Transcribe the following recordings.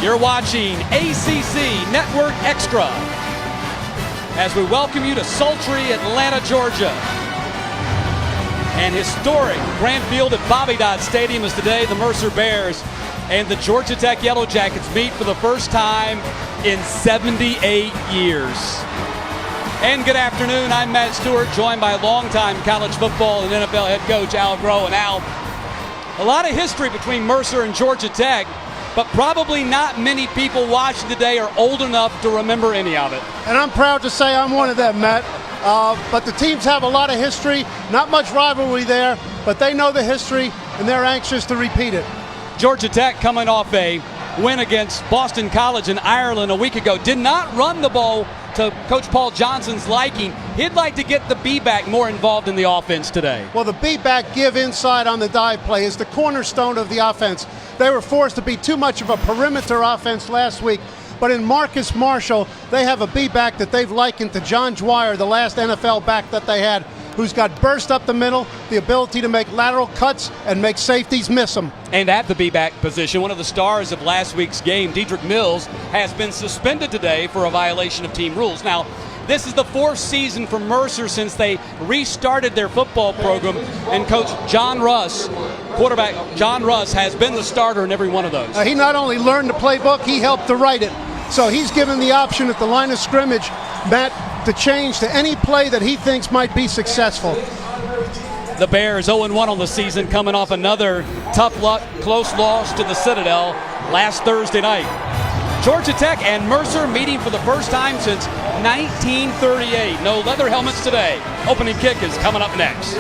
You're watching ACC Network Extra as we welcome you to sultry Atlanta, Georgia. And historic Grant Field at Bobby Dodd Stadium is today. The Mercer Bears and the Georgia Tech Yellow Jackets meet for the first time in 78 years. And good afternoon, I'm Matt Stewart, joined by longtime college football and NFL head coach Al Groh. And Al, a lot of history between Mercer and Georgia Tech, but probably not many people watching today are old enough to remember any of it. And I'm proud to say I'm one of them, Matt. But the teams have a lot of history, not much rivalry there, but they know the history and they're anxious to repeat it. Georgia Tech coming off a win against Boston College in Ireland a week ago. Did not run the ball to Coach Paul Johnson's liking. He'd like to get the B-back more involved in the offense today. Well, the B-back give inside on the dive play is the cornerstone of the offense. They were forced to be too much of a perimeter offense last week. But in Marcus Marshall, they have a B-back that they've likened to John Dwyer, the last NFL back that they had, who's got burst up the middle, the ability to make lateral cuts and make safeties miss them. And at the B-back position, one of the stars of last week's game, Dedrick Mills, has been suspended today for a violation of team rules. Now, this is the fourth season for Mercer since they restarted their football program, and Coach quarterback John Russ, has been the starter in every one of those. He not only learned the playbook, he helped to write it. So he's given the option at the line of scrimmage, Matt, to change to any play that he thinks might be successful. The Bears 0-1 on the season, coming off another tough luck, close loss to the Citadel last Thursday night. Georgia Tech and Mercer meeting for the first time since 1938. No leather helmets today. Opening kick is coming up next.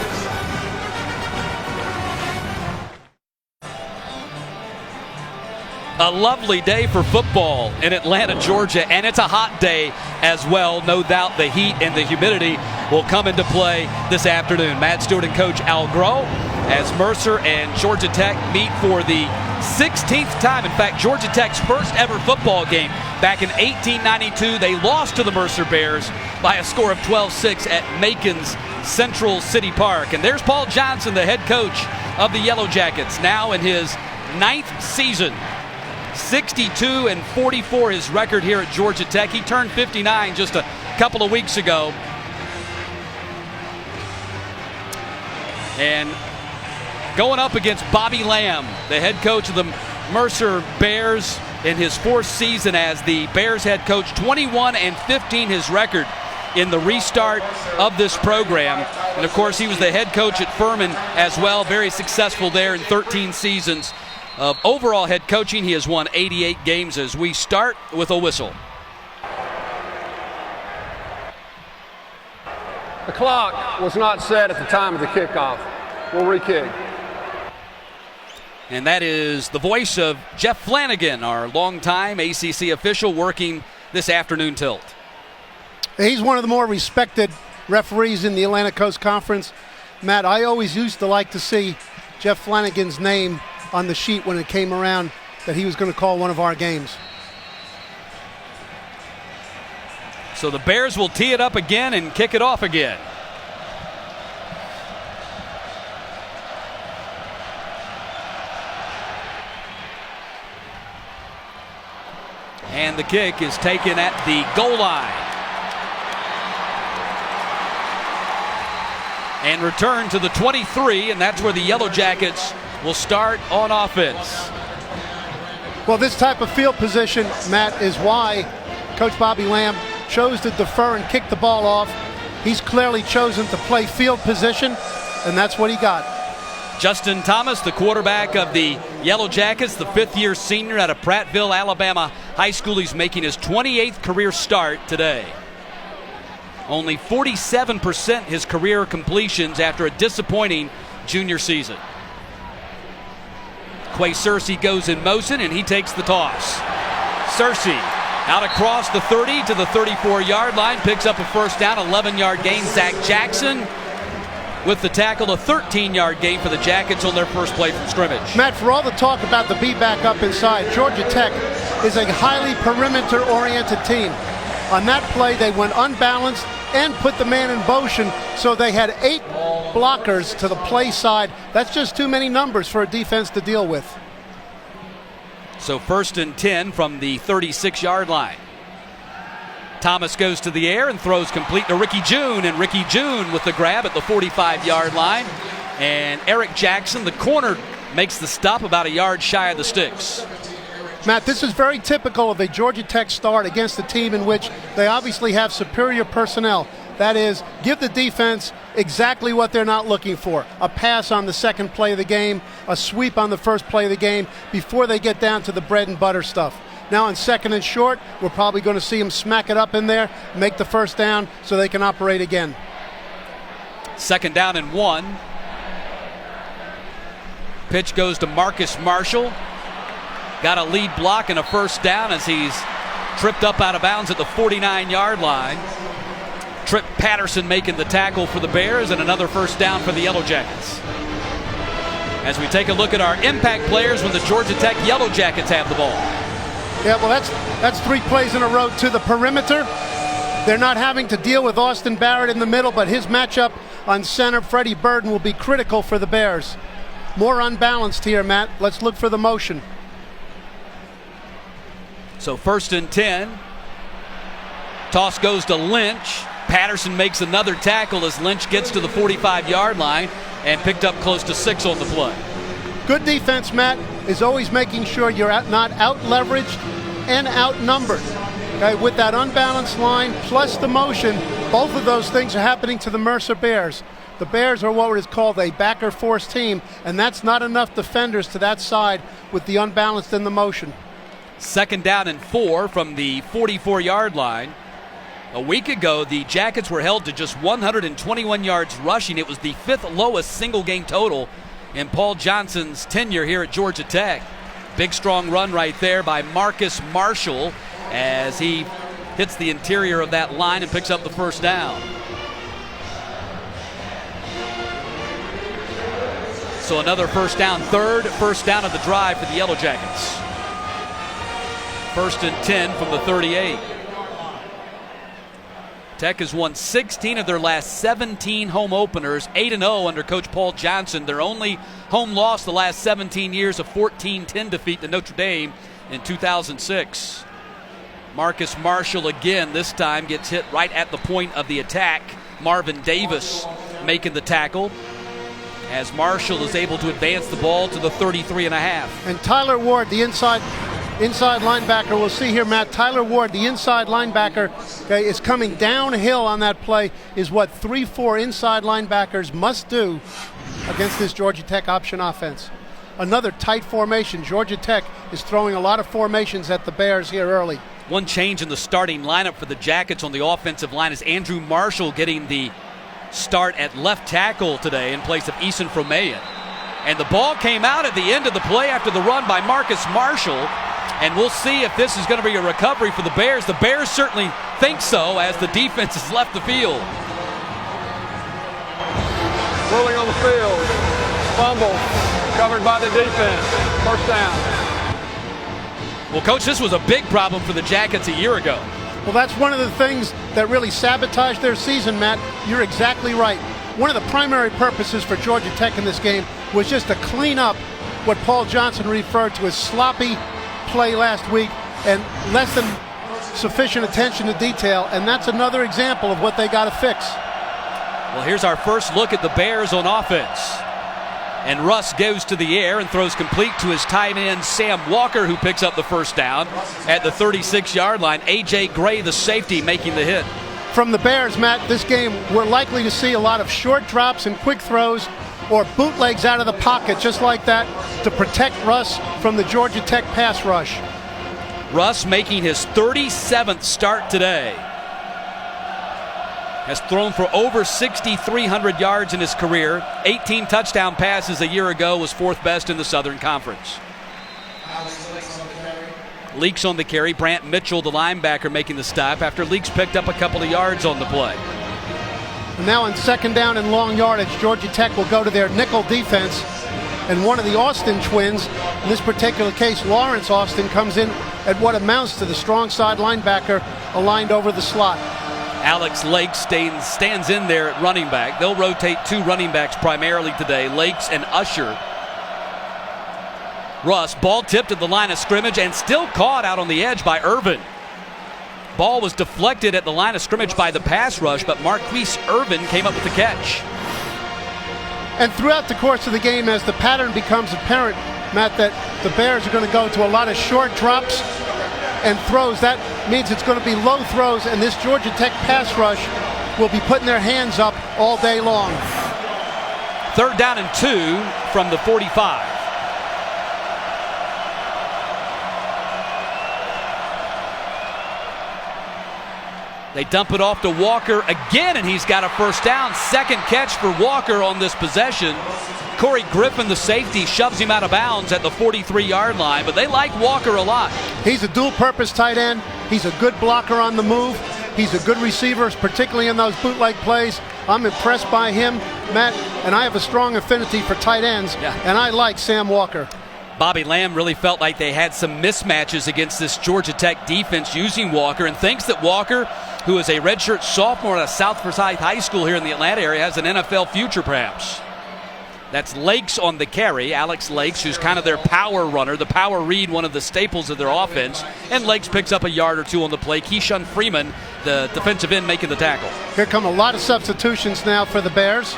A lovely day for football in Atlanta, Georgia, and it's a hot day as well. No doubt the heat and the humidity will come into play this afternoon. Matt Stewart and Coach Al Groh as Mercer and Georgia Tech meet for the 16th time. In fact, Georgia Tech's first ever football game back in 1892. They lost to the Mercer Bears by a score of 12-6 at Macon's Central City Park. And there's Paul Johnson, the head coach of the Yellow Jackets, now in his 9th season. 62-44 his record here at Georgia Tech. He turned 59 just a couple of weeks ago. And going up against Bobby Lamb, the head coach of the Mercer Bears in his fourth season as the Bears head coach. 21-15 his record in the restart of this program. And of course, he was the head coach at Furman as well. Very successful there in 13 seasons of overall head coaching. He has won 88 games as we start with a whistle. The clock was not set at the time of the kickoff. We'll re-kick. And that is the voice of Jeff Flanagan, our longtime ACC official working this afternoon tilt. He's one of the more respected referees in the Atlantic Coast Conference. Matt, I always used to like to see Jeff Flanagan's name on the sheet when it came around that he was going to call one of our games. So the Bears will tee it up again and kick it off again. And the kick is taken at the goal line. And returned to the 23, and that's where the Yellow Jackets will start on offense. Well, this type of field position, Matt, is why Coach Bobby Lamb chose to defer and kick the ball off. He's clearly chosen to play field position, and that's what he got. Justin Thomas, the quarterback of the Yellow Jackets, the fifth-year senior out of Prattville, Alabama High School. He's making his 28th career start today. Only 47% his career completions after a disappointing junior season. Quay Searcy goes in motion, and he takes the toss. Searcy out across the 30 to the 34-yard line, picks up a first down, 11-yard gain. Zach Jackson with the tackle, a 13-yard gain for the Jackets on their first play from scrimmage. Matt, for all the talk about the B-back up inside, Georgia Tech is a highly perimeter-oriented team. On that play, they went unbalanced and put the man in motion, so they had 8 blockers to the play side. That's just too many numbers for a defense to deal with. So 1st and 10 from the 36-yard line. Thomas goes to the air and throws complete to Ricky June, and Ricky June with the grab at the 45-yard line. And Eric Jackson, the corner, makes the stop about a yard shy of the sticks. Matt, this is very typical of a Georgia Tech start against a team in which they obviously have superior personnel. That is, give the defense exactly what they're not looking for. A pass on the second play of the game, a sweep on the first play of the game before they get down to the bread and butter stuff. Now on 2nd and short, we're probably going to see them smack it up in there, make the first down so they can operate again. 2nd down and 1. Pitch goes to Marcus Marshall. Got a lead block and a first down as he's tripped up out of bounds at the 49-yard line. Trip Patterson making the tackle for the Bears, and another first down for the Yellow Jackets. As we take a look at our impact players when the Georgia Tech Yellow Jackets have the ball. Yeah, well, that's 3 plays in a row to the perimeter. They're not having to deal with Austin Barrett in the middle, but his matchup on center, Freddie Burden, will be critical for the Bears. More unbalanced here, Matt. Let's look for the motion. So 1st and 10. Toss goes to Lynch. Patterson makes another tackle as Lynch gets to the 45-yard line and picked up close to 6 on the play. Good defense, Matt, is always making sure you're not out-leveraged and outnumbered. Okay, with that unbalanced line plus the motion, both of those things are happening to the Mercer Bears. The Bears are what is called a backer force team, and that's not enough defenders to that side with the unbalanced and the motion. 2nd down and 4 from the 44-yard line. A week ago, the Jackets were held to just 121 yards rushing. It was the 5th lowest single-game total in Paul Johnson's tenure here at Georgia Tech. Big, strong run right there by Marcus Marshall as he hits the interior of that line and picks up the first down. So another first down, 3rd first down of the drive for the Yellow Jackets. 1st and 10 from the 38. Tech has won 16 of their last 17 home openers, 8-0 under Coach Paul Johnson. Their only home loss the last 17 years, a 14-10 defeat to Notre Dame in 2006. Marcus Marshall again, this time gets hit right at the point of the attack. Marvin Davis making the tackle as Marshall is able to advance the ball to the 33.5. And Tyler Ward, the inside linebacker, we'll see here, Matt. Tyler Ward, the inside linebacker, okay, is coming downhill on that play, is what 3-4 inside linebackers must do against this Georgia Tech option offense. Another tight formation. Georgia Tech is throwing a lot of formations at the Bears here early. One change in the starting lineup for the Jackets on the offensive line is Andrew Marshall getting the start at left tackle today in place of Eason Fromeyan. And the ball came out at the end of the play after the run by Marcus Marshall. And we'll see if this is going to be a recovery for the Bears. The Bears certainly think so as the defense has left the field. Rolling on the field. Fumble. Covered by the defense. First down. Well, Coach, this was a big problem for the Jackets a year ago. Well, that's one of the things that really sabotaged their season, Matt. You're exactly right. One of the primary purposes for Georgia Tech in this game was just to clean up what Paul Johnson referred to as sloppy play last week and less than sufficient attention to detail, and that's another example of what they got to fix. Well, here's our first look at the Bears on offense. And Russ goes to the air and throws complete to his tight end, Sam Walker, who picks up the first down at the 36-yard line. A.J. Gray, the safety, making the hit. From the Bears, Matt, this game we're likely to see a lot of short drops and quick throws or bootlegs out of the pocket just like that to protect Russ from the Georgia Tech pass rush. Russ making his 37th start today. Has thrown for over 6,300 yards in his career. 18 touchdown passes a year ago, was 4th best in the Southern Conference. Leaks on the carry. Brant Mitchell, the linebacker, making the stop after Leaks picked up a couple of yards on the play. And now on 2nd down and long yardage, Georgia Tech will go to their nickel defense. And one of the Austin twins, in this particular case, Lawrence Austin, comes in at what amounts to the strong side linebacker aligned over the slot. Alex Lakes stands in there at running back. They'll rotate 2 running backs primarily today, Lakes and Usher. Russ, ball tipped at the line of scrimmage and still caught out on the edge by Irvin. Ball was deflected at the line of scrimmage by the pass rush, but Marquise Irvin came up with the catch. And throughout the course of the game, as the pattern becomes apparent, Matt, that the Bears are going to go to a lot of short drops and throws. That means it's going to be low throws, and this Georgia Tech pass rush will be putting their hands up all day long. 3rd down and 2 from the 45. They dump it off to Walker again, and he's got a first down. 2nd catch for Walker on this possession. Corey Griffin, the safety, shoves him out of bounds at the 43-yard line, but they like Walker a lot. He's a dual-purpose tight end. He's a good blocker on the move. He's a good receiver, particularly in those bootleg plays. I'm impressed by him, Matt, and I have a strong affinity for tight ends, and I like Sam Walker. Bobby Lamb really felt like they had some mismatches against this Georgia Tech defense using Walker, and thinks that Walker, who is a redshirt sophomore at South Forsyth High School here in the Atlanta area, has an NFL future perhaps. That's Lakes on the carry, Alex Lakes, who's kind of their power runner, the power read, one of the staples of their offense, and Lakes picks up a yard or 2 on the play. Keyshawn Freeman, the defensive end, making the tackle. Here come a lot of substitutions now for the Bears.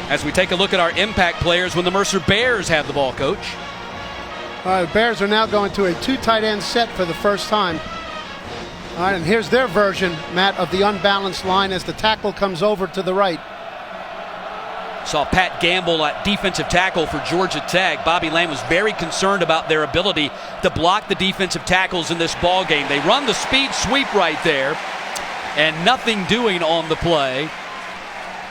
As we take a look at our impact players when the Mercer Bears have the ball, Coach. The Bears are now going to a 2 tight end set for the first time. All right, and here's their version, Matt, of the unbalanced line as the tackle comes over to the right. Saw Pat Gamble at defensive tackle for Georgia Tech. Bobby Lamb was very concerned about their ability to block the defensive tackles in this ball game. They run the speed sweep right there, and nothing doing on the play.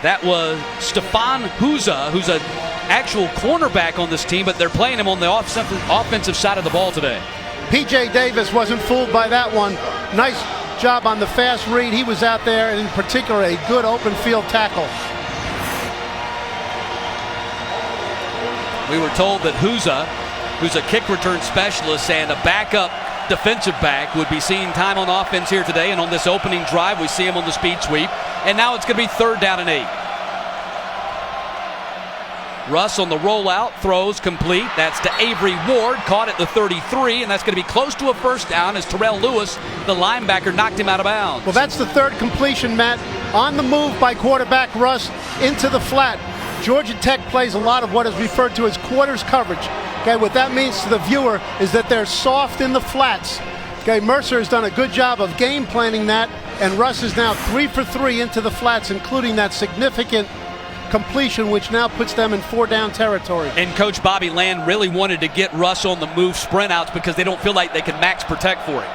That was Stefan Huza, who's an actual cornerback on this team, but they're playing him on the offensive side of the ball today. P.J. Davis wasn't fooled by that one. Nice job on the fast read. He was out there, and in particular, a good open field tackle. We were told that Huza, who's a kick return specialist and a backup defensive back, would be seeing time on offense here today, and on this opening drive, we see him on the speed sweep. And now it's going to be 3rd down and 8. Russ on the rollout, throws complete. That's to Avery Ward, caught at the 33, and that's going to be close to a first down as Terrell Lewis, the linebacker, knocked him out of bounds. Well, that's the 3rd completion, Matt. On the move by quarterback Russ into the flat. Georgia Tech plays a lot of what is referred to as quarters coverage. Okay, what that means to the viewer is that they're soft in the flats. Okay, Mercer has done a good job of game planning that, and Russ is now 3 for 3 into the flats, including that significant completion, which now puts them in 4-down territory. And Coach Bobby Lamb really wanted to get Russ on the move sprint outs because they don't feel like they can max protect for him.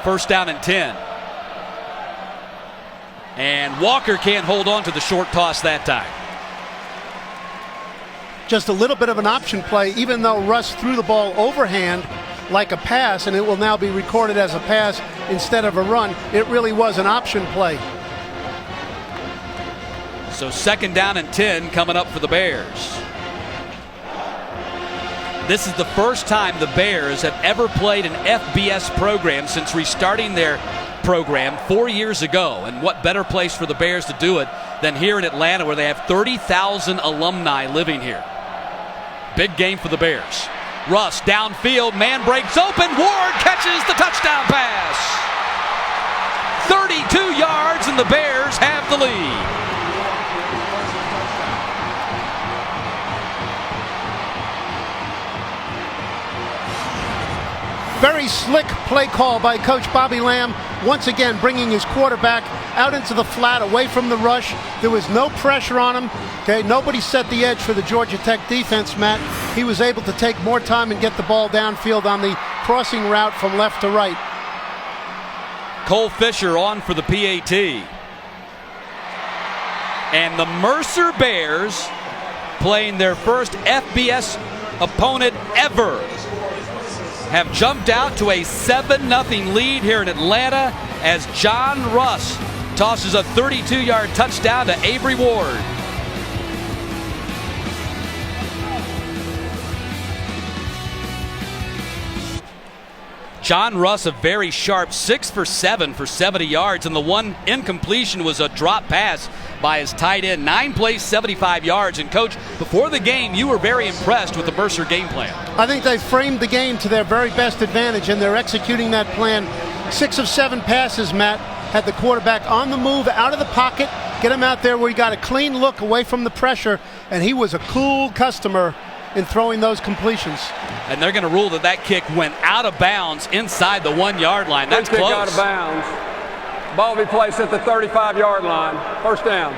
1st down and 10. And Walker can't hold on to the short toss that time. Just a little bit of an option play, even though Russ threw the ball overhand like a pass, and it will now be recorded as a pass instead of a run. It really was an option play. So 2nd down and 10 coming up for the Bears. This is the first time the Bears have ever played an FBS program since restarting their program 4 years ago. And what better place for the Bears to do it than here in Atlanta, where they have 30,000 alumni living here. Big game for the Bears. Russ downfield, man breaks open, Ward catches the touchdown pass. 32 yards and the Bears have the lead. Very slick play call by Coach Bobby Lamb, once again bringing his quarterback out into the flat, away from the rush. There was no pressure on him. Okay, nobody set the edge for the Georgia Tech defense, Matt. He was able to take more time and get the ball downfield on the crossing route from left to right. Cole Fisher on for the PAT. And the Mercer Bears, playing their first FBS opponent ever, have jumped out to a 7-0 lead here in Atlanta as John Russ tosses a 32-yard touchdown to Avery Ward. John Russ, a very sharp 6 for 7 for 70 yards, and the one incompletion was a drop pass by his tight end. 9 plays, 75 yards. And, Coach, before the game, you were very impressed with the Mercer game plan. I think they framed the game to their very best advantage, and they're executing that plan. 6 of 7 passes, Matt, had the quarterback on the move, out of the pocket, get him out there where he got a clean look away from the pressure, and he was a cool customer in throwing those completions. And they're going to rule that kick went out of bounds inside the 1-yard line. That's kick close. Out of bounds. Ball will be placed at the 35-yard line. First down.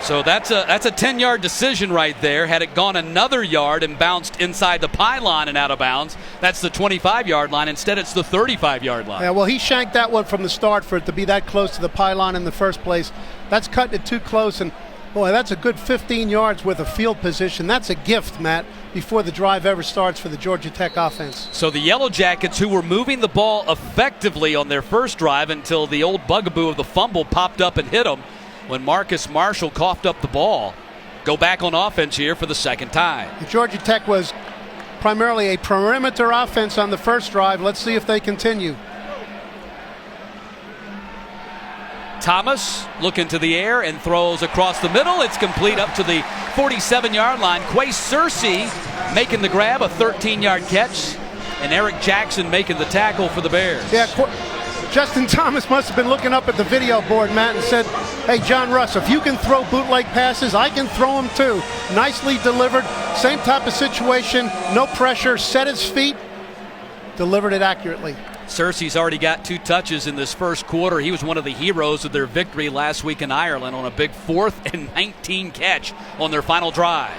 So that's a 10-yard decision right there. Had it gone another yard and bounced inside the pylon and out of bounds, that's the 25-yard line. Instead, it's the 35-yard line. Yeah, well, he shanked that one from the start for it to be that close to the pylon in the first place. That's cutting it too close, and boy, that's a good 15 yards worth of field position. That's a gift, Matt, before the drive ever starts for the Georgia Tech offense. So the Yellow Jackets, who were moving the ball effectively on their first drive until the old bugaboo of the fumble popped up and hit them when Marcus Marshall coughed up the ball, go back on offense here for the second time. Georgia Tech was primarily a perimeter offense on the first drive. Let's see if they continue. Thomas looking to the air and throws across the middle. It's complete up to the 47-yard line. Quay Searcy making the grab, a 13-yard catch, and Eric Jackson making the tackle for the Bears. Yeah, Justin Thomas must have been looking up at the video board, Matt, and said, hey, John Russ, if you can throw bootleg passes, I can throw them too. Nicely delivered, same type of situation, no pressure, set his feet, delivered it accurately. Searcy's already got 2 touches in this first quarter. He was one of the heroes of their victory last week in Ireland on a big 4th and 19 catch on their final drive.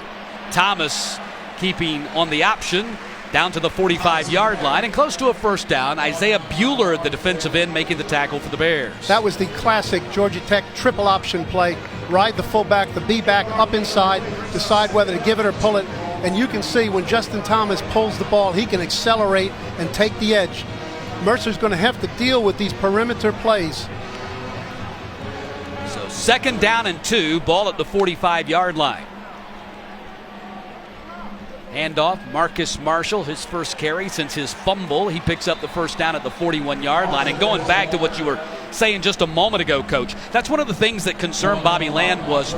Thomas keeping on the option down to the 45-yard line and close to a first down. Isaiah Bueller, the defensive end, making the tackle for the Bears. That was the classic Georgia Tech triple option play. Ride the fullback, the B-back up inside, decide whether to give it or pull it. And you can see when Justin Thomas pulls the ball, he can accelerate and take the edge. Mercer's going to have to deal with these perimeter plays. So 2nd down and 2, ball at the 45-yard line. Handoff, Marcus Marshall, his first carry since his fumble. He picks up the first down at the 41-yard line. And going back to what you were saying just a moment ago, Coach, that's one of the things that concerned Bobby Land was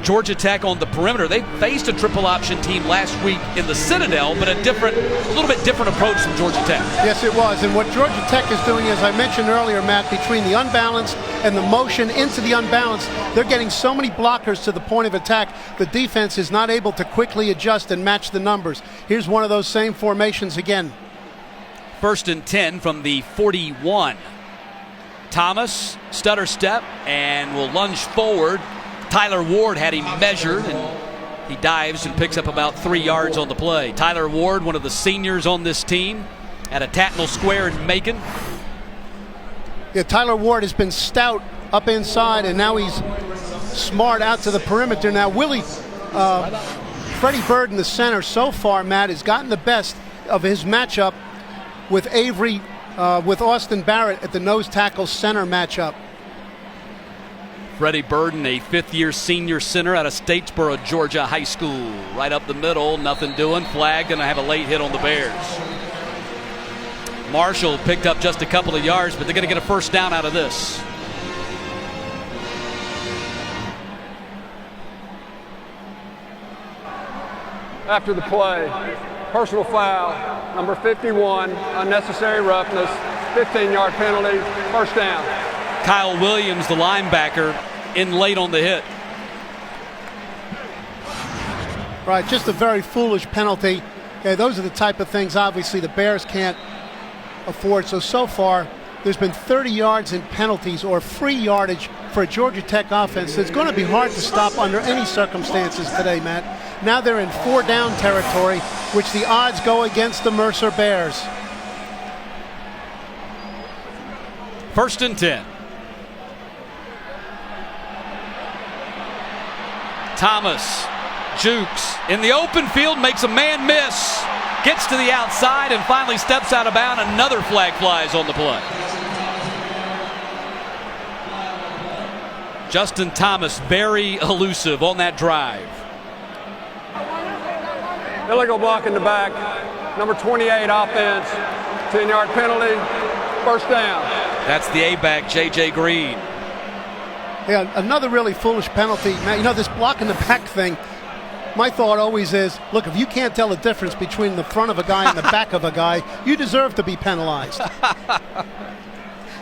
Georgia Tech on the perimeter. They faced a triple option team last week in the Citadel, but a little bit different approach from Georgia Tech. Yes, it was. And what Georgia Tech is doing, as I mentioned earlier, Matt, between the unbalanced and the motion into the unbalanced, they're getting so many blockers to the point of attack, the defense is not able to quickly adjust and match the numbers. Here's one of those same formations again. 1st and 10 from the 41. Thomas, stutter step, and will lunge forward. Tyler Ward had him measured, and he dives and picks up about 3 yards on the play. Tyler Ward, one of the seniors on this team, at a Tatnall Square in Macon. Yeah, Tyler Ward has been stout up inside, and now he's smart out to the perimeter. Now, Freddie Bird in the center so far, Matt, has gotten the best of his matchup with with Austin Barrett at the nose tackle center matchup. Freddie Burden, a 5th-year senior center out of Statesboro, Georgia High School. Right up the middle, nothing doing. Flag going to have a late hit on the Bears. Marshall picked up just a couple of yards, but they're going to get a first down out of this. After the play, personal foul, number 51, unnecessary roughness, 15-yard penalty, first down. Kyle Williams, the linebacker, in late on the hit. Right, just a very foolish penalty. Okay, those are the type of things, obviously, the Bears can't afford. So far, there's been 30 yards in penalties or free yardage for a Georgia Tech offense. It's going to be hard to stop under any circumstances today, Matt. Now they're in 4-down territory, which the odds go against the Mercer Bears. 1st and 10. Thomas jukes in the open field, makes a man miss, gets to the outside and finally steps out of bounds. Another flag flies on the play. Justin Thomas very elusive on that drive. Illegal block in the back, number 28 offense, 10-yard penalty, first down. That's the A-back, J.J. Green. Yeah, another really foolish penalty. Now, you know, this block in the back thing, my thought always is, look, if you can't tell the difference between the front of a guy and the back of a guy, you deserve to be penalized.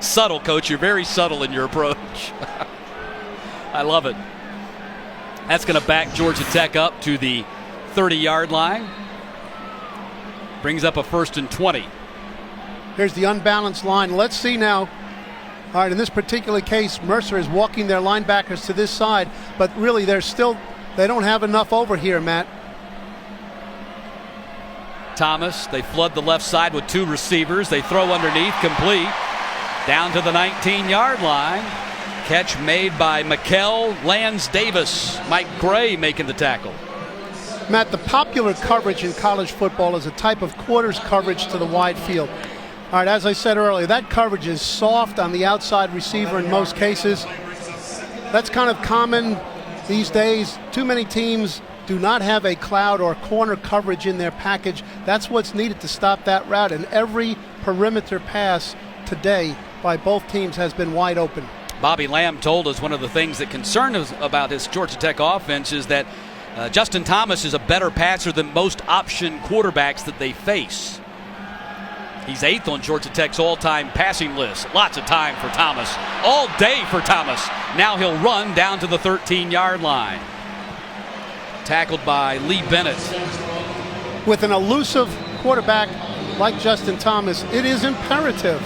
Subtle, Coach. You're very subtle in your approach. I love it. That's going to back Georgia Tech up to the 30-yard line. Brings up a 1st and 20. Here's the unbalanced line. Let's see now. All right, in this particular case, Mercer is walking their linebackers to this side, but really they don't have enough over here, Matt. Thomas, they flood the left side with 2 receivers. They throw underneath, complete. Down to the 19-yard line. Catch made by Mikel Lance-Davis. Mike Gray making the tackle. Matt, the popular coverage in college football is a type of quarters coverage to the wide field. All right, as I said earlier, that coverage is soft on the outside receiver in most cases. That's kind of common these days. Too many teams do not have a cloud or corner coverage in their package. That's what's needed to stop that route, and every perimeter pass today by both teams has been wide open. Bobby Lamb told us one of the things that concerned us about this Georgia Tech offense is that Justin Thomas is a better passer than most option quarterbacks that they face. He's 8th on Georgia Tech's all-time passing list. Lots of time for Thomas. All day for Thomas. Now he'll run down to the 13-yard line. Tackled by Lee Bennett. With an elusive quarterback like Justin Thomas, it is imperative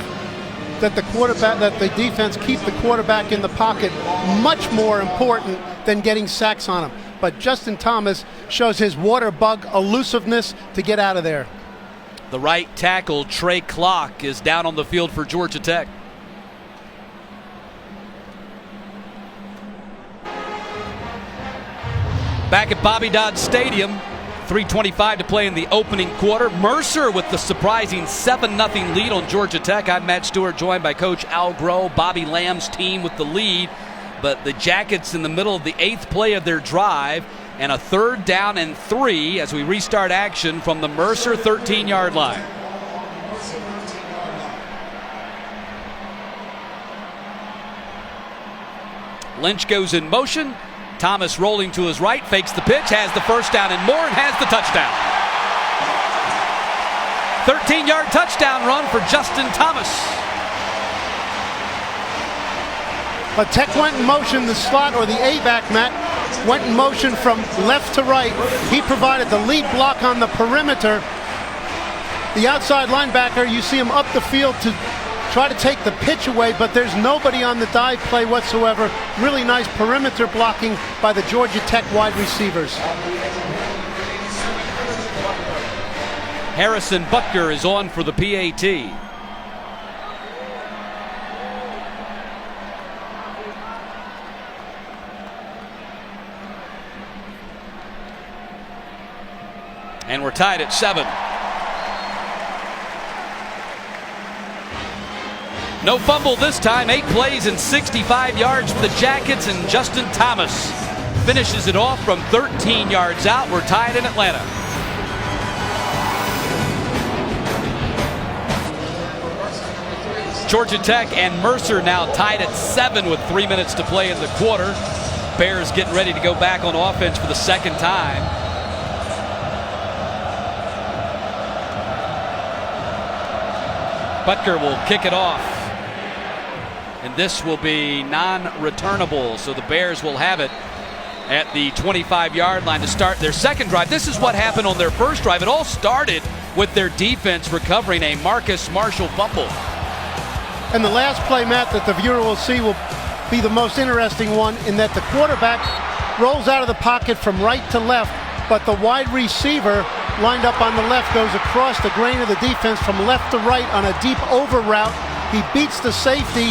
that the defense keep the quarterback in the pocket. Much more important than getting sacks on him. But Justin Thomas shows his water bug elusiveness to get out of there. The right tackle, Trey Clark, is down on the field for Georgia Tech. Back at Bobby Dodd Stadium, 3:25 to play in the opening quarter. Mercer with the surprising 7-0 lead on Georgia Tech. I'm Matt Stewart, joined by Coach Al Groh. Bobby Lamb's team with the lead, but the Jackets in the middle of the 8th play of their drive, and a 3rd down and 3 as we restart action from the Mercer 13-yard line. Lynch goes in motion. Thomas rolling to his right, fakes the pitch, has the 1st down and more, and has the touchdown. 13-yard touchdown run for Justin Thomas. But Tech went in motion, the slot or the A-back, Matt, went in motion from left to right. He provided the lead block on the perimeter. The outside linebacker, you see him up the field to try to take the pitch away, but there's nobody on the dive play whatsoever. Really nice perimeter blocking by the Georgia Tech wide receivers. Harrison Butker is on for the PAT. And we're tied at 7. No fumble this time. 8 plays and 65 yards for the Jackets, and Justin Thomas finishes it off from 13 yards out. We're tied in Atlanta. Georgia Tech and Mercer now tied at 7 with 3 minutes to play in the quarter. Bears getting ready to go back on offense for the 2nd time. Butker will kick it off, and this will be non-returnable, so the Bears will have it at the 25-yard line to start their 2nd drive. This is what happened on their 1st drive. It all started with their defense recovering a Marcus Marshall fumble. And the last play, Matt, that the viewer will see will be the most interesting one, in that the quarterback rolls out of the pocket from right to left, but the wide receiver lined up on the left goes across the grain of the defense from left to right on a deep over route. He beats the safety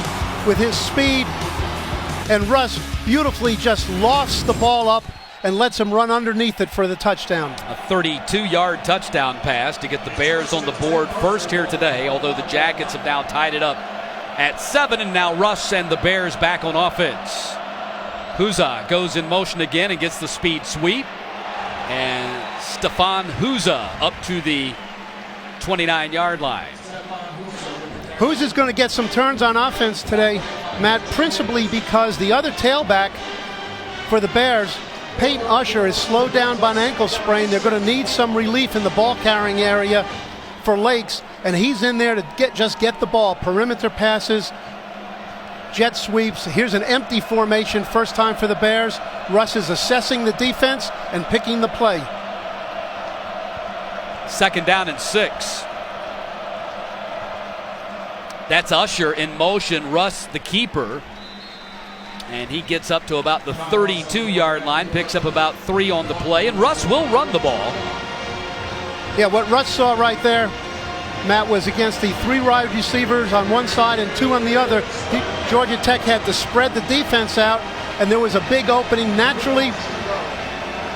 with his speed, and Russ beautifully just lofts the ball up and lets him run underneath it for the touchdown. A 32-yard touchdown pass to get the Bears on the board first here today, although the Jackets have now tied it up at 7, and now Russ and the Bears back on offense. Huza goes in motion again and gets the speed sweep. And Stefan Huza up to the 29-yard line. Who's is going to get some turns on offense today, Matt, principally because the other tailback for the Bears, Peyton Usher, is slowed down by an ankle sprain. They're going to need some relief in the ball-carrying area for Lakes, and he's in there to just get the ball. Perimeter passes, jet sweeps. Here's an empty formation, first time for the Bears. Russ is assessing the defense and picking the play. 2nd down and 6. That's Usher in motion. Russ, the keeper. And he gets up to about the 32-yard line, picks up about 3 on the play, and Russ will run the ball. Yeah, what Russ saw right there, Matt, was against the 3 wide receivers on one side and 2 on the other. Georgia Tech had to spread the defense out, and there was a big opening naturally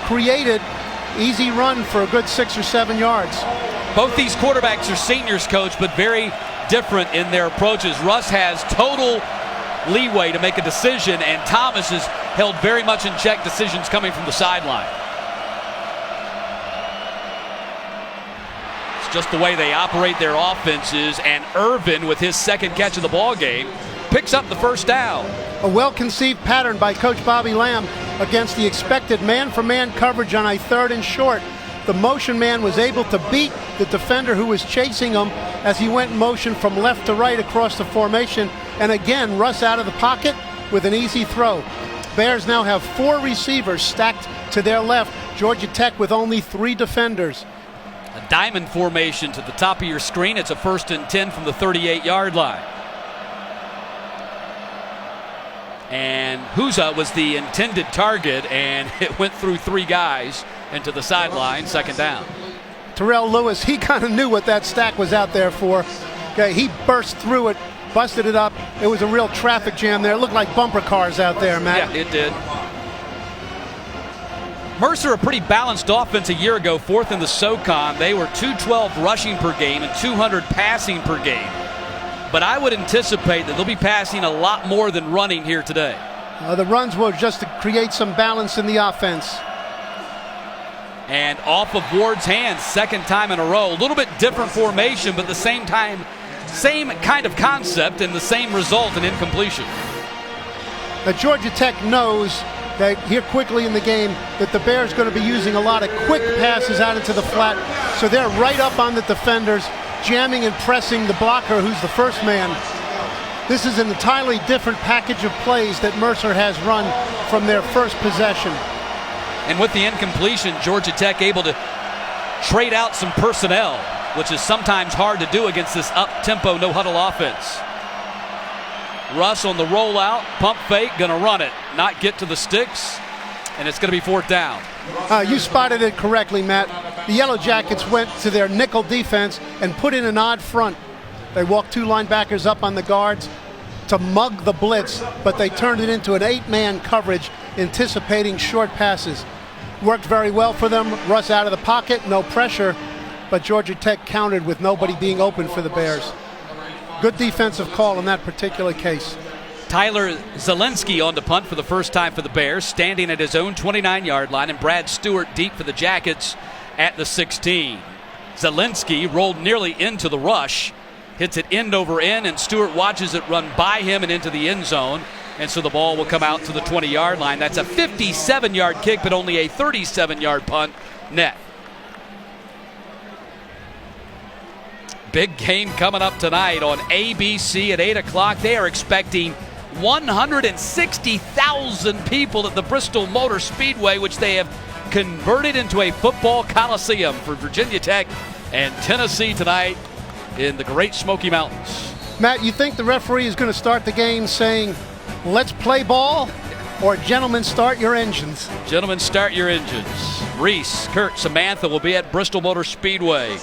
created. Easy run for a good 6 or 7 yards. Both these quarterbacks are seniors, Coach, but very different in their approaches. Russ has total leeway to make a decision, and Thomas has held very much in check decisions coming from the sideline. It's just the way they operate their offenses, and Irvin, with his 2nd catch of the ball game, picks up the 1st down. A well-conceived pattern by Coach Bobby Lamb against the expected man-for-man coverage on a 3rd and short. The motion man was able to beat the defender who was chasing him as he went in motion from left to right across the formation. And again, Russ out of the pocket with an easy throw. Bears now have 4 receivers stacked to their left. Georgia Tech with only 3 defenders. A diamond formation to the top of your screen. It's a 1st and 10 from the 38-yard line. And Huza was the intended target, and it went through 3 guys into the sideline, 2nd down. Terrell Lewis, he kind of knew what that stack was out there for. Okay, he burst through it, busted it up. It was a real traffic jam there. It looked like bumper cars out there, Matt. Yeah, it did. Mercer, a pretty balanced offense a year ago, 4th in the SoCon. They were 212 rushing per game and 200 passing per game. But I would anticipate that they'll be passing a lot more than running here today. The runs were just to create some balance in the offense. And off of Ward's hands, 2nd time in a row. A little bit different formation, but at the same time, same kind of concept and the same result in incompletion. Now, Georgia Tech knows that here quickly in the game that the Bears are going to be using a lot of quick passes out into the flat. So they're right up on the defenders, jamming and pressing the blocker who's the first man. This is an entirely different package of plays that Mercer has run from their first possession. And with the incompletion, Georgia Tech able to trade out some personnel, which is sometimes hard to do against this up-tempo, no-huddle offense. Russ on the rollout, pump fake, gonna run it, not get to the sticks, and it's gonna be 4th down. You spotted it correctly, Matt. The Yellow Jackets went to their nickel defense and put in an odd front. They walked 2 linebackers up on the guards to mug the blitz, but they turned it into an 8-man coverage, anticipating short passes. Worked very well for them. Russ out of the pocket, no pressure, but Georgia Tech countered with nobody being open for the Bears. Good defensive call in that particular case. Tyler Zielinski on the punt for the first time for the Bears, standing at his own 29-yard line, and Brad Stewart deep for the Jackets at the 16. Zielinski rolled nearly into the rush, hits it end over end, and Stewart watches it run by him and into the end zone, and so the ball will come out to the 20-yard line. That's a 57-yard kick, but only a 37-yard punt net. Big game coming up tonight on ABC at 8 o'clock. They are expecting 160,000 people at the Bristol Motor Speedway, which they have converted into a football coliseum for Virginia Tech and Tennessee tonight in the Great Smoky Mountains. Matt, you think the referee is going to start the game saying, let's play ball, or gentlemen, start your engines? Gentlemen, start your engines. Reese, Kurt, Samantha will be at Bristol Motor Speedway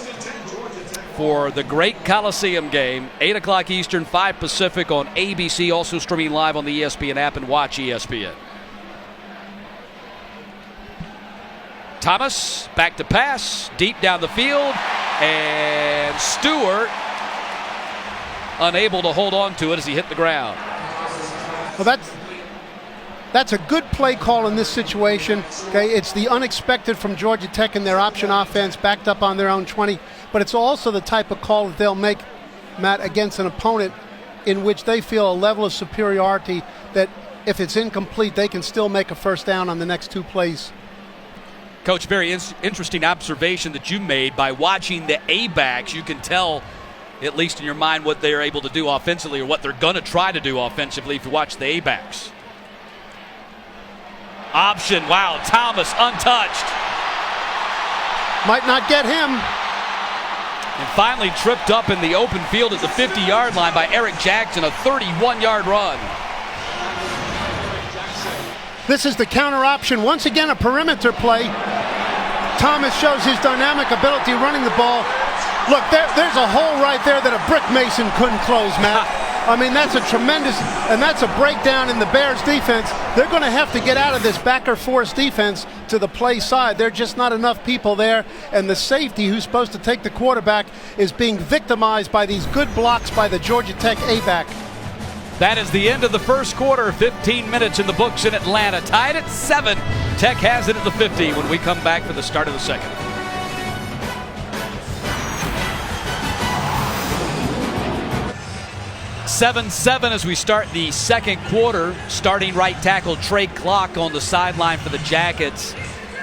for the Great Coliseum game, 8 o'clock Eastern, 5 Pacific on ABC, also streaming live on the ESPN app and watch ESPN. Thomas, back to pass, deep down the field, and Stewart unable to hold on to it as he hit the ground. Well, that's a good play call in this situation. Okay, it's the unexpected from Georgia Tech in their option offense, backed up on their own 20, but it's also the type of call that they'll make Matt, against an opponent in which they feel a level of superiority that if it's incomplete, they can still make a first down on the next 2 plays. Coach, very interesting observation that you made. By watching the A-backs, you can tell, at least in your mind, what they're able to do offensively or what they're going to try to do offensively if you watch the A-backs. Option, wow, Thomas untouched. Might not get him. And finally tripped up in the open field at the 50-yard line by Eric Jackson, a 31-yard run. This is the counter option. Once again, a perimeter play. Thomas shows his dynamic ability running the ball. Look, there's a hole right there that a brick mason couldn't close, Matt. I mean, that's a tremendous, and that's a breakdown in the Bears defense. They're going to have to get out of this backer force defense to the play side. There are just not enough people there, and the safety who's supposed to take the quarterback is being victimized by these good blocks by the Georgia Tech A-back. That is the end of the first quarter. 15 minutes in the books in Atlanta. Tied at 7. Tech has it at the 50 when we come back for the start of the second. (7-7) as we start the second quarter. Starting right tackle Trey Clark on the sideline for the Jackets.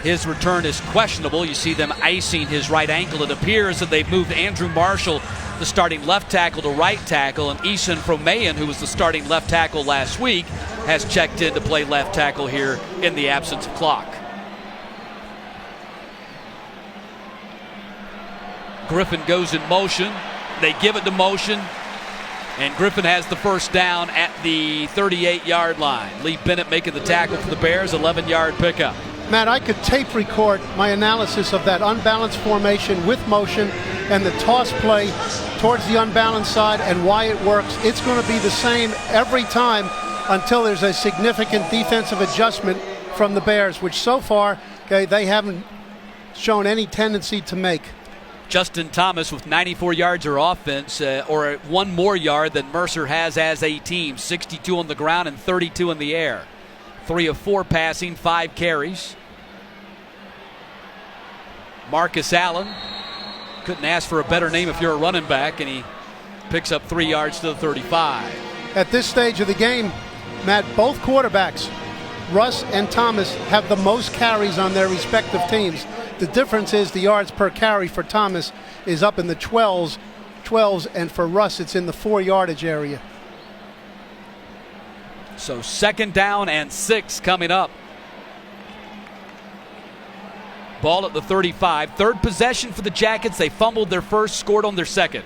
His return is questionable. You see them icing his right ankle. It appears that they've moved Andrew Marshall, the starting left tackle, to right tackle, and Eason Fromayan, who was the starting left tackle last week, has checked in to play left tackle here in the absence of Clark. Griffin goes in motion. They give it to motion. And Griffin has the first down at the 38-yard line. Lee Bennett making the tackle for the Bears, 11-yard pickup. Matt, I could tape record my analysis of that unbalanced formation with motion and the toss play towards the unbalanced side and why it works. It's going to be the same every time until there's a significant defensive adjustment from the Bears, which so far, okay, they haven't shown any tendency to make. Justin Thomas with 94 yards or offense, or 1 more yard than Mercer has as a team. 62 on the ground and 32 in the air. 3 of 4 passing, 5 carries. Marcus Allen, couldn't ask for a better name if you're a running back, and he picks up 3 yards to the 35. At this stage of the game, Matt, both quarterbacks, Russ and Thomas, have the most carries on their respective teams. The difference is the yards per carry for Thomas is up in the 12s, and for Russ it's in the 4 yardage area. So 2nd down and 6 coming up. Ball at the 35. 3rd possession for the Jackets. They fumbled their first, scored on their second.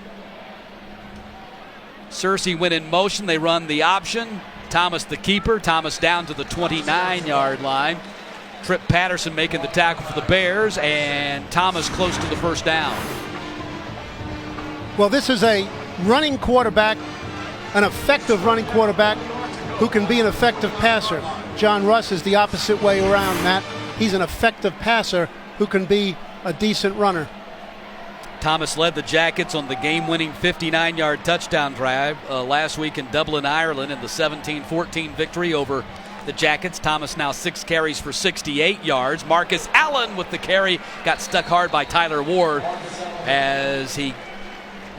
Searcy went in motion. They run the option. Thomas the keeper. Thomas down to the 29-yard line. Trip Patterson making the tackle for the Bears, and Thomas close to the first down. Well, this is a running quarterback, an effective running quarterback who can be an effective passer. John Russ is the opposite way around, Matt. He's an effective passer who can be a decent runner. Thomas led the Jackets on the game-winning 59-yard touchdown drive last week in Dublin, Ireland, in the 17-14 victory over the Jackets. Thomas now 6 carries for 68 yards. Marcus Allen with the carry, got stuck hard by Tyler Ward as he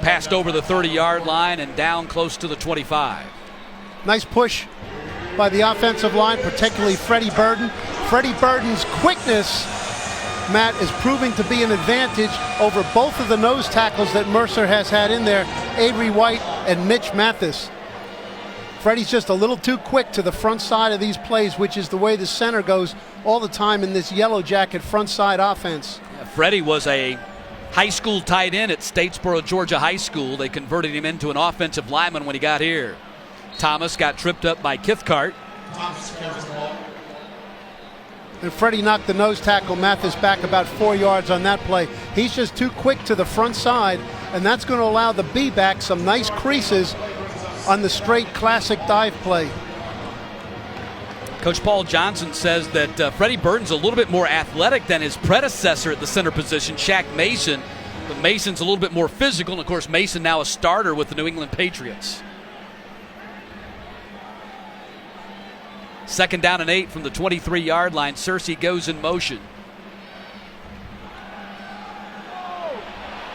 passed over the 30-yard line and down close to the 25. Nice push by the offensive line, particularly Freddie Burden. Freddie Burden's quickness, Matt, is proving to be an advantage over both of the nose tackles that Mercer has had in there, Avery White and Mitch Mathis. Freddie's just a little too quick to the front side of these plays, which is the way the center goes all the time in this Yellow Jacket front side offense. Yeah, Freddie was a high school tight end at Statesboro, Georgia High School. They converted him into an offensive lineman when he got here. Thomas got tripped up by Kithcart. And Freddie knocked the nose tackle Mathis back about 4 yards on that play. He's just too quick to the front side, and that's going to allow the B-back some nice creases on the straight classic dive play. Coach Paul Johnson says that Freddie Burden's a little bit more athletic than his predecessor at the center position, Shaq Mason. But Mason's a little bit more physical, and of course Mason now a starter with the New England Patriots. 2nd down and 8 from the 23-yard line. Searcy goes in motion.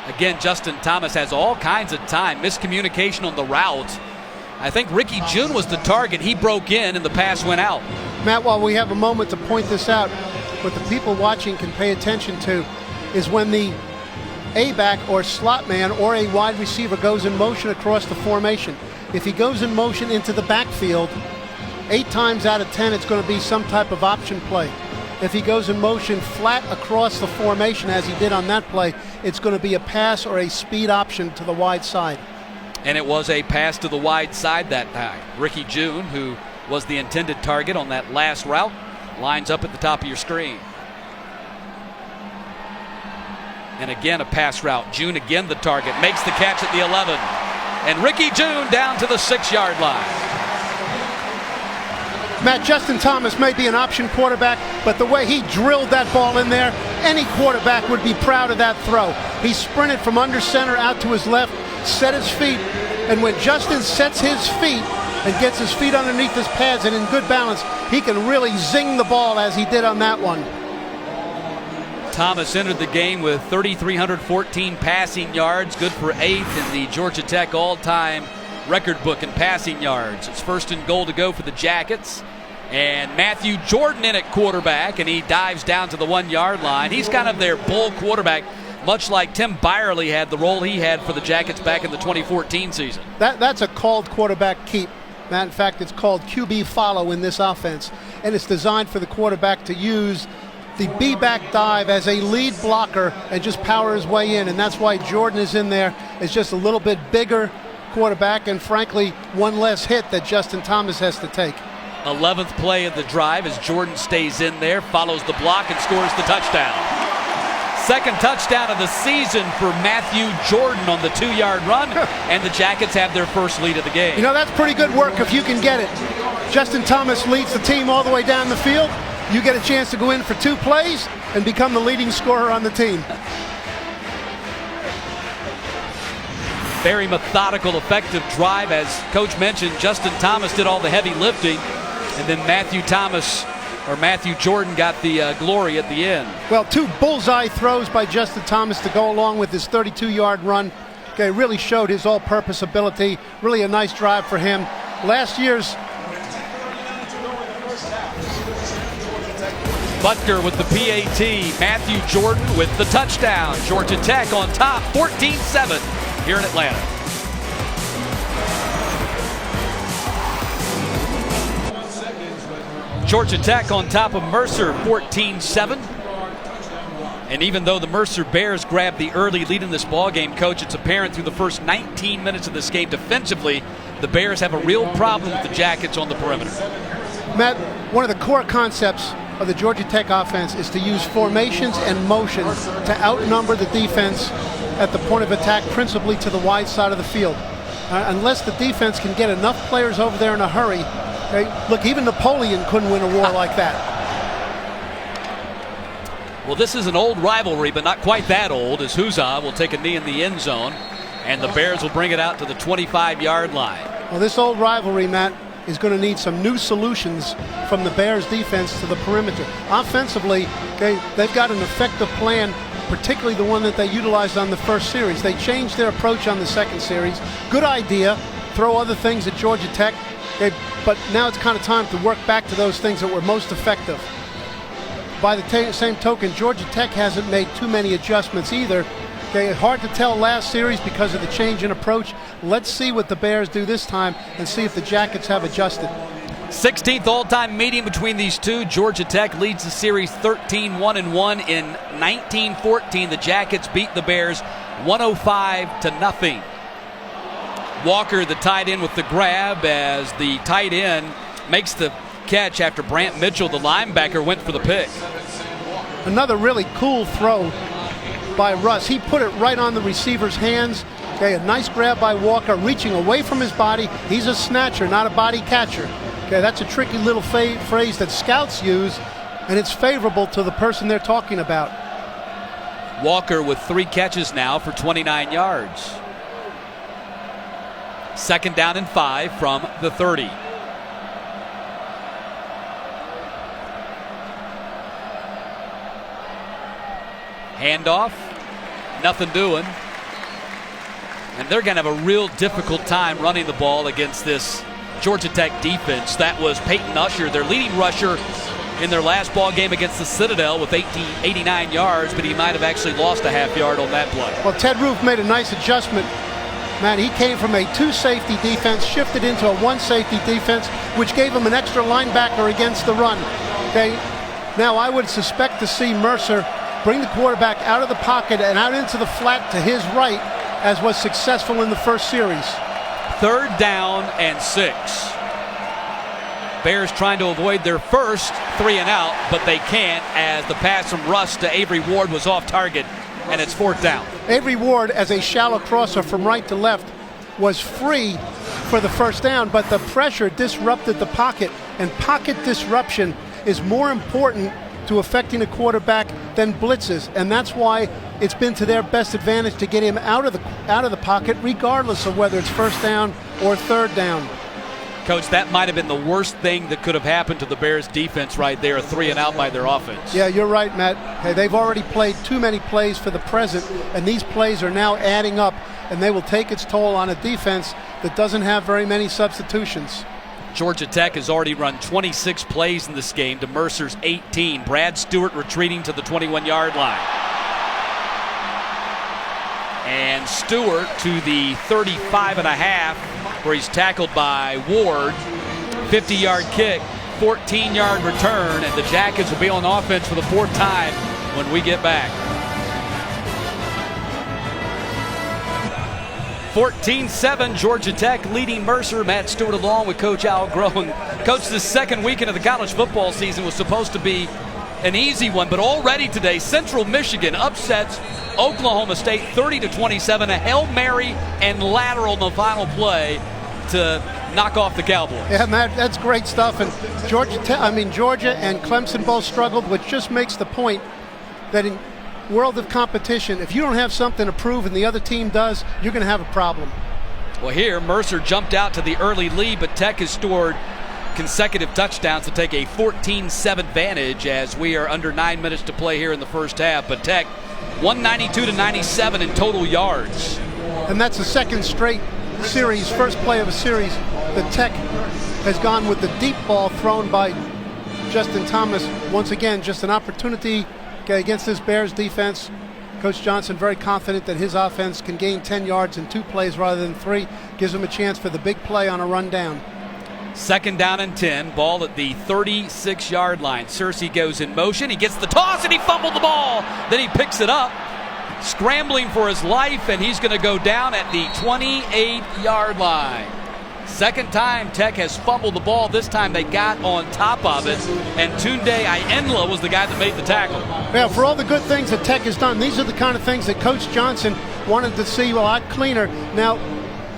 Again, Justin Thomas has all kinds of time. Miscommunication on the route. I think Ricky June was the target. He broke in and the pass went out. Matt, while we have a moment to point this out, what the people watching can pay attention to is when the A-back or slot man or a wide receiver goes in motion across the formation. If he goes in motion into the backfield, 8 times out of 10 it's going to be some type of option play. If he goes in motion flat across the formation as he did on that play, it's going to be a pass or a speed option to the wide side. And it was a pass to the wide side that time. Ricky June, who was the intended target on that last route, lines up at the top of your screen. And again, a pass route. June again the target, makes the catch at the 11. And Ricky June down to the 6-yard line. Matt, Justin Thomas may be an option quarterback, but the way he drilled that ball in there, any quarterback would be proud of that throw. He sprinted from under center out to his left, set his feet, and when Justin sets his feet and gets his feet underneath his pads and in good balance, he can really zing the ball as he did on that one. Thomas entered the game with 3,314 passing yards, good for 8th in the Georgia Tech all-time record book in passing yards. It's 1st and goal to go for the Jackets. And Matthew Jordan in at quarterback, and he dives down to the 1-yard line. He's kind of their bull quarterback, much like Tim Byerly had the role he had for the Jackets back in the 2014 season. That's a called quarterback keep. Matt, in fact, it's called QB follow in this offense, and it's designed for the quarterback to use the B-back dive as a lead blocker and just power his way in, and that's why Jordan is in there. It's just a little bit bigger quarterback and, frankly, one less hit that Justin Thomas has to take. 11th play of the drive as Jordan stays in there, follows the block, and scores the touchdown. Second touchdown of the season for Matthew Jordan on the 2-yard run, and the Jackets have their first lead of the game. You know, that's pretty good work if you can get it. Justin Thomas leads the team all the way down the field. You get a chance to go in for 2 plays and become the leading scorer on the team. Very methodical, effective drive. As Coach mentioned, Justin Thomas did all the heavy lifting, and then Matthew Jordan got the glory at the end. Well, 2 bullseye throws by Justin Thomas to go along with his 32-yard run. Okay, really showed his all-purpose ability. Really a nice drive for him. Last year's Butker with the PAT. Matthew Jordan with the touchdown. Georgia Tech on top, 14-7 here in Atlanta. Georgia Tech on top of Mercer, 14-7. And even though the Mercer Bears grabbed the early lead in this ballgame, Coach, it's apparent through the first 19 minutes of this game defensively, the Bears have a real problem with the Jackets on the perimeter. Matt, one of the core concepts of the Georgia Tech offense is to use formations and motion to outnumber the defense at the point of attack, principally to the wide side of the field. Unless the defense can get enough players over there in a hurry. Okay? Look, even Napoleon couldn't win a war like that. Well, this is an old rivalry, but not quite that old, as Huzzah will take a knee in the end zone, and the Bears will bring it out to the 25-yard line. Well, this old rivalry, Matt, is going to need some new solutions from the Bears defense to the perimeter. Offensively, okay, they've got an effective plan, particularly the one that they utilized on the first series. They changed their approach on the second series. Good idea, throw other things at Georgia Tech, okay, but now it's kind of time to work back to those things that were most effective. By the same token, Georgia Tech hasn't made too many adjustments either. Okay, hard to tell last series because of the change in approach. Let's see what the Bears do this time and see if the Jackets have adjusted. 16th all-time meeting between these two. Georgia Tech leads the series 13-1-1. In 1914, the Jackets beat the Bears 105-0. Walker, the tight end, with the grab as the tight end makes the catch after Brant Mitchell, the linebacker, went for the pick. Another really cool throw by Russ. He put it right on the receiver's hands. Okay, a nice grab by Walker, reaching away from his body. He's a snatcher, not a body catcher. Okay, that's a tricky little phrase that scouts use, and it's favorable to the person they're talking about. Walker with 3 catches now for 29 yards. 2nd down and 5 from the 30. Handoff, nothing doing. And they're going to have a real difficult time running the ball against this Georgia Tech defense. That was Peyton Usher, their leading rusher in their last ball game against the Citadel with 89 yards, but he might have actually lost a half yard on that play. Well, Ted Roof made a nice adjustment. Man, he came from a 2-safety defense, shifted into a 1-safety defense, which gave him an extra linebacker against the run. Okay, now I would suspect to see Mercer bring the quarterback out of the pocket and out into the flat to his right, as was successful in the first series. 3rd down and 6. Bears trying to avoid their first 3 and out, but they can't as the pass from Russ to Avery Ward was off target, and it's 4th down. Avery Ward, as a shallow crosser from right to left, was free for the first down, but the pressure disrupted the pocket, and pocket disruption is more important to affecting a quarterback than blitzes, and that's why it's been to their best advantage to get him out of the pocket, regardless of whether it's 1st down or 3rd down. Coach, that might have been the worst thing that could have happened to the Bears defense right there, a 3 and out by their offense. Yeah, you're right, Matt. Hey, they've already played too many plays for the present, and these plays are now adding up, and they will take its toll on a defense that doesn't have very many substitutions. Georgia Tech has already run 26 plays in this game to Mercer's 18. Brad Stewart retreating to the 21-yard line. And Stewart to the 35.5, where he's tackled by Ward. 50-yard kick, 14-yard return, and the Jackets will be on offense for the 4th time when we get back. 14-7, Georgia Tech leading Mercer. Matt Stewart along with Coach Al Groen. Coach, the second weekend of the college football season was supposed to be an easy one, but already today, Central Michigan upsets Oklahoma State 30-27, a Hail Mary and lateral in the final play to knock off the Cowboys. Yeah, Matt, that's great stuff. And Georgia and Clemson both struggled, which just makes the point that in world of competition, if you don't have something to prove and the other team does, you're going to have a problem. Well, here, Mercer jumped out to the early lead, but Tech has scored consecutive touchdowns to take a 14-7 advantage as we are under 9 minutes to play here in the first half. But Tech 192-97 in total yards. And that's the second straight series, first play of a series, that Tech has gone with the deep ball thrown by Justin Thomas. Once again, just an opportunity against this Bears defense. Coach Johnson very confident that his offense can gain 10 yards in 2 plays rather than 3. Gives him a chance for the big play on a run down. 2nd down and 10, ball at the 36-yard line. Searcy goes in motion. He gets the toss and he fumbled the ball. Then he picks it up, scrambling for his life, and he's going to go down at the 28-yard line. Second time Tech has fumbled the ball. This time they got on top of it, and Tunde Ienla was the guy that made the tackle. Yeah, for all the good things that Tech has done, these are the kind of things that Coach Johnson wanted to see a lot cleaner. Now,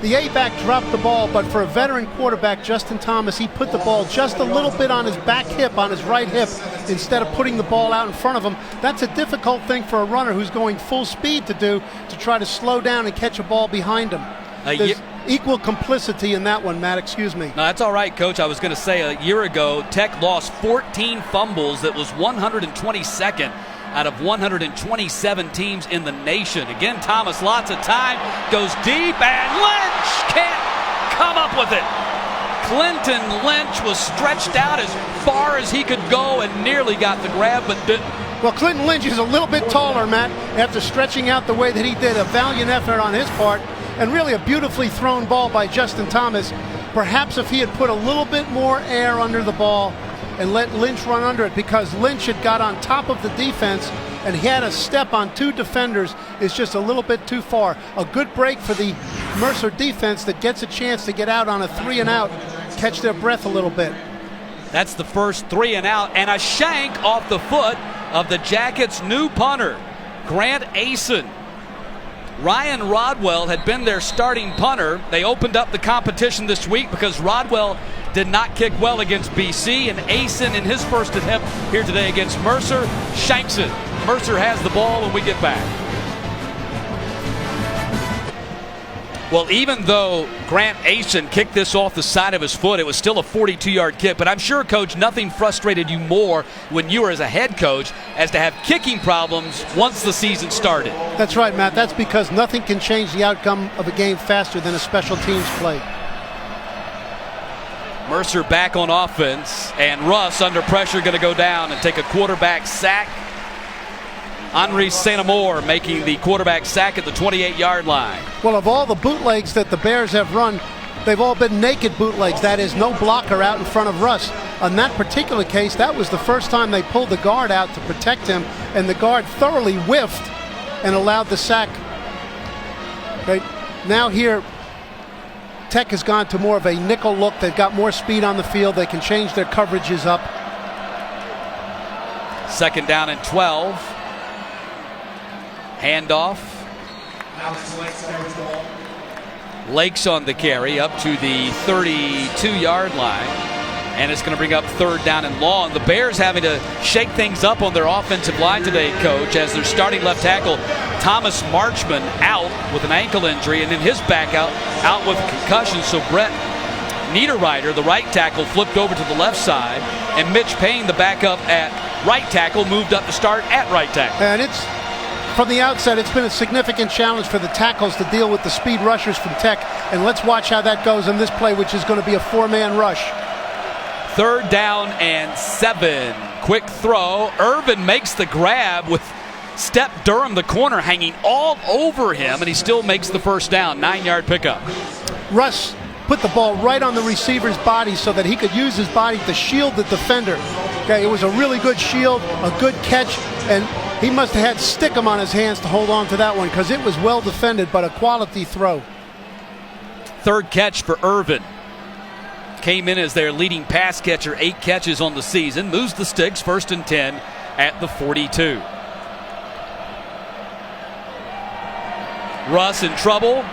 the A-back dropped the ball, but for a veteran quarterback, Justin Thomas, he put the ball just a little bit on his back hip, on his right hip, instead of putting the ball out in front of him. That's a difficult thing for a runner who's going full speed to do, to try to slow down and catch a ball behind him. There's equal complicity in that one, Matt. Excuse me. No, that's all right, Coach. I was going to say a year ago, Tech lost 14 fumbles. That was 122nd out of 127 teams in the nation. Again, Thomas, lots of time, goes deep, and Lynch can't come up with it. Clinton Lynch was stretched out as far as he could go and nearly got the grab, but didn't. Well, Clinton Lynch is a little bit taller, Matt, after stretching out the way that he did. A valiant effort on his part, and really a beautifully thrown ball by Justin Thomas. Perhaps if he had put a little bit more air under the ball and let Lynch run under it, because Lynch had got on top of the defense and he had a step on 2 defenders, is just a little bit too far. A good break for the Mercer defense that gets a chance to get out on a 3 and out, catch their breath a little bit. That's the first 3 and out, and a shank off the foot of the Jackets' new punter, Grant Asen. Ryan Rodwell had been their starting punter. They opened up the competition this week because Rodwell did not kick well against BC, and Asen in his first attempt here today against Mercer shanks it. Mercer has the ball when we get back. Well, even though Grant Asen kicked this off the side of his foot, it was still a 42-yard kick. But I'm sure, Coach, nothing frustrated you more when you were as a head coach as to have kicking problems once the season started. That's right, Matt. That's because nothing can change the outcome of a game faster than a special teams play. Mercer back on offense, and Russ under pressure going to go down and take a quarterback sack. Henri Saint-Amour making the quarterback sack at the 28-yard line. Well, of all the bootlegs that the Bears have run, they've all been naked bootlegs. That is, no blocker out in front of Russ. On that particular case, that was the first time they pulled the guard out to protect him, and the guard thoroughly whiffed and allowed the sack. Okay. Now here, Tech has gone to more of a nickel look. They've got more speed on the field. They can change their coverages up. 2nd down and 12. Handoff. Lakes on the carry up to the 32-yard line. And it's going to bring up 3rd down and long. The Bears having to shake things up on their offensive line today, Coach, as their starting left tackle, Thomas Marchman, out with an ankle injury, and then his back out with a concussion. So Brett Niederreiter, the right tackle, flipped over to the left side, and Mitch Payne, the backup at right tackle, moved up to start at right tackle. And it's, from the outset, it's been a significant challenge for the tackles to deal with the speed rushers from Tech. And let's watch how that goes in this play, which is going to be a 4-man rush. 3rd down and 7. Quick throw. Irvin makes the grab with Step Durham, the corner, hanging all over him, and he still makes the 1st down. 9-yard pickup. Russ put the ball right on the receiver's body so that he could use his body to shield the defender. Okay, it was a really good shield, a good catch, and he must have had stickum on his hands to hold on to that one because it was well defended, but a quality throw. 3rd catch for Irvin. Came in as their leading pass catcher, 8 catches on the season. Moves the sticks, 1st and 10 at the 42. Russ in trouble.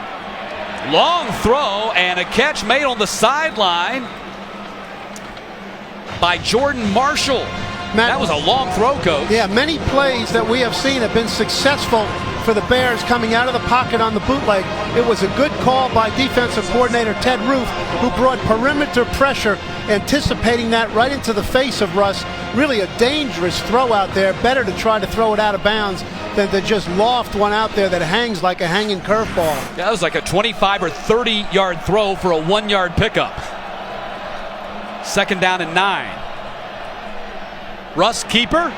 Long throw and a catch made on the sideline by Jordan Marshall. Matt, that was a long throw, Coach. Yeah, many plays that we have seen have been successful for the Bears coming out of the pocket on the bootleg. It was a good call by defensive coordinator Ted Roof, who brought perimeter pressure, anticipating that right into the face of Russ. Really a dangerous throw out there. Better to try to throw it out of bounds than to just loft one out there that hangs like a hanging curveball. Yeah, that was like a 25 or 30-yard throw for a 1-yard pickup. 2nd down and 9. Russ keeper.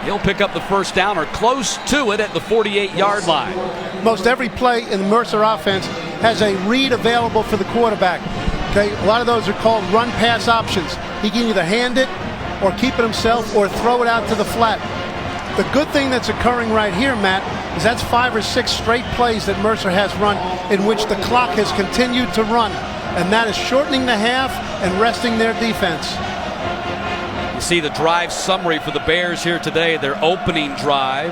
He'll pick up the 1st down or close to it at the 48-yard line. Most every play in the Mercer offense has a read available for the quarterback. Okay, a lot of those are called run-pass options. He can either hand it or keep it himself or throw it out to the flat. The good thing that's occurring right here, Matt, is that's 5 or 6 straight plays that Mercer has run in which the clock has continued to run, and that is shortening the half and resting their defense. You see the drive summary for the Bears here today. Their opening drive,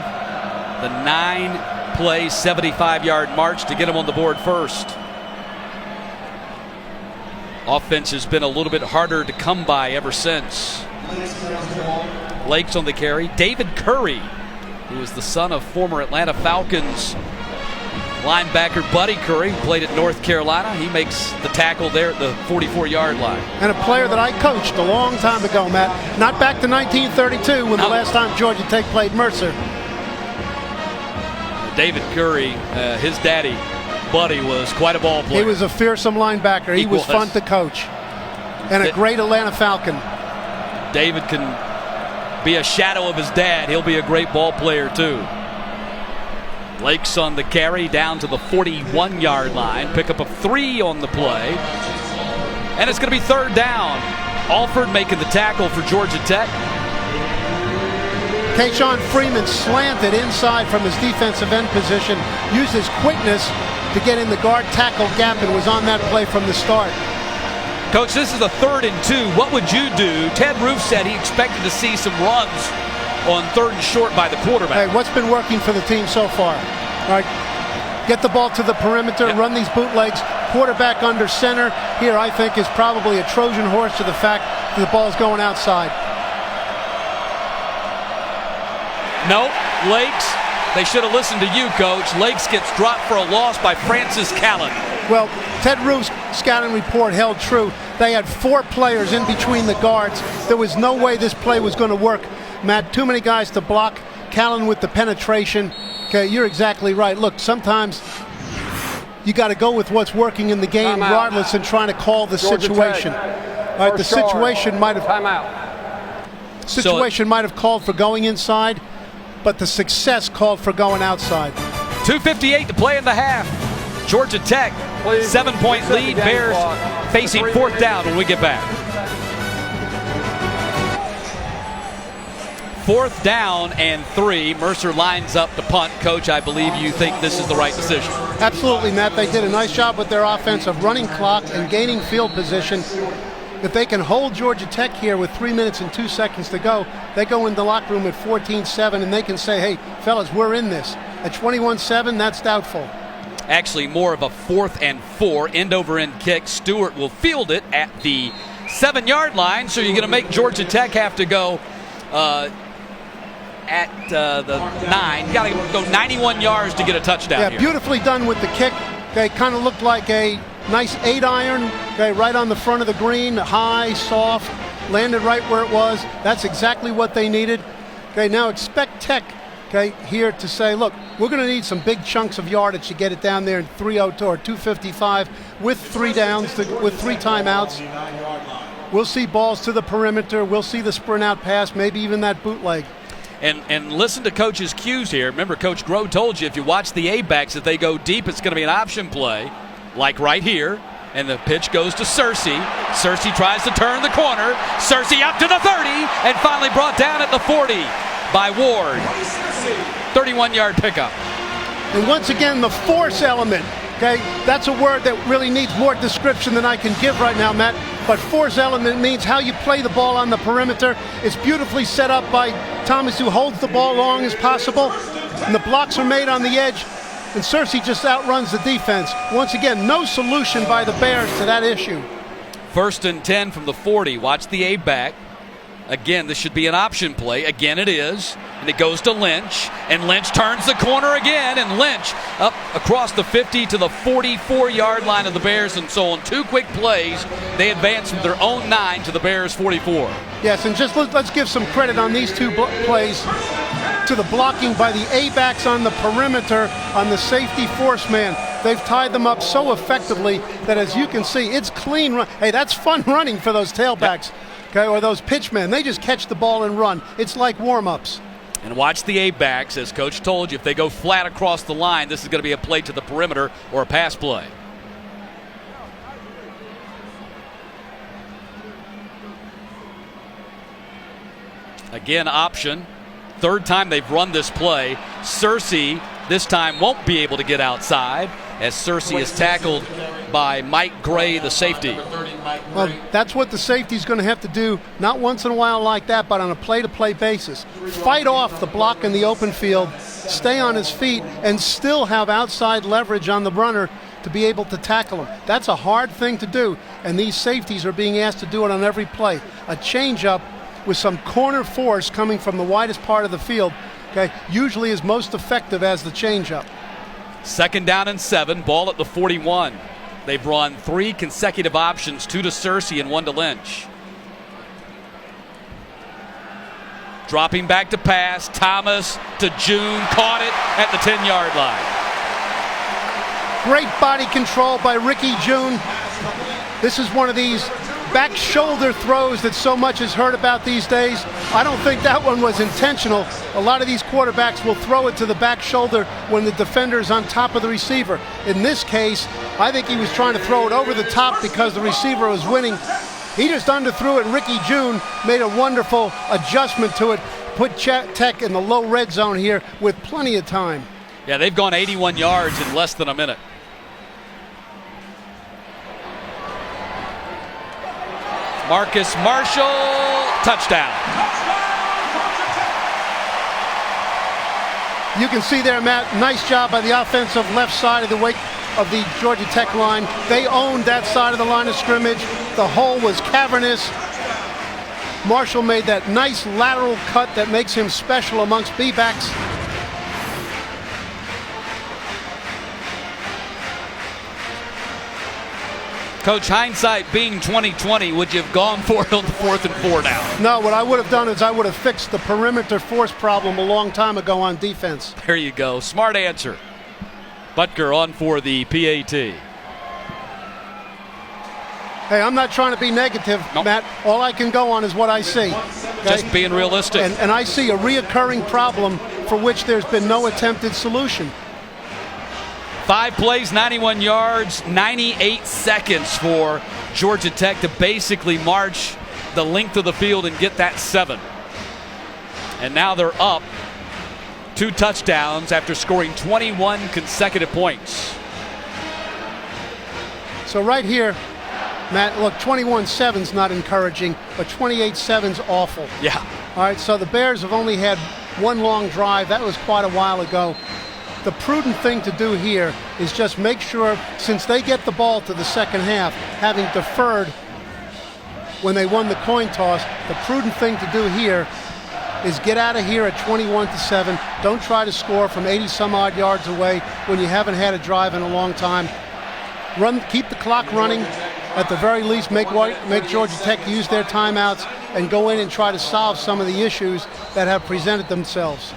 the 9-play, 75-yard march to get them on the board first. Offense has been a little bit harder to come by ever since. Lakes on the carry. David Curry, who is the son of former Atlanta Falcons linebacker Buddy Curry, played at North Carolina. He makes the tackle there at the 44-yard line. And a player that I coached a long time ago, Matt. Not back to 1932 when the last time Georgia Tech played Mercer. David Curry, his daddy, Buddy, was quite a ball player. He was a fearsome linebacker. He was fun to coach. And a great Atlanta Falcon. David can be a shadow of his dad. He'll be a great ball player, too. Lakes on the carry down to the 41-yard line. Pickup of 3 on the play. And it's going to be 3rd down. Alford making the tackle for Georgia Tech. Keyshawn Freeman slanted inside from his defensive end position, used his quickness to get in the guard tackle gap, and was on that play from the start. Coach, this is a 3rd and 2. What would you do? Ted Roof said he expected to see some runs on 3rd and short by the quarterback. Hey, what's been working for the team so far? All right, get the ball to the perimeter, run these bootlegs, quarterback under center. Here, I think, is probably a Trojan horse to the fact that the ball's going outside. No, Lakes They should have listened to you, Coach. Lakes gets dropped for a loss by Francis Callan. Well, Ted Rue's scouting report held true. They had 4 players in between the guards. There was no way this play was going to work. Matt, too many guys to block. Callan with the penetration. Okay, you're exactly right. Look, sometimes you got to go with what's working in the game, regardless, and trying to call the situation. All right, the situation might have called for going inside, but the success called for going outside. 2:58 to play in the half. Georgia Tech, 7-point lead. Bears facing 4th down when we get back. 4th down and 3. Mercer lines up to punt. Coach, I believe you think this is the right decision. Absolutely, Matt. They did a nice job with their offense of running clock and gaining field position. If they can hold Georgia Tech here with 3 minutes and 2 seconds to go, they go in the locker room at 14-7, and they can say, hey, fellas, we're in this. At 21-7, that's doubtful. Actually, more of a 4th and 4 end-over-end kick. Stewart will field it at the 7-yard line, so you're going to make Georgia Tech have to go at the 9. Got to go 91 yards to get a touchdown here. Beautifully done with the kick. Okay, kind of looked like a nice 8-iron, okay, right on the front of the green, high, soft, landed right where it was. That's exactly what they needed. Okay, now expect Tech, okay, here to say, look, we're going to need some big chunks of yardage to get it down there in 3:02 or 2:55 with 3 downs, with 3 timeouts. We'll see balls to the perimeter. We'll see the sprint out pass, maybe even that bootleg. And listen to Coach's cues here. Remember, Coach Groh told you if you watch the A-backs, if they go deep, it's going to be an option play, like right here. And the pitch goes to Searcy. Searcy tries to turn the corner. Searcy up to the 30, and finally brought down at the 40 by Ward. 31-yard pickup. And once again, the force element. Okay, that's a word that really needs more description than I can give right now, Matt. But force element means how you play the ball on the perimeter. It's beautifully set up by Thomas, who holds the ball long as possible. And the blocks are made on the edge. And Searcy just outruns the defense. Once again, no solution by the Bears to that issue. 1st and 10 from the 40. Watch the A-back. Again, this should be an option play. Again, it is. And it goes to Lynch. And Lynch turns the corner again. And Lynch up across the 50 to the 44-yard line of the Bears. And so on 2 quick plays, they advance from their own 9 to the Bears' 44. Yes, and just let's give some credit on these 2 plays to the blocking by the A-backs on the perimeter on the safety force man. They've tied them up so effectively that, as you can see, it's clean run. Hey, that's fun running for those tailbacks. Okay, or those pitchmen. They just catch the ball and run. It's like warm-ups. And watch the A-backs. As Coach told you, if they go flat across the line, this is going to be a play to the perimeter or a pass play. Again, option. 3rd time they've run this play. Searcy this time won't be able to get outside as Searcy is tackled by Mike Gray, the safety. Well, that's what the safety's going to have to do, not once in a while like that, but on a play-to-play basis. Fight off the block in the open field, stay on his feet, and still have outside leverage on the runner to be able to tackle him. That's a hard thing to do, and these safeties are being asked to do it on every play. A change-up with some corner force coming from the widest part of the field, okay, usually is most effective as the change-up. 2nd down and 7, ball at the 41. They've run 3 consecutive options, 2 to Searcy and 1 to Lynch. Dropping back to pass, Thomas to June, caught it at the 10-yard line. Great body control by Ricky June. This is one of these back shoulder throws that so much is heard about these days. I don't think that one was intentional. A lot of these quarterbacks will throw it to the back shoulder when the defender is on top of the receiver. In this case, I think he was trying to throw it over the top because the receiver was winning. He just underthrew it, and Ricky June made a wonderful adjustment to it, put Tech in the low red zone here with plenty of time. Yeah, they've gone 81 yards in less than a minute. Marcus Marshall, touchdown. You can see there, Matt, nice job by the offensive left side of the Georgia Tech line. They owned that side of the line of scrimmage. The hole was cavernous. Marshall made that nice lateral cut that makes him special amongst B-backs. Coach, hindsight being 2020, would you have gone for it on the 4th and 4 now? No, what I would have done is I would have fixed the perimeter force problem a long time ago on defense. There you go. Smart answer. Butker on for the PAT. Hey, I'm not trying to be negative, Nope. Matt. All I can go on is what I see. Okay? Just being realistic. And I see a reoccurring problem for which there's been no attempted solution. 5 plays, 91 yards, 98 seconds for Georgia Tech to basically march the length of the field and get that 7. And now they're up 2 touchdowns after scoring 21 consecutive points. So right here, Matt, look, 21-7's not encouraging, but 28-7's awful. Yeah. All right, so the Bears have only had one long drive. That was quite a while ago. The prudent thing to do here is just make sure, since they get the ball to the second half, having deferred when they won the coin toss, the prudent thing to do here is get out of here at 21-7. Don't try to score from 80-some-odd yards away when you haven't had a drive in a long time. Keep the clock running. At the very least, make Georgia Tech use their timeouts and go in and try to solve some of the issues that have presented themselves.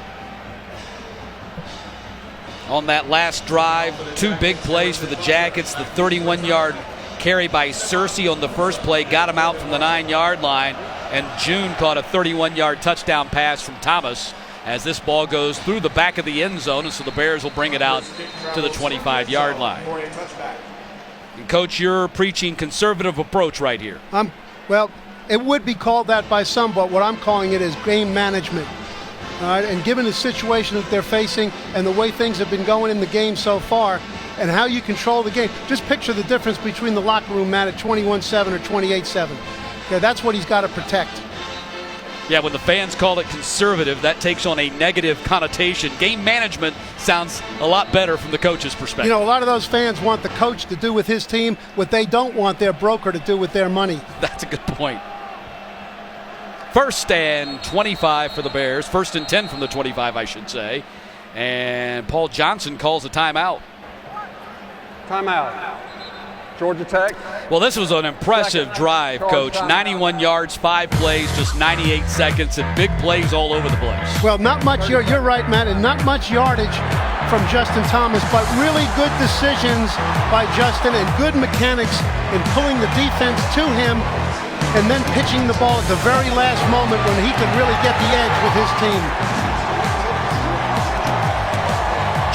On that last drive, 2 big plays for the Jackets. The 31-yard carry by Mercer on the first play got him out from the 9-yard line, and June caught a 31-yard touchdown pass from Thomas as this ball goes through the back of the end zone, and so the Bears will bring it out to the 25-yard line. And Coach, you're preaching conservative approach right here. Well, it would be called that by some, but what I'm calling it is game management. All right, and given the situation that they're facing and the way things have been going in the game so far and how you control the game, just picture the difference between the locker room, Matt, at 21-7 or 28-7. Okay, that's what he's got to protect. Yeah, when the fans call it conservative, that takes on a negative connotation. Game management sounds a lot better from the coach's perspective. You know, a lot of those fans want the coach to do with his team what they don't want their broker to do with their money. That's a good point. 1st and 25 for the Bears. 1st and 10 from the 25, I should say. And Paul Johnson calls a timeout. Timeout. Georgia Tech. Well, this was an impressive drive, Coach. 91 yards, 5 plays, just 98 seconds, and big plays all over the place. Well, not much. You're right, Matt, and not much yardage from Justin Thomas, but really good decisions by Justin and good mechanics in pulling the defense to him and then pitching the ball at the very last moment when he could really get the edge with his team.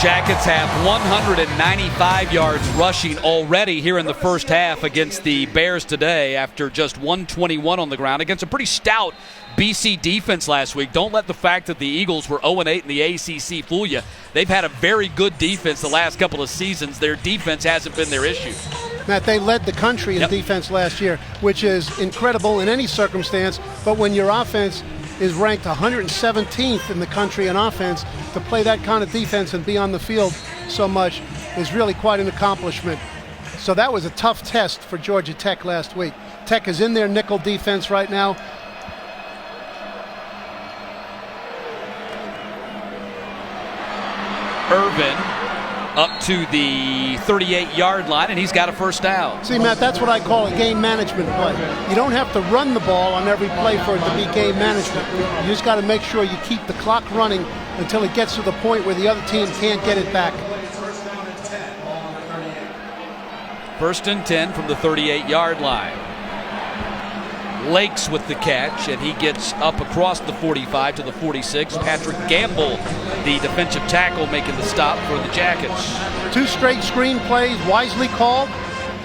Jackets have 195 yards rushing already here in the first half against the Bears today after just 121 on the ground against a pretty stout BC defense last week. Don't let the fact that the Eagles were 0-8 in the ACC fool you. They've had a very good defense the last couple of seasons. Their defense hasn't been their issue. Matt, they led the country in defense last year, which is incredible in any circumstance, but when your offense is ranked 117th in the country in offense, to play that kind of defense and be on the field so much is really quite an accomplishment. So that was a tough test for Georgia Tech last week. Tech is in their nickel defense right now. Irvin up to the 38-yard line, and he's got a 1st down. See, Matt, that's what I call a game management play. You don't have to run the ball on every play for it to be game management. You just got to make sure you keep the clock running until it gets to the point where the other team can't get it back. 1st and 10 from the 38-yard line. Lakes with the catch, and he gets up across the 45 to the 46. Patrick Gamble, the defensive tackle, making the stop for the Jackets. 2 straight screen plays, wisely called,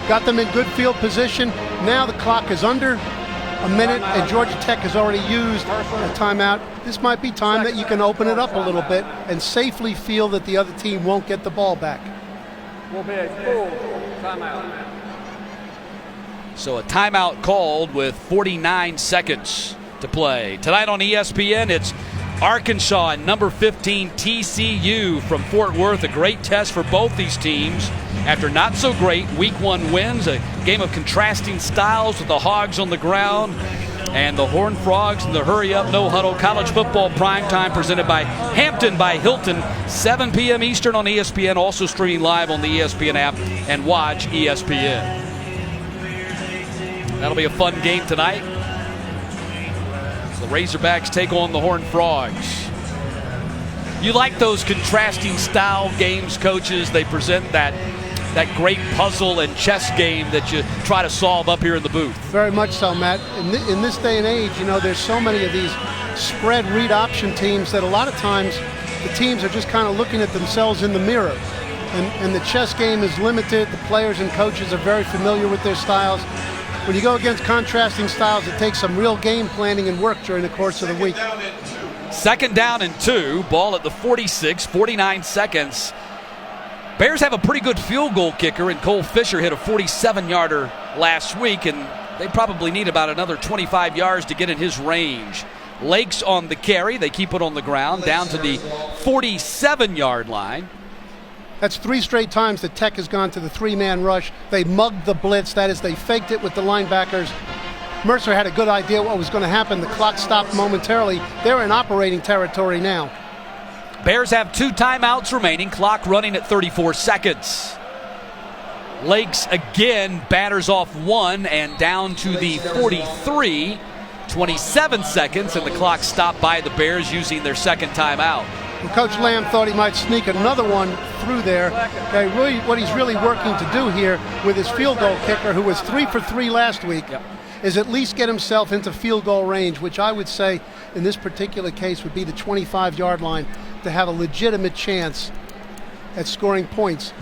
got them in good field position. Now the clock is under a minute, and Georgia Tech has already used a timeout. This might be time that you can open it up a little bit and safely feel that the other team won't get the ball back. Will be a full timeout. So a timeout called with 49 seconds to play. Tonight on ESPN, it's Arkansas and number 15 TCU from Fort Worth. A great test for both these teams after not so great Week 1 wins. A game of contrasting styles with the Hogs on the ground and the Horned Frogs in the hurry-up, no-huddle college football primetime presented by Hampton by Hilton. 7 p.m. Eastern on ESPN, also streaming live on the ESPN app and watch ESPN. That'll be a fun game tonight. So the Razorbacks take on the Horned Frogs. You like those contrasting style games, coaches? They present that great puzzle and chess game that you try to solve up here in the booth. Very much so, Matt. In this day and age, there's so many of these spread read option teams that a lot of times the teams are just kind of looking at themselves in the mirror. And the chess game is limited. The players and coaches are very familiar with their styles. When you go against contrasting styles, it takes some real game planning and work during the course of the week. 2nd down and 2, ball at the 46, 49 seconds. Bears have a pretty good field goal kicker, and Cole Fisher hit a 47-yarder last week, and they probably need about another 25 yards to get in his range. Lakes on the carry. They keep it on the ground down to the 47-yard line. That's 3 straight times that Tech has gone to the 3-man rush. They mugged the blitz. That is, they faked it with the linebackers. Mercer had a good idea what was going to happen. The clock stopped momentarily. They're in operating territory now. Bears have 2 timeouts remaining. Clock running at 34 seconds. Lakes again batters off 1 and down to the 43. 27 seconds, and the clock stopped by the Bears using their 2nd timeout. And Coach Lamb thought he might sneak another one through there. Okay, what he's really working to do here with his field goal kicker, who was 3 for 3 last week, is at least get himself into field goal range, which I would say in this particular case would be the 25-yard line, to have a legitimate chance at scoring points.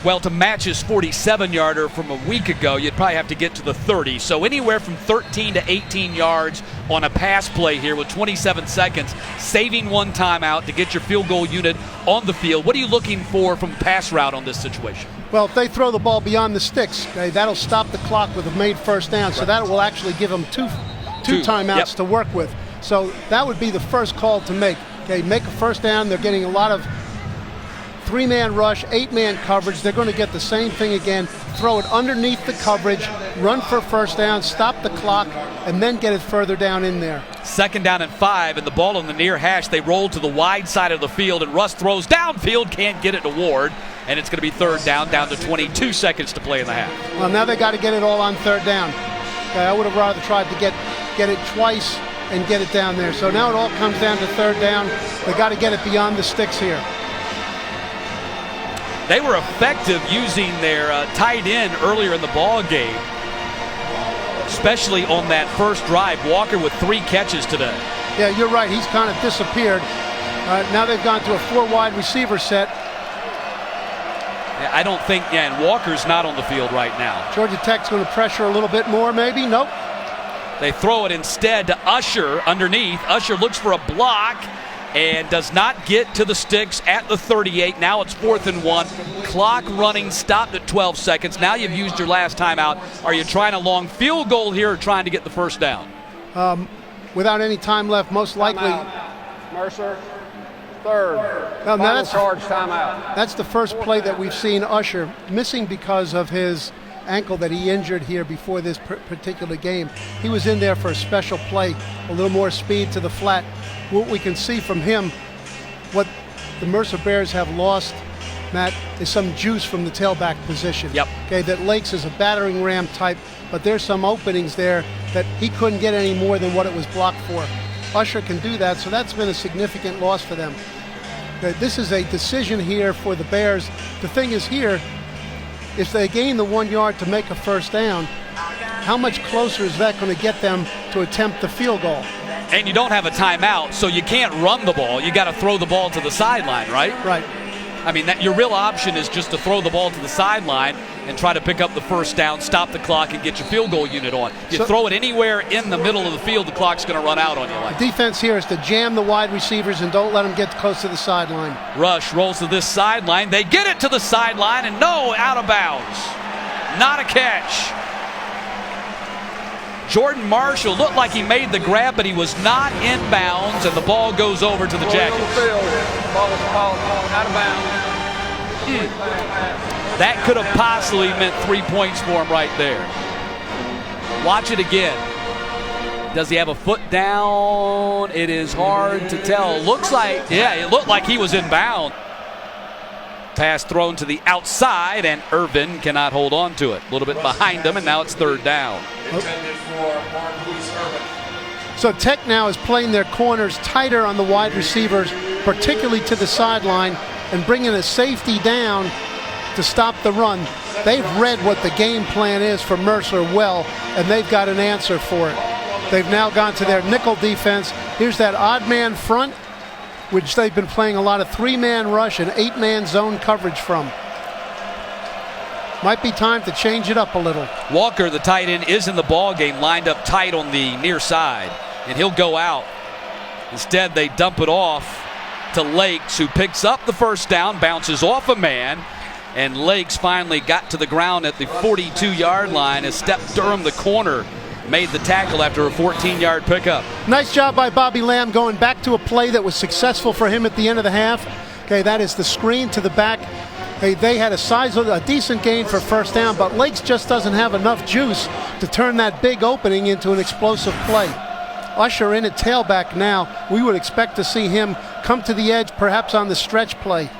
Well, to match his 47-yarder from a week ago, you'd probably have to get to the 30. So anywhere from 13 to 18 yards on a pass play here with 27 seconds, saving 1 timeout to get your field goal unit on the field. What are you looking for from pass route on this situation? Well, if they throw the ball beyond the sticks, okay, that'll stop the clock with a made 1st down. So that will actually give them two timeouts to work with. So that would be the first call to make. Okay, make a 1st down. They're getting a lot of 3-man rush, 8-man coverage. They're going to get the same thing again. Throw it underneath the coverage, run for 1st down, stop the clock, and then get it further down in there. 2nd down and 5, and the ball on the near hash. They roll to the wide side of the field, and Russ throws downfield, can't get it to Ward, and it's going to be 3rd down to 22 seconds to play in the half. Well, now they got to get it all on 3rd down. Okay, I would have rather tried to get it twice and get it down there. So now it all comes down to 3rd down. They got to get it beyond the sticks here. They were effective using their tight end earlier in the ball game, especially on that first drive. Walker with 3 catches today. Yeah, you're right. He's kind of disappeared. Now they've gone to a 4 wide receiver set. Yeah, I don't think, and Walker's not on the field right now. Georgia Tech's going to pressure a little bit more, maybe. Nope. They throw it instead to Usher underneath. Usher looks for a block and does not get to the sticks at the 38. Now it's 4th and 1. Clock running, stopped at 12 seconds. Now you've used your last timeout. Are you trying a long field goal here or trying to get the 1st down? Without any time left, most likely. Mercer, 3rd. Now Final charge timeout. That's the first play that we've seen Usher missing because of his ankle that he injured here before this particular game. He was in there for a special play, a little more speed to the flat. What we can see from him, what the Mercer Bears have lost, Matt, is some juice from the tailback position. Yep. Okay, that Lakes is a battering ram type, but there's some openings there that he couldn't get any more than what it was blocked for. Usher can do that, so that's been a significant loss for them. Okay, this is a decision here for the Bears. The thing is here, if they gain the 1 yard to make a 1st down, how much closer is that going to get them to attempt the field goal? And you don't have a timeout, so you can't run the ball. You got to throw the ball to the sideline, right? Right. I mean, your real option is just to throw the ball to the sideline and try to pick up the 1st down, stop the clock, and get your field goal unit on. You throw it anywhere in the middle of the field, the clock's going to run out on you. The defense here is to jam the wide receivers and don't let them get close to the sideline. Rush rolls to this sideline. They get it to the sideline, and no, out of bounds. Not a catch. Jordan Marshall looked like he made the grab, but he was not in bounds, and the ball goes over to the Jackets. Ball out of bounds. That could have possibly meant 3 points for him right there. Watch it again. Does he have a foot down? It is hard to tell. Looks like, yeah, it looked like he was in bounds. Pass thrown to the outside, and Irvin cannot hold on to it. A little bit behind him, and now it's third down. So Tech now is playing their corners tighter on the wide receivers, particularly to the sideline, and bringing a safety down to stop the run. They've read what the game plan is for Mercer well, and they've got an answer for it. They've now gone to their nickel defense. Here's that odd man front, which they've been playing a lot of 3-man rush and 8-man zone coverage from. Might be time to change it up a little. Walker, the tight end, is in the ball game, lined up tight on the near side, and he'll go out. Instead, they dump it off to Lakes, who picks up the first down, bounces off a man, and Lakes finally got to the ground at the 42-yard line as Step Durham, the corner, made the tackle after a 14-yard pickup. Nice job by Bobby Lamb going back to a play that was successful for him at the end of the half. Okay, that is the screen to the back. Hey, they had a decent gain for first down, but Lakes just doesn't have enough juice to turn that big opening into an explosive play. Usher in at tailback now. We would expect to see him come to the edge, perhaps on the stretch play.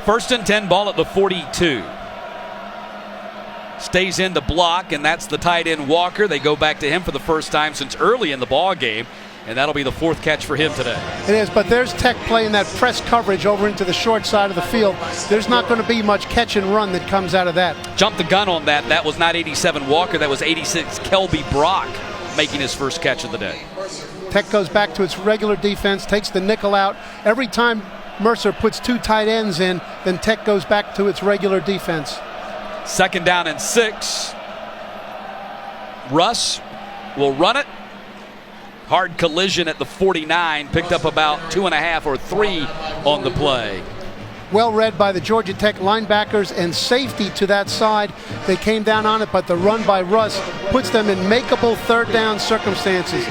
1st and 10, ball at the 42. Stays in to block, and that's the tight end Walker. They go back to him for the first time since early in the ball game, and that'll be the 4th catch for him today. It is, but there's Tech playing that press coverage over into the short side of the field. There's not going to be much catch and run that comes out of that. Jumped the gun on that. That was not 87 Walker. That was 86 Kelby Brock making his first catch of the day. Tech goes back to its regular defense, takes the nickel out. Every time Mercer puts 2 tight ends in, then Tech goes back to its regular defense. 2nd down and 6. Russ will run it. Hard collision at the 49. Picked up about 2.5 or 3 on the play. Well read by the Georgia Tech linebackers and safety to that side. They came down on it, but the run by Russ puts them in makeable 3rd down circumstances.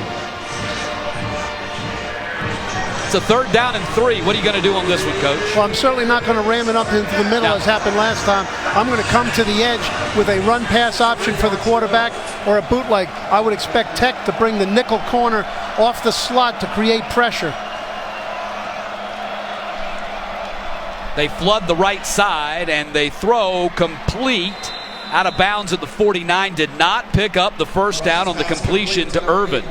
It's a 3rd down and 3. What are you going to do on this one, Coach? Well, I'm certainly not going to ram it up into the middle as happened last time. I'm going to come to the edge with a run-pass option for the quarterback or a bootleg. I would expect Tech to bring the nickel corner off the slot to create pressure. They flood the right side, and they throw complete out of bounds at the 49. Did not pick up the first down on the completion to Irvin.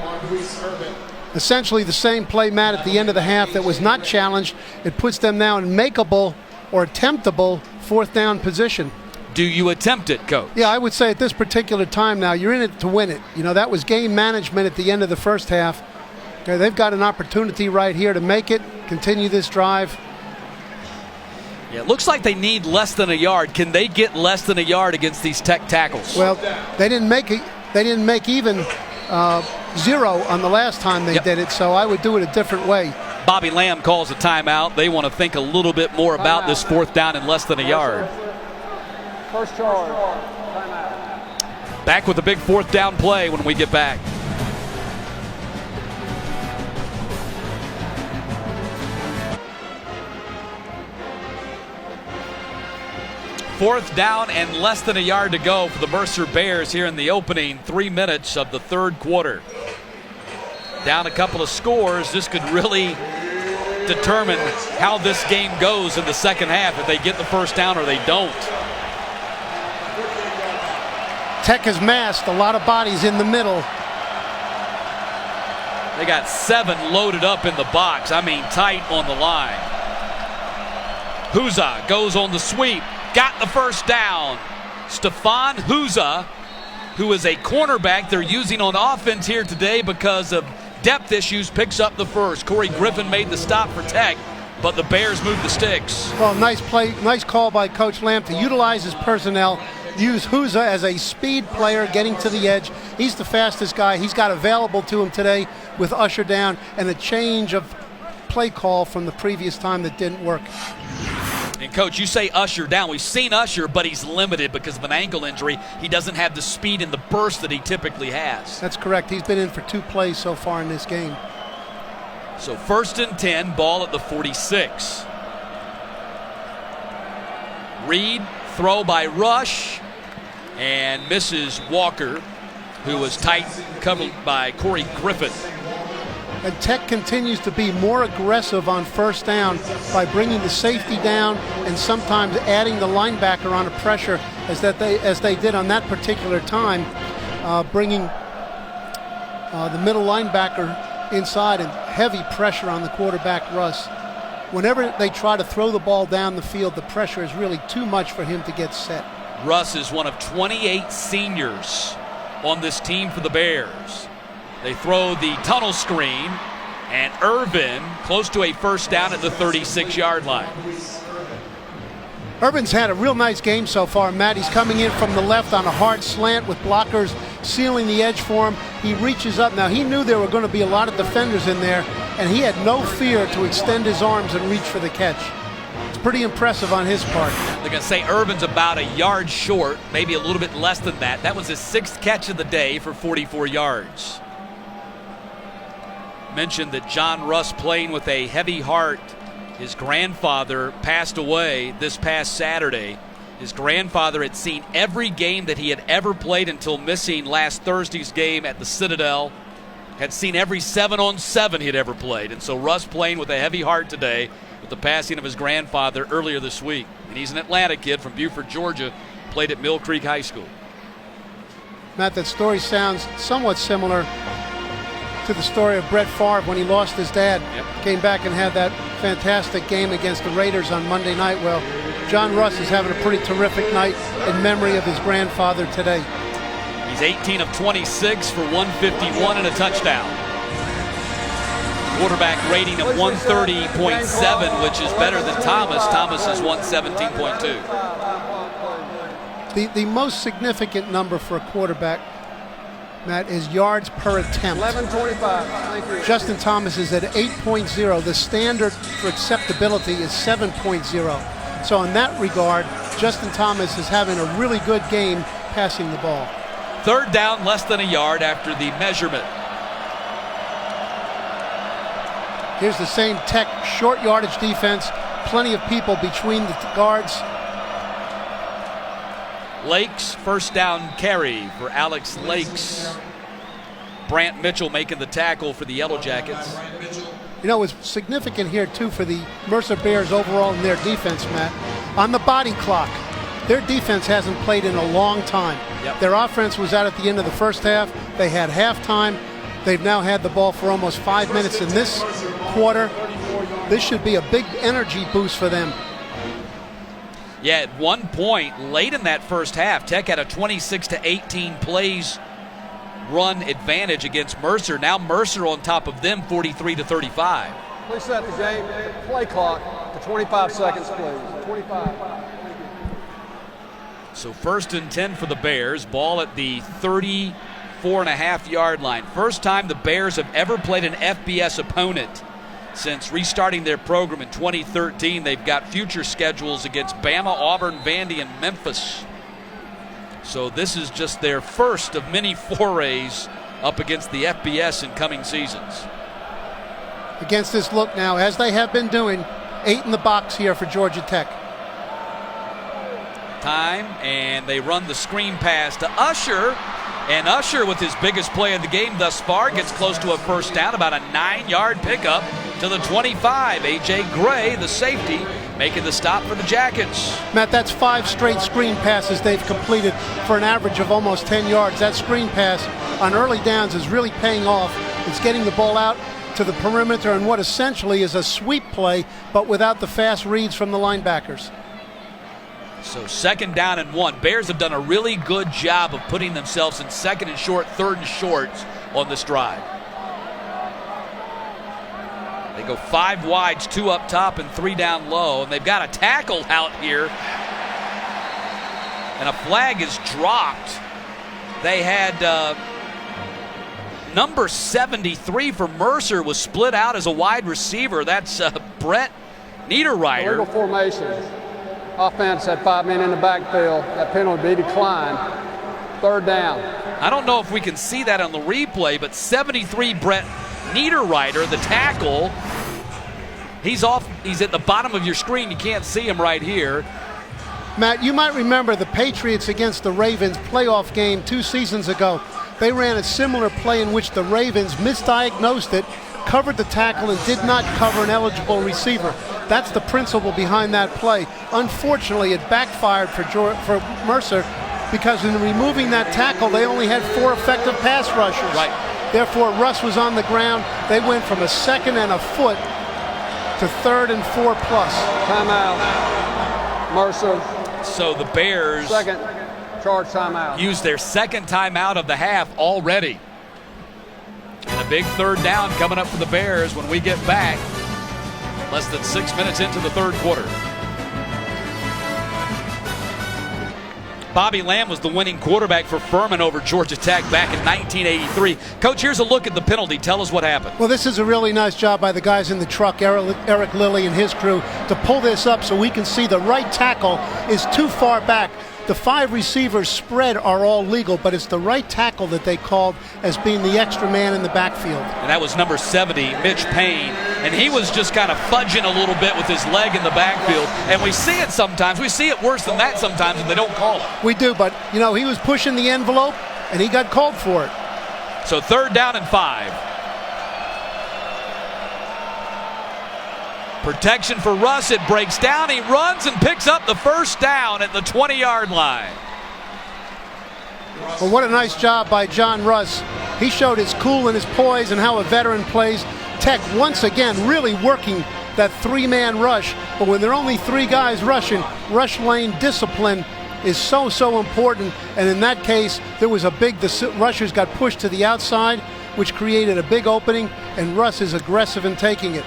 Essentially the same play, Matt, at the end of the half that was not challenged. It puts them now in makeable or attemptable 4th down position. Do you attempt it, Coach? Yeah, I would say at this particular time now, you're in it to win it. You know, that was game management at the end of the first half. Okay, they've got an opportunity right here to make it, continue this drive. Yeah, it looks like they need less than a yard. Can they get less than a yard against these Tech tackles? Well, they didn't make it. They didn't make even 0 on the last time they did it, so I would do it a different way. Bobby Lamb calls a timeout. They want to think a little bit more about this 4th down and less than a yard. First charge. Timeout. Back with the big 4th down play when we get back. Fourth down and less than a yard to go for the Mercer Bears here in the opening 3 minutes of the 3rd quarter. Down a couple of scores. This could really determine how this game goes in the second half, if they get the first down or they don't. Tech has massed a lot of bodies in the middle. They got 7 loaded up in the box. I mean, tight on the line. Huza goes on the sweep. Got the first down. Stephon Huza, who is a cornerback they're using on offense here today because of depth issues, picks up the first. Corey Griffin made the stop for Tech, but the Bears moved the sticks. Well, nice play, nice call by Coach Lamb to utilize his personnel, use Huza as a speed player getting to the edge. He's the fastest guy he's got available to him today with Usher down, and a change of play call from the previous time that didn't work. And Coach, you say Usher down. We've seen Usher, but he's limited because of an ankle injury. He doesn't have the speed and the burst that he typically has. That's correct. He's been in for 2 plays so far in this game. So 1st and 10, ball at the 46. Reed, throw by Rush, and misses Walker, who was tight, covered by Corey Griffin. And Tech continues to be more aggressive on first down by bringing the safety down and sometimes adding the linebacker on a pressure as they did on that particular time, bringing the middle linebacker inside and heavy pressure on the quarterback, Russ. Whenever they try to throw the ball down the field, the pressure is really too much for him to get set. Russ is one of 28 seniors on this team for the Bears. They throw the tunnel screen, and Irvin close to a first down at the 36-yard line. Irvin's had a real nice game so far, Matt. He's coming in from the left on a hard slant with blockers sealing the edge for him. He reaches up. Now, he knew there were going to be a lot of defenders in there, and he had no fear to extend his arms and reach for the catch. It's pretty impressive on his part. They're going to say Irvin's about a yard short, maybe a little bit less than that. That was his 6th catch of the day for 44 yards. Mentioned that John Russ playing with a heavy heart. His grandfather passed away this past Saturday. His grandfather had seen every game that he had ever played until missing last Thursday's game at the Citadel. Had seen every 7-on-7 he had ever played. And so Russ playing with a heavy heart today with the passing of his grandfather earlier this week. And he's an Atlanta kid from Beaufort, Georgia, played at Mill Creek High School. Matt, that story sounds somewhat similar to the story of Brett Favre when he lost his dad. Yep. Came Came back and had that fantastic game against the Raiders on Monday night. Well, John Russ is having a pretty terrific night in memory of his grandfather today. He's 18 of 26 for 151 and a touchdown. Quarterback rating of 130.7, which is better than Thomas. Thomas is 117.2. The most significant number for a quarterback, Matt, is yards per attempt. 11:25. Thank you. Justin Thomas is at 8.0. The standard for acceptability is 7.0. So in that regard, Justin Thomas is having a really good game passing the ball. 3rd down, less than a yard after the measurement. Here's the same Tech short yardage defense. Plenty of people between the guards. Lakes, first down carry for Alex Lakes. Brant Mitchell making the tackle for the Yellow Jackets. You know, it's significant here, too, for the Mercer Bears overall in their defense, Matt. On the body clock, their defense hasn't played in a long time. Yep. Their offense was out at the end of the first half. They had halftime. They've now had the ball for almost 5 minutes in this quarter. This should be a big energy boost for them. Yeah, at one point, late in that first half, Tech had a 26-18 plays run advantage against Mercer. Now Mercer on top of them, 43-35. Please set the game play clock to 25 seconds, please. 25. So 1st and 10 for the Bears. Ball at the 34.5-yard line. First time the Bears have ever played an FBS opponent since restarting their program in 2013. They've got future schedules against Bama, Auburn, Vandy, and Memphis. So this is just their first of many forays up against the FBS in coming seasons. Against this look now, as they have been doing, 8 in the box here for Georgia Tech. Time, and they run the screen pass to Usher. And Usher, with his biggest play of the game thus far, gets close to a first down, about a 9-yard pickup to the 25. A.J. Gray, the safety, making the stop for the Jackets. Matt, that's 5 straight screen passes they've completed for an average of almost 10 yards. That screen pass on early downs is really paying off. It's getting the ball out to the perimeter in what essentially is a sweep play, but without the fast reads from the linebackers. So 2nd down and 1. Bears have done a really good job of putting themselves in 2nd and short, 3rd and shorts on this drive. They go 5 wides, 2 up top and 3 down low, and they've got a tackle out here, and a flag is dropped. They had number 73 for Mercer was split out as a wide receiver. That's Brett Niederreiter. Illegal formation. Offense had 5 men in the backfield. That penalty be declined. 3rd down. I don't know if we can see that on the replay, but 73 Brett Niederreiter, the tackle, he's off. He's at the bottom of your screen. You can't see him right here. Matt, you might remember the Patriots against the Ravens playoff game 2 seasons ago. They ran a similar play in which the Ravens misdiagnosed it, covered the tackle and did not cover an eligible receiver. That's the principle behind that play. Unfortunately, it backfired for Mercer because in removing that tackle, they only had 4 effective pass rushers. Right. Therefore, Russ was on the ground. They went from a 2nd and a foot to 3rd and 4+. Timeout. Mercer. So the Bears Second charge timeout. used their 2nd timeout of the half already. And a big 3rd down coming up for the Bears when we get back. Less than 6 minutes into the 3rd quarter. Bobby Lamb was the winning quarterback for Furman over Georgia Tech back in 1983. Coach, here's a look at the penalty. Tell us what happened. Well, this is a really nice job by the guys in the truck, Eric Lilly and his crew, to pull this up so we can see the right tackle is too far back. The 5 receivers spread are all legal, but it's the right tackle that they called as being the extra man in the backfield. And that was number 70, Mitch Payne. And he was just kind of fudging a little bit with his leg in the backfield. And we see it sometimes. We see it worse than that sometimes, and they don't call it. We do, but, you know, he was pushing the envelope, and he got called for it. So 3rd down and 5. Protection for Russ. It breaks down. He runs and picks up the 1st down at the 20-yard line. Well, what a nice job by John Russ. He showed his cool and his poise and how a veteran plays. Tech once again really working that 3-man rush. But when there are only 3 guys rushing, rush lane discipline is so important. And in that case, there was the rushers got pushed to the outside, which created a big opening, and Russ is aggressive in taking it.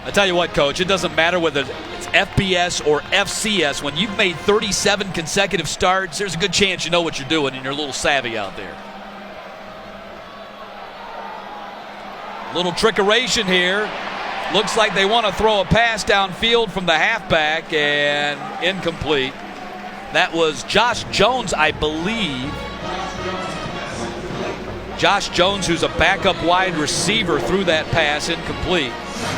I tell you what, Coach, it doesn't matter whether it's FBS or FCS. When you've made 37 consecutive starts, there's a good chance you know what you're doing and you're a little savvy out there. Little trickeration here. Looks like they want to throw a pass downfield from the halfback, and incomplete. That was Josh Jones, I believe. Josh Jones, who's a backup wide receiver, threw that pass, incomplete.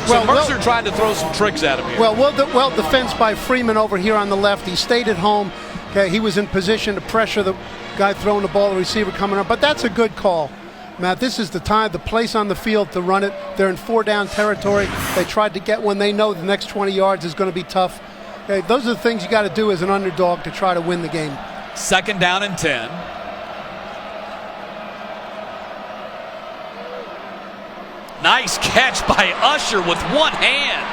So Mercer trying to throw some tricks at him here. Well defense by Freeman over here on the left. He stayed at home. Okay, he was in position to pressure the guy throwing the ball, the receiver coming up. But that's a good call, Matt. This is the time, the place on the field to run it. They're in 4-down territory. They tried to get one. They know the next 20 yards is going to be tough. Okay, those are the things you got to do as an underdog to try to win the game. 2nd down and 10. Nice catch by Usher with one hand.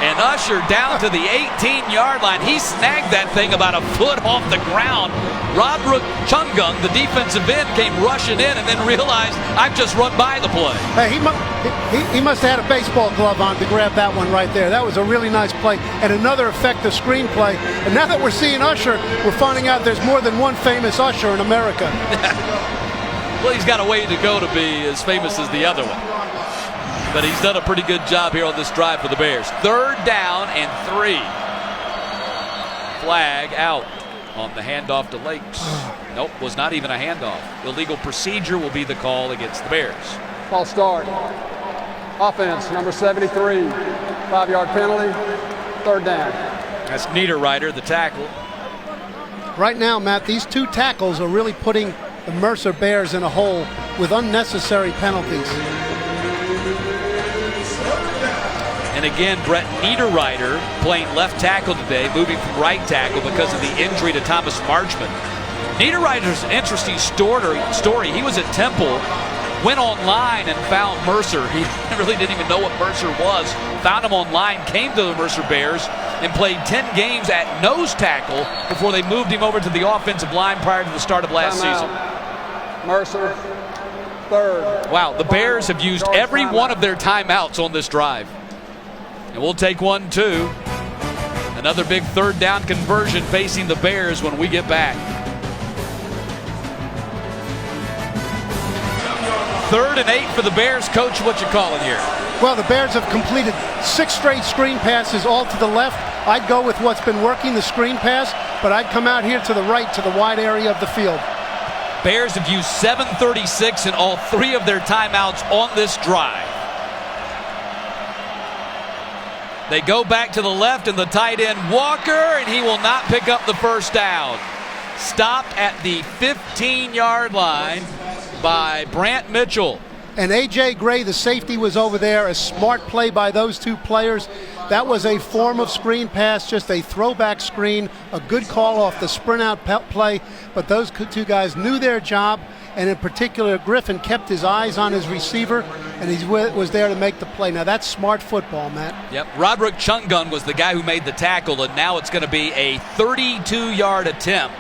And Usher down to the 18-yard line. He snagged that thing about a foot off the ground. Roderick Chungung, the defensive end, came rushing in and then realized, I've just run by the play. Hey, he must have had a baseball glove on to grab that one right there. That was a really nice play and another effective screenplay. And now that we're seeing Usher, we're finding out there's more than one famous Usher in America. Well, he's got a way to go to be as famous as the other one. But he's done a pretty good job here on this drive for the Bears. 3rd down and 3. Flag out on the handoff to Lakes. Nope, was not even a handoff. Illegal procedure will be the call against the Bears. False start. Offense, number 73. 5-yard penalty. 3rd down. That's Niederreiter, the tackle. Right now, Matt, these 2 tackles are really putting the Mercer Bears in a hole with unnecessary penalties. And again, Brett Niederreiter playing left tackle today, moving from right tackle because of the injury to Thomas Marchman. Niederreiter's an interesting story. He was at Temple, went online and found Mercer. He really didn't even know what Mercer was. Found him online, came to the Mercer Bears, and played 10 games at nose tackle before they moved him over to the offensive line prior to the start of last season. Mercer, 3rd. Wow, the Bears have used every one of their timeouts on this drive. And we'll take one, too. Another big 3rd down conversion facing the Bears when we get back. 3rd and 8 for the Bears. Coach, what you calling here? Well, the Bears have completed 6 straight screen passes all to the left. I'd go with what's been working, the screen pass, but I'd come out here to the right to the wide area of the field. Bears have used 7:36 in all 3 of their timeouts on this drive. They go back to the left and the tight end Walker, and he will not pick up the 1st down. Stopped at the 15-yard line by Brant Mitchell. And A.J. Gray, the safety, was over there. A smart play by those two players. That was a form of screen pass, just a throwback screen, a good call off the sprint out play. But those two guys knew their job, and in particular, Griffin kept his eyes on his receiver, and he was there to make the play. Now, that's smart football, Matt. Yep, Roderick Chungun was the guy who made the tackle, and now it's going to be a 32-yard attempt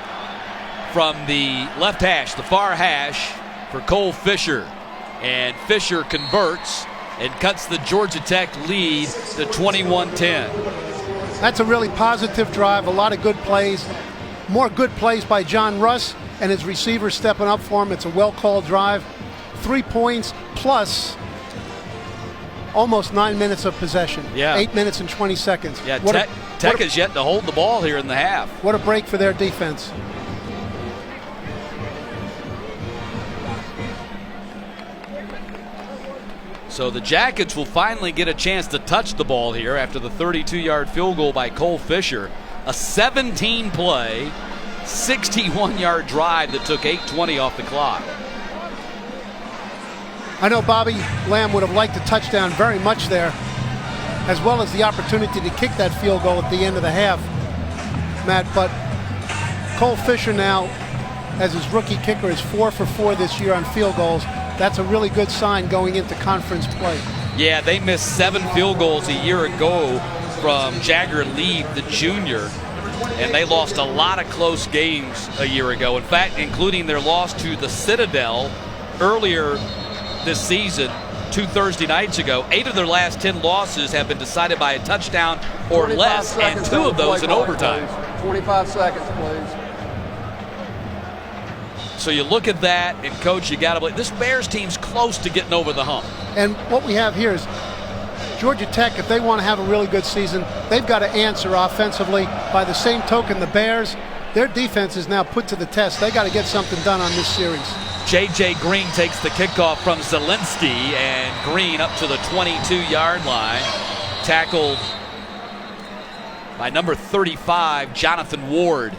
from the left hash, the far hash, for Cole Fisher. And Fisher converts and cuts the Georgia Tech lead to 21-10. That's a really positive drive, a lot of good plays. More good plays by John Russ and his receiver stepping up for him. It's a well-called drive. 3 points plus almost 9 minutes of possession. Yeah. 8 minutes and 20 seconds. Yeah, Tech is yet to hold the ball here in the half. What a break for their defense. So the Jackets will finally get a chance to touch the ball here after the 32-yard field goal by Cole Fisher. A 17-play, 61-yard drive that took 8:20 off the clock. I know Bobby Lamb would have liked a touchdown very much there, as well as the opportunity to kick that field goal at the end of the half, Matt. But Cole Fisher now, as his rookie kicker, is 4 for 4 this year on field goals. That's a really good sign going into conference play. Yeah, they missed 7 field goals a year ago from Jagger Lee, the junior, and they lost a lot of close games a year ago. In fact, including their loss to the Citadel earlier this season, 2 Thursday nights ago. 8 of their last 10 losses have been decided by a touchdown or less, and 2 of those in overtime. 25 seconds, please. So you look at that, and Coach, you got to believe this Bears team's close to getting over the hump. And what we have here is Georgia Tech, if they want to have a really good season, they've got to answer offensively. By the same token, the Bears, their defense is now put to the test. They got to get something done on this series. J.J. Green takes the kickoff from Zielinski, and Green up to the 22-yard line. Tackled by number 35, Jonathan Ward.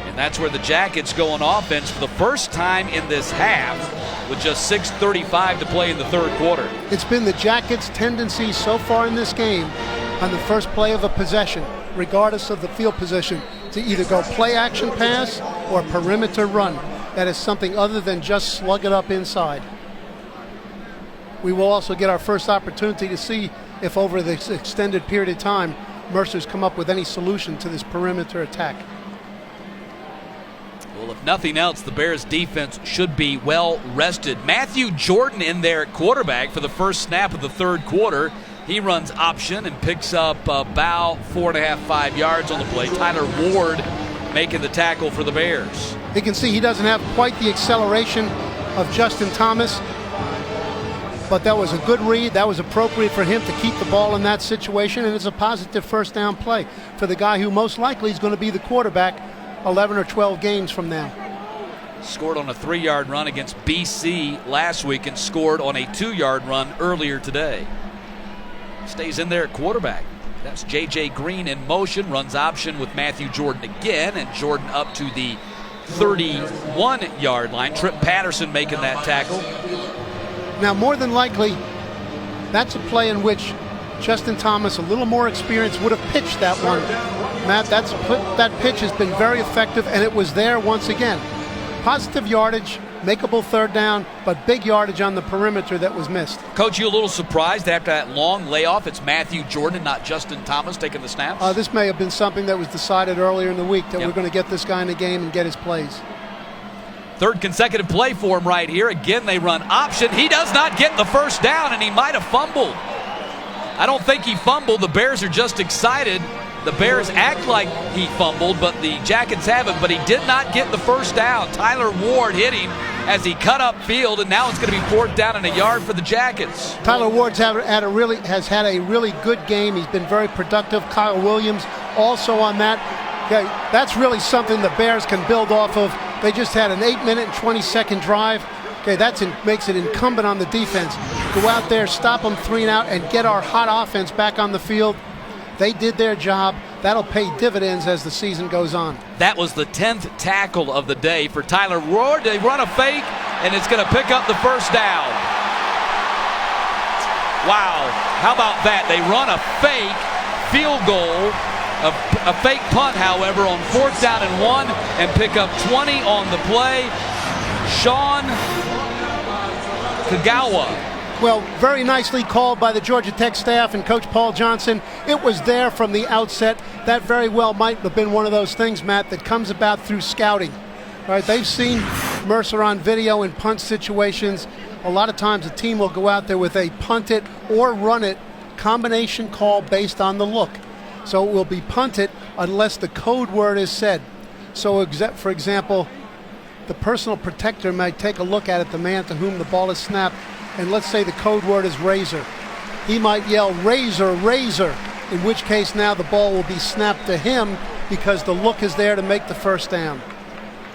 And that's where the Jackets go on offense for the first time in this half with just 6:35 to play in the third quarter. It's been the Jackets' tendency so far in this game on the first play of a possession, regardless of the field position, to either go play action pass or perimeter run. That is something other than just slug it up inside. We will also get our first opportunity to see if over this extended period of time Mercer's come up with any solution to this perimeter attack. Well, if nothing else, the Bears defense should be well rested. Matthew Jordan in there at quarterback for the first snap of the third quarter. He runs option and picks up about 4.5, 5 yards on the play. Tyler Ward making the tackle for the Bears. You can see he doesn't have quite the acceleration of Justin Thomas, but that was a good read. That was appropriate for him to keep the ball in that situation, and it's a positive first down play for the guy who most likely is going to be the quarterback 11 or 12 games from now. Scored on a 3-yard run against BC last week and scored on a 2-yard run earlier today. Stays in there at quarterback. That's J.J. Green in motion, runs option with Matthew Jordan again, and Jordan up to the 31-yard line. Trip Patterson making that tackle. Now, more than likely, that's a play in which Justin Thomas, a little more experienced, would have pitched that one. Matt, that pitch has been very effective, and it was there once again. Positive yardage, makeable third down, but big yardage on the perimeter that was missed. Coach, you a little surprised after that long layoff? It's Matthew Jordan, not Justin Thomas, taking the snaps? This may have been something that was decided earlier in the week, that we're going to get this guy in the game and get his plays. Third consecutive play for him right here. Again, they run option. He does not get the first down, and he might have fumbled. I don't think he fumbled. The Bears are just excited. The Bears act like he fumbled, but the Jackets haven't. But he did not get the first down. Tyler Ward hit him as he cut up field, and now it's going to be 4th down and a yard for the Jackets. Tyler Ward's has had a really good game. He's been very productive. Kyle Williams also on that. Okay, that's really something the Bears can build off of. They just had an 8-minute and 20-second drive. Okay, makes it incumbent on the defense. Go out there, stop them 3 and out, and get our hot offense back on the field. They did their job. That'll pay dividends as the season goes on. That was the 10th tackle of the day for Tyler Ward. They run a fake, and it's going to pick up the first down. Wow, how about that? They run a fake field goal, a fake punt, however, on 4th down and 1, and pick up 20 on the play. Sean Kagawa. Well, very nicely called by the Georgia Tech staff and Coach Paul Johnson. It was there from the outset. That very well might have been one of those things, Matt, that comes about through scouting. All right, they've seen Mercer on video in punt situations. A lot of times a team will go out there with a punt it or run it combination call based on the look. So it will be punted unless the code word is said. So for example, the personal protector might take a look at it, the man to whom the ball is snapped, and let's say the code word is razor. He might yell, razor, razor, in which case now the ball will be snapped to him because the look is there to make the first down.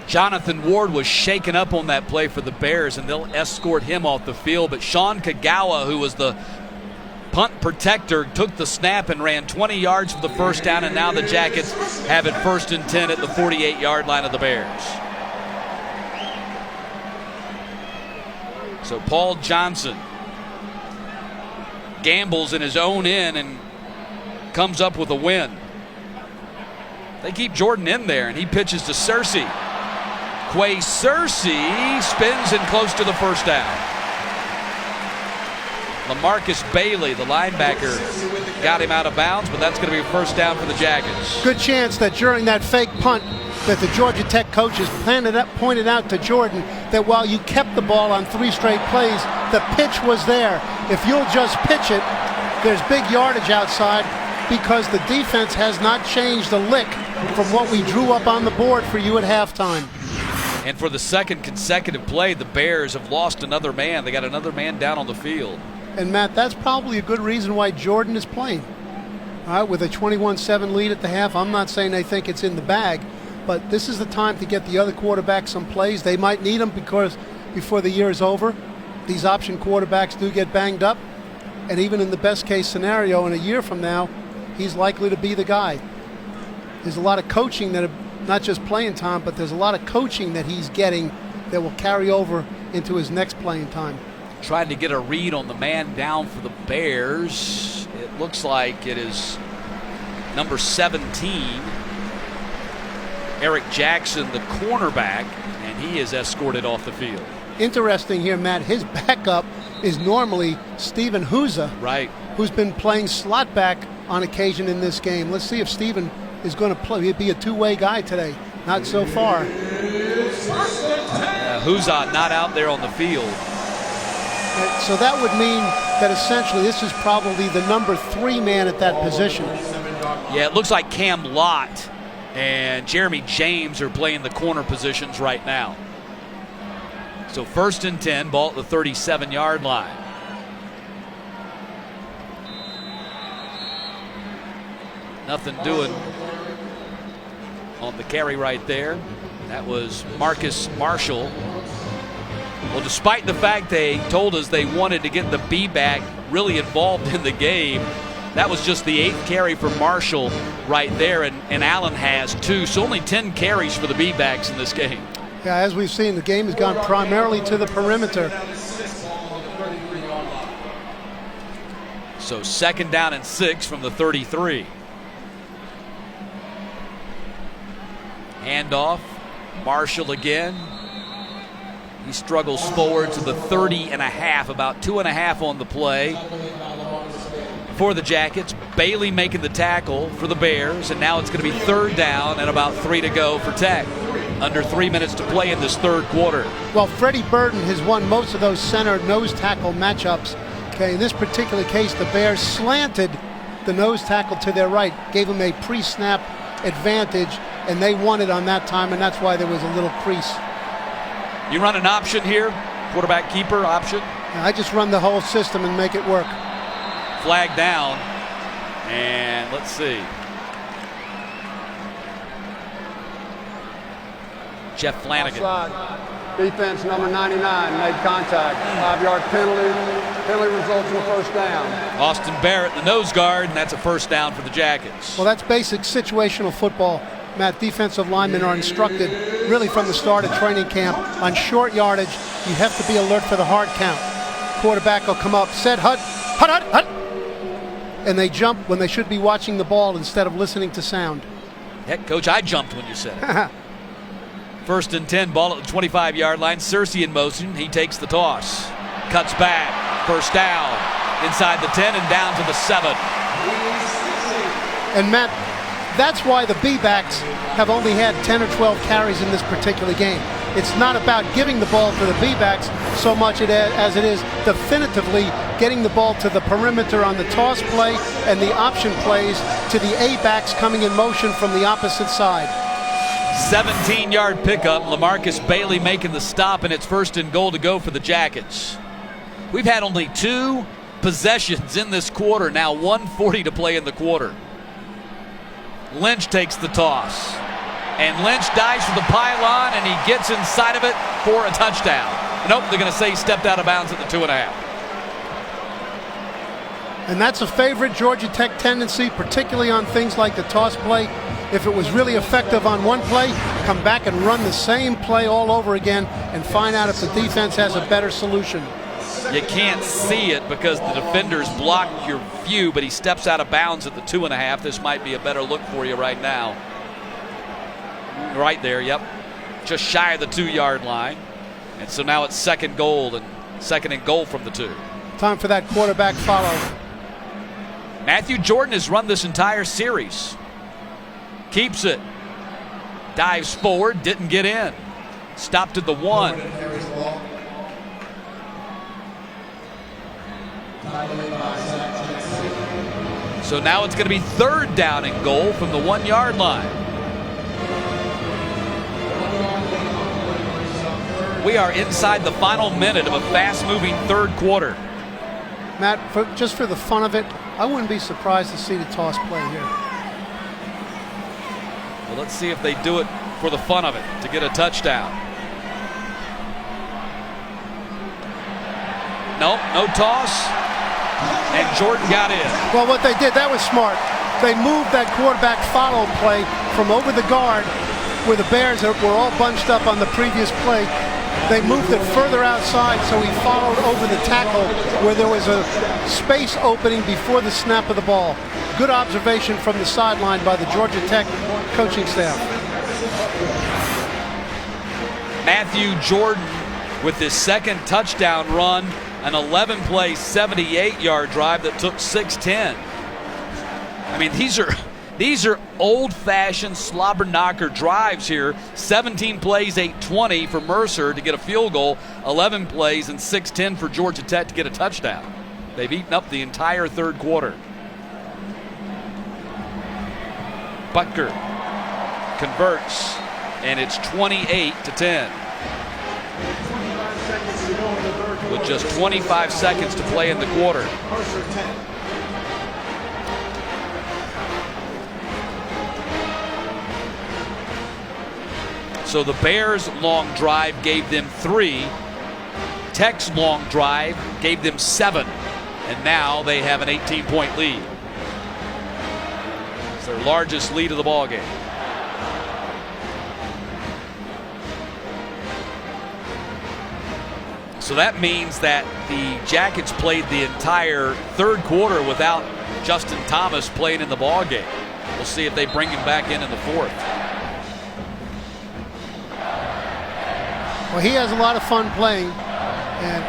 Jonathan Ward was shaken up on that play for the Bears, and they'll escort him off the field. But Sean Kagawa, who was the punt protector, took the snap and ran 20 yards for the first down, and now the Jackets have it 1st and 10 at the 48-yard line of the Bears. So Paul Johnson gambles in his own end and comes up with a win. They keep Jordan in there, and he pitches to Searcy. Quay Searcy spins in close to the first down. LaMarcus Bailey, the linebacker, got him out of bounds, but that's going to be a first down for the Jackets. Good chance that during that fake punt that the Georgia Tech coaches pointed out to Jordan that while you kept the ball on 3 straight plays, the pitch was there. If you'll just pitch it, there's big yardage outside because the defense has not changed a lick from what we drew up on the board for you at halftime. And for the second consecutive play, the Bears have lost another man. They got another man down on the field. And Matt, that's probably a good reason why Jordan is playing. All right, with a 21-7 lead at the half, I'm not saying they think it's in the bag, but this is the time to get the other quarterback some plays. They might need them because before the year is over, these option quarterbacks do get banged up. And even in the best case scenario, in a year from now, he's likely to be the guy. There's a lot of coaching that, not just playing time, but there's a lot of coaching that he's getting that will carry over into his next playing time. Trying to get a read on the man down for the Bears. It looks like it is number 17, Eric Jackson, the cornerback, and he is escorted off the field. Interesting here, Matt, his backup is normally Steven Huza, right, who's been playing slot back on occasion in this game. Let's see if Steven is going to play. He'd be a two-way guy today. Not so far. Huza not out there on the field. So that would mean that essentially this is probably the number 3 man at that position. Yeah, it looks like Cam Lott and Jeremy James are playing the corner positions right now. So 1st and 10, ball at the 37-yard line. Nothing doing on the carry right there. That was Marcus Marshall. Well, despite the fact they told us they wanted to get the B-back really involved in the game, that was just the 8th carry for Marshall right there, and Allen has 2. So only 10 carries for the B-backs in this game. Yeah, as we've seen, the game has gone primarily to the perimeter. So 2nd down and 6 from the 33. Handoff, Marshall again. He struggles forward to the 30.5, about 2.5 on the play for the Jackets. Bailey making the tackle for the Bears, and now it's going to be 3rd down and about 3 to go for Tech. Under 3 minutes to play in this 3rd quarter. Well, Freddie Burton has won most of those center nose tackle matchups. Okay, in this particular case, the Bears slanted the nose tackle to their right, gave him a pre-snap advantage, and they won it on that time, and that's why there was a little crease. You run an option here, quarterback keeper option. I just run the whole system and make it work. Flag down, and let's see. Jeff Flanagan. Offside. Defense number 99 made contact. 5-yard penalty. Penalty results in a 1st down. Austin Barrett, the nose guard, and that's a 1st down for the Jackets. Well, that's basic situational football. Matt, defensive linemen are instructed really from the start of training camp on short yardage. You have to be alert for the hard count. Quarterback will come up, set, hut, hut, hut, hut. And they jump when they should be watching the ball instead of listening to sound. Heck, Coach, I jumped when you said it. 1st and 10, ball at the 25-yard line. Mercer in motion. He takes the toss. Cuts back. First down. Inside the 10 and down to the 7. And Matt, that's why the B-backs have only had 10 or 12 carries in this particular game. It's not about giving the ball to the B-backs so much as it is definitively getting the ball to the perimeter on the toss play and the option plays to the A-backs coming in motion from the opposite side. 17-yard pickup. LaMarcus Bailey making the stop, and it's 1st and goal to go for the Jackets. We've had only 2 possessions in this quarter. Now 1:40 to play in the quarter. Lynch takes the toss. And Lynch dives for the pylon, and he gets inside of it for a touchdown. Nope, they're going to say he stepped out of bounds at the 2.5. And that's a favorite Georgia Tech tendency, particularly on things like the toss play. If it was really effective on one play, come back and run the same play all over again and find out if the defense has a better solution. You can't see it because the defenders block your view, but he steps out of bounds at the 2.5. This might be a better look for you right now. Right there, yep. Just shy of the 2-yard line. And so now it's 2nd and goal from the 2. Time for that quarterback follow. Matthew Jordan has run this entire series. Keeps it. Dives forward, didn't get in. Stopped at the 1. So now it's going to be 3rd down and goal from the 1-yard line. We are inside the final minute of a fast-moving 3rd quarter. Matt, just for the fun of it, I wouldn't be surprised to see the toss play here. Well, let's see if they do it for the fun of it to get a touchdown. Nope, no toss. And Jordan got in. Well, what they did, that was smart. They moved that quarterback follow play from over the guard where the Bears were all bunched up on the previous play. They moved it further outside, so he followed over the tackle where there was a space opening before the snap of the ball. Good observation from the sideline by the Georgia Tech coaching staff. Matthew Jordan with his 2nd touchdown run, an 11-play, 78-yard drive that took 6:10. I mean, these are old-fashioned slobber knocker drives here. 17 plays, 8:20 for Mercer to get a field goal. 11 plays and 6:10 for Georgia Tech to get a touchdown. They've eaten up the entire 3rd quarter. Butker converts, and it's 28-10. With just 25 seconds to play in the quarter. So the Bears' long drive gave them 3. Tech's long drive gave them 7. And now they have an 18-point lead. It's their largest lead of the ball game. So that means that the Jackets played the entire 3rd quarter without Justin Thomas playing in the ball game. We'll see if they bring him back in the 4th. Well, he has a lot of fun playing, and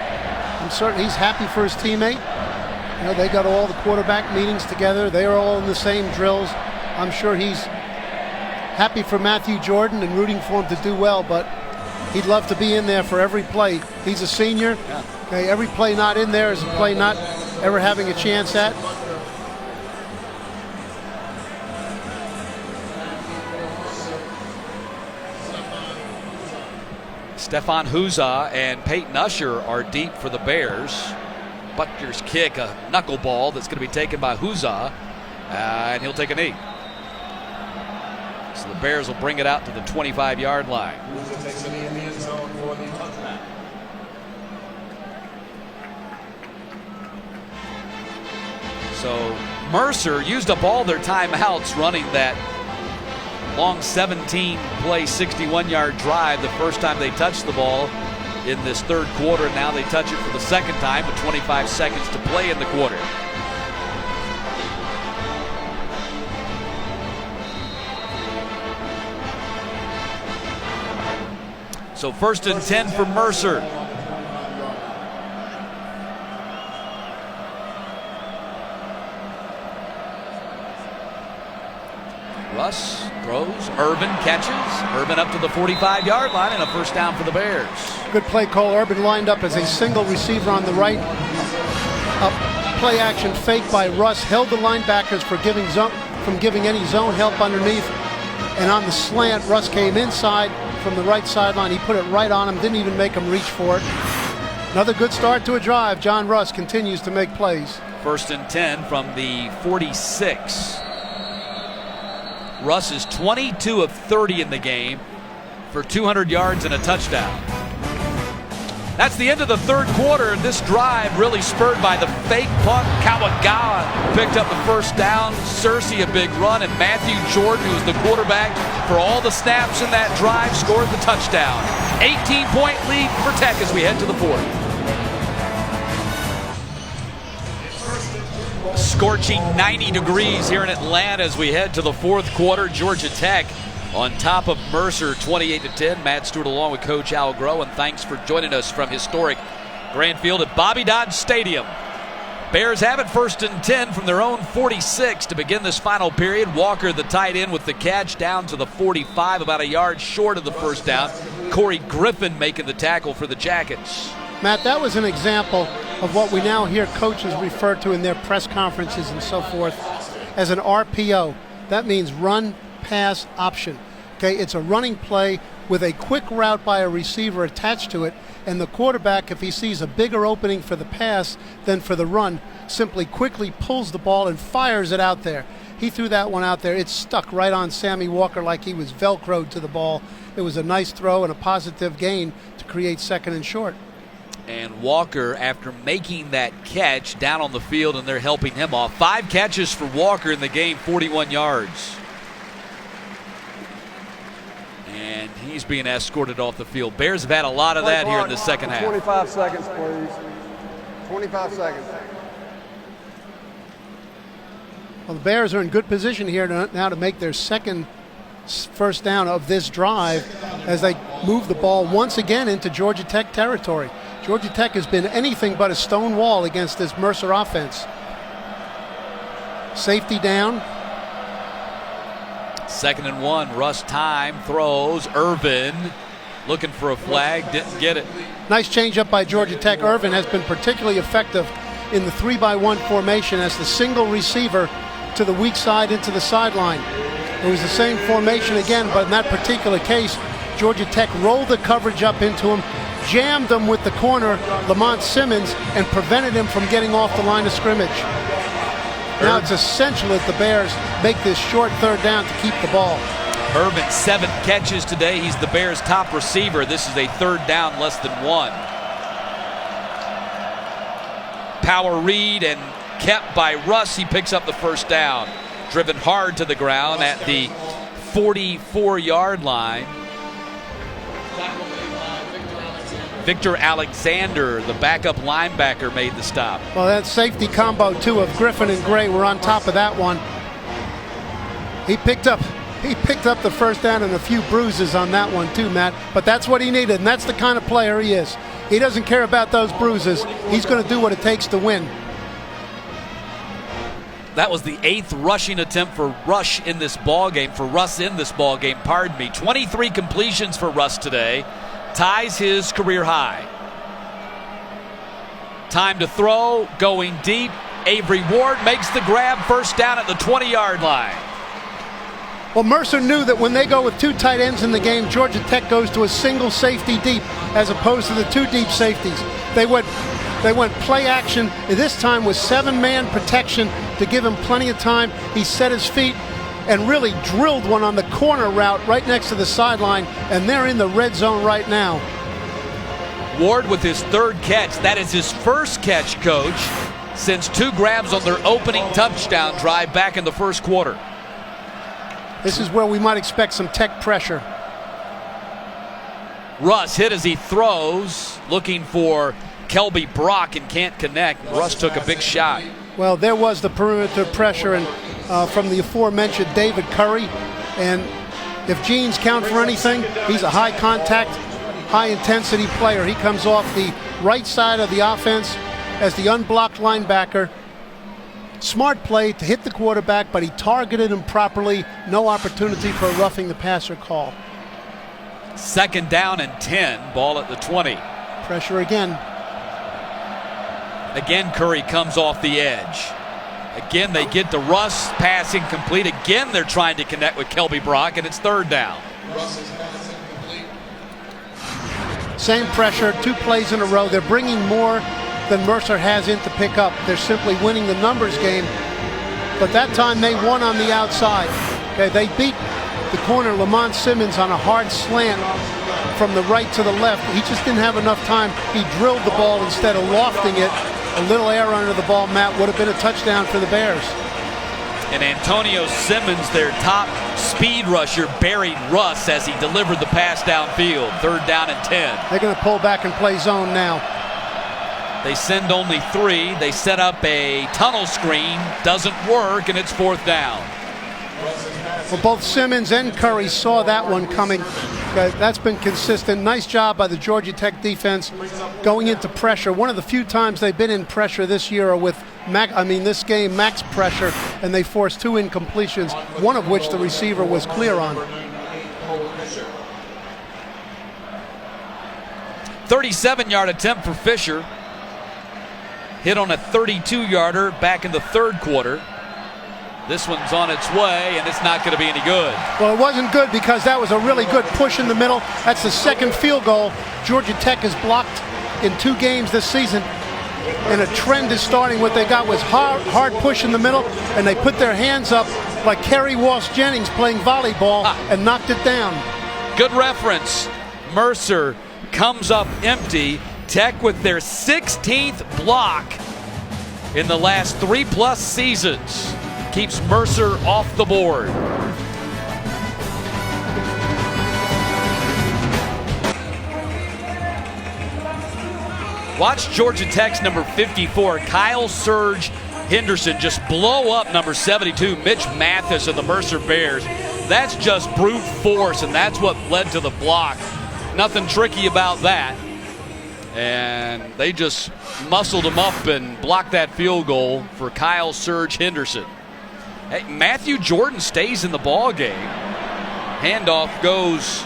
I'm certain he's happy for his teammate. You know, they got all the quarterback meetings together. They are all in the same drills. I'm sure he's happy for Matthew Jordan and rooting for him to do well, but he'd love to be in there for every play. He's a senior. Yeah. Okay, every play not in there is a play not ever having a chance at. Stefan Huza and Peyton Usher are deep for the Bears. Butker's kick, a knuckleball that's going to be taken by Huza, and he'll take a knee. So the Bears will bring it out to the 25-yard line. So Mercer used up all their timeouts running that long 17-play, 61-yard drive the first time they touched the ball. in this third quarter. Now they touch it for the second time with 25 seconds to play in the quarter. So 1st and 10 for Mercer. Russ throws, Urban catches. Urban up to the 45-yard line, and a first down for the Bears. Good play call. Urban lined up as a single receiver on the right. A play action fake by Russ held the linebackers from giving any zone help underneath. And on the slant, Russ came inside from the right sideline. He put it right on him, didn't even make him reach for it. Another good start to a drive. John Russ continues to make plays. 1st and 10 from the 46. Russ is 22 of 30 in the game for 200 yards and a touchdown. That's the end of the third quarter. This drive really spurred by the fake punt. Kawagawa picked up the first down. Searcy a big run, and Matthew Jordan, who was the quarterback for all the snaps in that drive, scored the touchdown. 18-point lead for Tech as we head to the fourth. Scorching 90 degrees here in Atlanta as we head to the fourth quarter. Georgia Tech on top of Mercer 28-10. Matt Stewart along with Coach Al Groh, and thanks for joining us from historic Grand Field at Bobby Dodd Stadium. Bears have it 1st and 10 from their own 46 to begin this final period. Walker, the tight end, with the catch down to the 45, about a yard short of the first down. Corey Griffin making the tackle for the Jackets. Matt, that was an example of what we now hear coaches refer to in their press conferences and so forth as an RPO. That means run, pass, option. Okay, it's a running play with a quick route by a receiver attached to it, and the quarterback, if he sees a bigger opening for the pass than for the run, simply quickly pulls the ball and fires it out there. He threw that one out there. It stuck right on Sammy Walker like he was Velcroed to the ball. It was a nice throw and a positive gain to create 2nd and short. And Walker, after making that catch, down on the field, and they're helping him off. 5 catches for Walker in the game, 41 yards. And he's being escorted off the field. Bears have had a lot of that here in the second half. 25 seconds, please. 25 seconds. Well, the Bears are in good position here now to make their second first down of this drive as they move the ball once again into Georgia Tech territory. Georgia Tech has been anything but a stone wall against this Mercer offense. Safety down. 2nd and 1. Russ time, throws. Irvin looking for a flag, didn't get it. Nice change up by Georgia Tech. Irvin has been particularly effective in the 3-by-1 formation as the single receiver to the weak side into the sideline. It was the same formation again, but in that particular case, Georgia Tech rolled the coverage up into him, jammed him with the corner, Lamont Simmons, and prevented him from getting off the line of scrimmage. Now it's essential that the Bears make this short third down to keep the ball. Urban, 7 catches today. He's the Bears' top receiver. This is a third down, less than 1. Power read and kept by Russ. He picks up the first down. Driven hard to the ground at the 44-yard line. Victor Alexander, the backup linebacker, made the stop. Well, that safety combo, too, of Griffin and Gray were on top of that one. He picked up the first down and a few bruises on that one, too, Matt. But that's what he needed, and that's the kind of player he is. He doesn't care about those bruises. He's going to do what it takes to win. That was the 8th rushing attempt for Russ in this ballgame, pardon me. 23 completions for Russ today. Ties his career high. Time to throw, going deep. Avery Ward makes the grab, first down at the 20-yard line. Well, Mercer knew that when they go with 2 tight ends in the game, Georgia Tech goes to a single safety deep as opposed to the 2 deep safeties. They went play action, this time with 7-man protection to give him plenty of time. He set his feet and really drilled one on the corner route right next to the sideline, and they're in the red zone right now. Ward with his 3rd catch. That is his first catch, Coach, since 2 grabs on their opening touchdown drive back in the first quarter. This is where we might expect some Tech pressure. Russ hit as he throws, looking for Kelby Brock and can't connect. Russ took a big shot. Well, there was the perimeter pressure and from the aforementioned David Curry. And if genes count for anything, he's a high contact, high intensity player. He comes off the right side of the offense as the unblocked linebacker. Smart play to hit the quarterback, but he targeted him properly. No opportunity for a roughing the passer call. 2nd down and 10, ball at the 20. Pressure again. Again, Curry comes off the edge. Again, they get to Russ, pass incomplete. Again, they're trying to connect with Kelby Brock, and it's 3rd down. Same pressure, 2 plays in a row. They're bringing more than Mercer has in to pick up. They're simply winning the numbers game. But that time they won on the outside. Okay, they beat the corner, Lamont Simmons, on a hard slant from the right to the left. He just didn't have enough time. He drilled the ball instead of lofting it. A little air under the ball, Matt, would have been a touchdown for the Bears. And Antonio Simmons, their top speed rusher, buried Russ as he delivered the pass downfield. 3rd down and 10. They're going to pull back and play zone now. They send only 3. They set up a tunnel screen. Doesn't work, and it's 4th down. Well, both Simmons and Curry saw that one coming. That's been consistent. Nice job by the Georgia Tech defense going into pressure. One of the few times they've been in pressure this year or with this game, max pressure, and they forced 2 incompletions, one of which the receiver was clear on. 37-yard attempt for Fisher. Hit on a 32-yarder back in the 3rd quarter. This one's on its way, and it's not going to be any good. Well, it wasn't good because that was a really good push in the middle. That's the 2nd field goal Georgia Tech has blocked in 2 games this season. And a trend is starting. What they got was hard push in the middle, and they put their hands up like Kerry Walsh-Jennings playing volleyball and knocked it down. Good reference. Mercer comes up empty. Tech with their 16th block in the last 3+ seasons. Keeps Mercer off the board. Watch Georgia Tech's number 54, Kyle Surge Henderson, just blow up number 72, Mitch Mathis of the Mercer Bears. That's just brute force, and that's what led to the block. Nothing tricky about that. And they just muscled him up and blocked that field goal for Kyle Surge Henderson. Hey, Matthew Jordan stays in the ball game. Handoff goes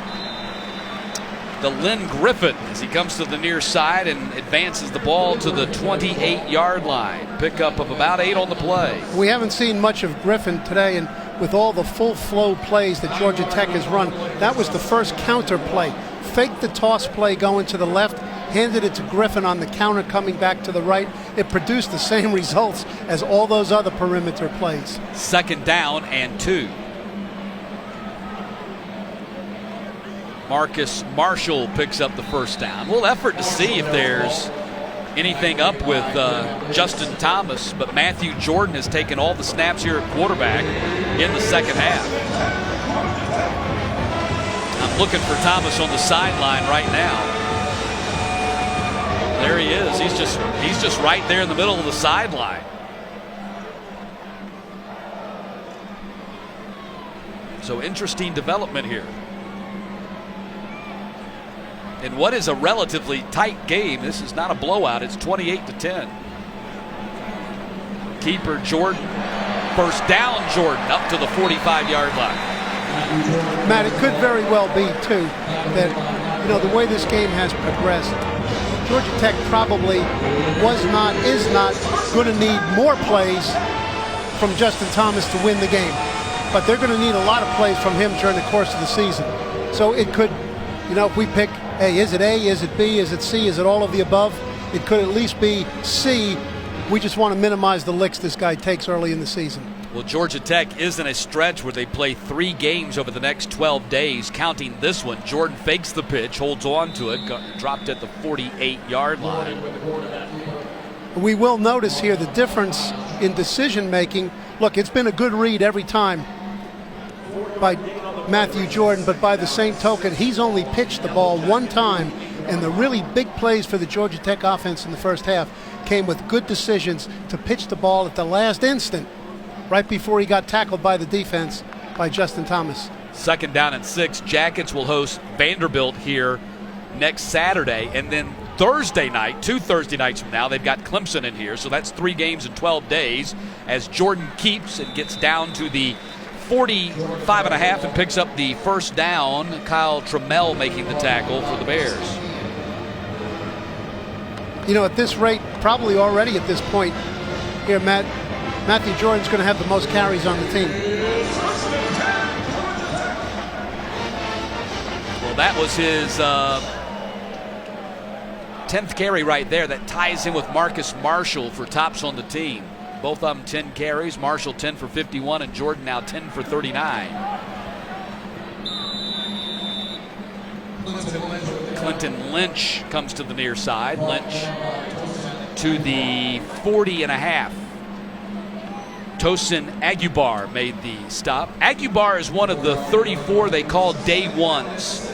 to Lynn Griffin as he comes to the near side and advances the ball to the 28-yard line. Pickup of about 8 on the play. We haven't seen much of Griffin today, and with all the full flow plays that Georgia Tech has run, that was the first counter play. Faked the toss play going to the left, handed it to Griffin on the counter coming back to the right. It produced the same results as all those other perimeter plays. 2nd down and 2. Marcus Marshall picks up the 1st down. We'll effort to see if there's anything up with Justin Thomas, but Matthew Jordan has taken all the snaps here at quarterback in the 2nd half. I'm looking for Thomas on the sideline right now. There he is. He's just right there in the middle of the sideline. So interesting development here. In what is a relatively tight game, this is not a blowout. It's 28-10. Keeper Jordan. 1st down Jordan up to the 45-yard line. Matt, it could very well be, too, that, the way this game has progressed, Georgia Tech probably is not going to need more plays from Justin Thomas to win the game. But they're going to need a lot of plays from him during the course of the season. So it could, if we pick, hey, is it A, is it B, is it C, is it all of the above? It could at least be C. We just want to minimize the licks this guy takes early in the season. Well, Georgia Tech is in a stretch where they play 3 games over the next 12 days, counting this one. Jordan fakes the pitch, holds on to it, dropped at the 48-yard line. We will notice here the difference in decision-making. Look, it's been a good read every time by Matthew Jordan, but by the same token, he's only pitched the ball one time, and the really big plays for the Georgia Tech offense in the first half came with good decisions to pitch the ball at the last instant, right before he got tackled by the defense by Justin Thomas. 2nd down and 6. Jackets will host Vanderbilt here next Saturday, and then Thursday night, 2 Thursday nights from now, they've got Clemson in here, so that's 3 games in 12 days as Jordan keeps and gets down to the 45.5 and picks up the first down. Kyle Trammell making the tackle for the Bears. You know, at this rate, probably already at this point here, Matthew Jordan's going to have the most carries on the team. Well, that was his 10th carry right there. That ties him with Marcus Marshall for tops on the team. Both of them 10 carries. Marshall 10 for 51 and Jordan now 10 for 39. Clinton Lynch comes to the near side. Lynch to the 40.5. Tosin Aguibar made the stop. Aguibar is one of the 34 they call day ones.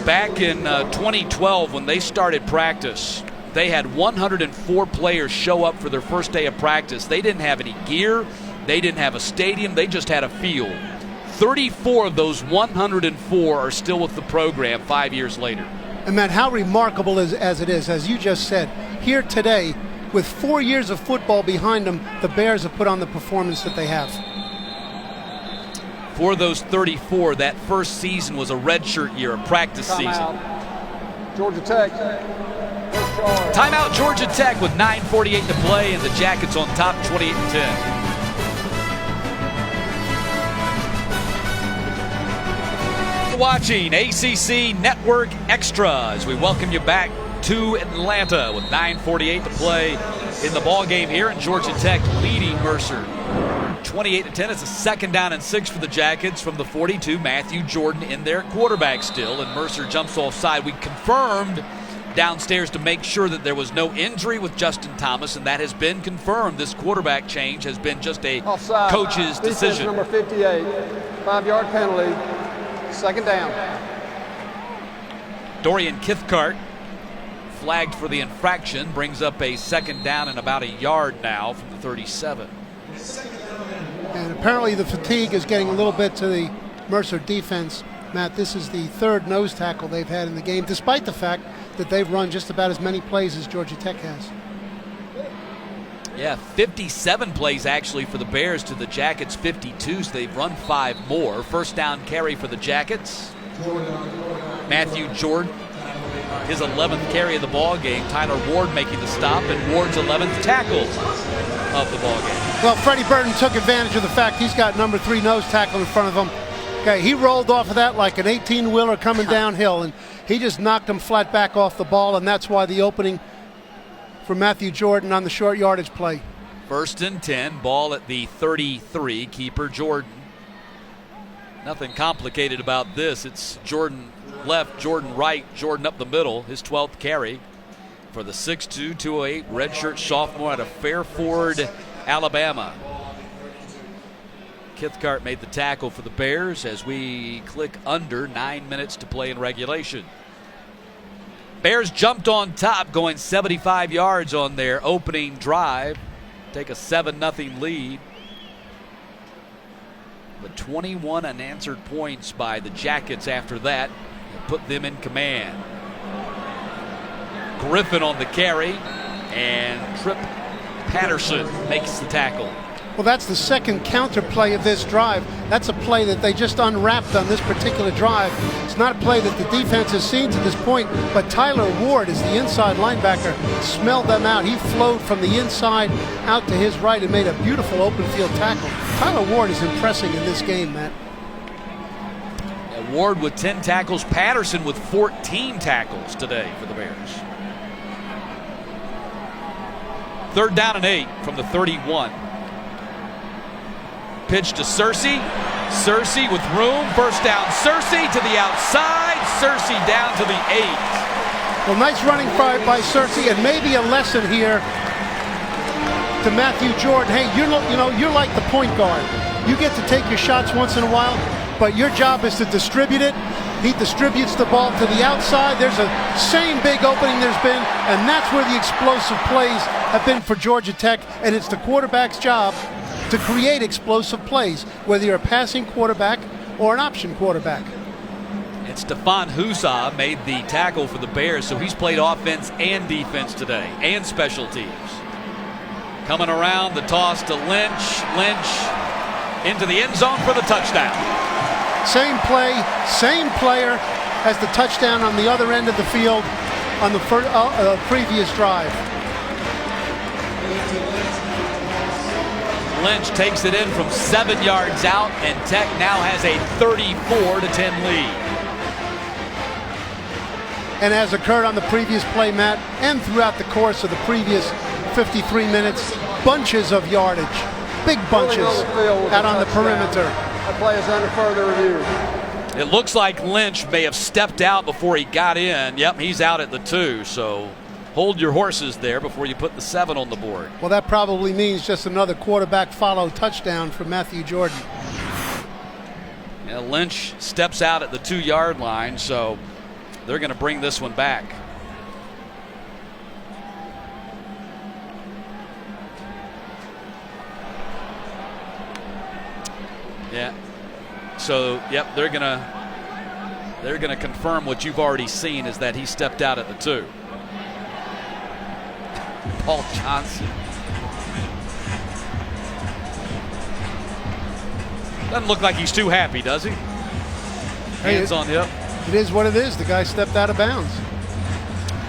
Back in 2012, when they started practice, they had 104 players show up for their first day of practice. They didn't have any gear. They didn't have a stadium. They just had a field. 34 of those 104 are still with the program 5 years later. And Matt, how remarkable as it is, as you just said, here today, with 4 years of football behind them, the Bears have put on the performance that they have. For those 34, that first season was a redshirt year, a practice season. Georgia Tech. Timeout Georgia Tech with 9:48 to play, and the Jackets on top 28-10. Watching ACC Network Extra as we welcome you back to Atlanta with 9:48 to play in the ball game here, and Georgia Tech leading Mercer 28-10. It's a 2nd down and 6 for the Jackets from the 42. Matthew Jordan in there, quarterback still, and Mercer jumps offside. We confirmed downstairs to make sure that there was no injury with Justin Thomas, and that has been confirmed. This quarterback change has been just a offside. Coach's decision. Number 58, 5-yard penalty, 2nd down. Dorian Kithcart flagged for the infraction, brings up a 2nd down and about a yard now from the 37. And apparently the fatigue is getting a little bit to the Mercer defense. Matt, this is the 3rd nose tackle they've had in the game, despite the fact that they've run just about as many plays as Georgia Tech has. Yeah, 57 plays actually for the Bears to the Jackets 52, so they've run 5 more. First down carry for the Jackets. Matthew Jordan, his 11th carry of the ball game. Tyler Ward making the stop, and Ward's 11th tackle of the ball game. Well, Freddie Burton took advantage of the fact he's got number 3 nose tackle in front of him. Okay, he rolled off of that like an 18-wheeler coming downhill, and he just knocked him flat back off the ball, and that's why the opening for Matthew Jordan on the short yardage play. 1st and 10, ball at the 33, keeper Jordan. Nothing complicated about this. It's Jordan left, Jordan right, Jordan up the middle, his 12th carry for the 6'2", 208 redshirt sophomore out of Fairford, Alabama. Kithcart made the tackle for the Bears as we click under 9 minutes to play in regulation. Bears jumped on top, going 75 yards on their opening drive, take a 7-0 lead. But 21 unanswered points by the Jackets after that put them in command. Griffin on the carry, and Trip Patterson makes the tackle. Well, that's the 2nd counter play of this drive. That's a play that they just unwrapped on this particular drive. It's not a play that the defense has seen to this point, but Tyler Ward, as the inside linebacker, smelled them out. He flowed from the inside out to his right and made a beautiful open field tackle. Tyler Ward is impressing in this game, Matt. Ward with 10 tackles, Patterson with 14 tackles today for the Bears. 3rd down and 8 from the 31. Pitch to Searcy. Searcy with room. First down, Searcy to the outside. Searcy down to the 8. Well, nice running by Searcy, and maybe a lesson here to Matthew Jordan. Hey, you're like the point guard. You get to take your shots once in a while. but your job is to distribute it. He distributes the ball to the outside. There's a same big opening there's been, and that's where the explosive plays have been for Georgia Tech, and it's the quarterback's job to create explosive plays, whether you're a passing quarterback or an option quarterback. And Stefan Husa made the tackle for the Bears, so he's played offense and defense today, and special teams. Coming around, the toss to Lynch. Lynch into the end zone for the touchdown. Same play, same player as the touchdown on the other end of the field on the previous drive. Lynch takes it in from 7 yards out, and Tech now has a 34-10 lead. And as occurred on the previous play, Matt, and throughout the course of the previous 53 minutes, bunches of yardage, big bunches out on the perimeter. That play is under further review. It looks like Lynch may have stepped out before he got in. Yep, he's out at the 2, so hold your horses there before you put the 7 on the board. Well, that probably means just another quarterback follow touchdown for Matthew Jordan. Yeah, Lynch steps out at the 2-yard line, so they're going to bring this one back. Yeah. So, yep, they're gonna confirm what you've already seen, is that he stepped out at the 2. Paul Johnson. Doesn't look like he's too happy, does he? Hands on hip. It is what it is. The guy stepped out of bounds.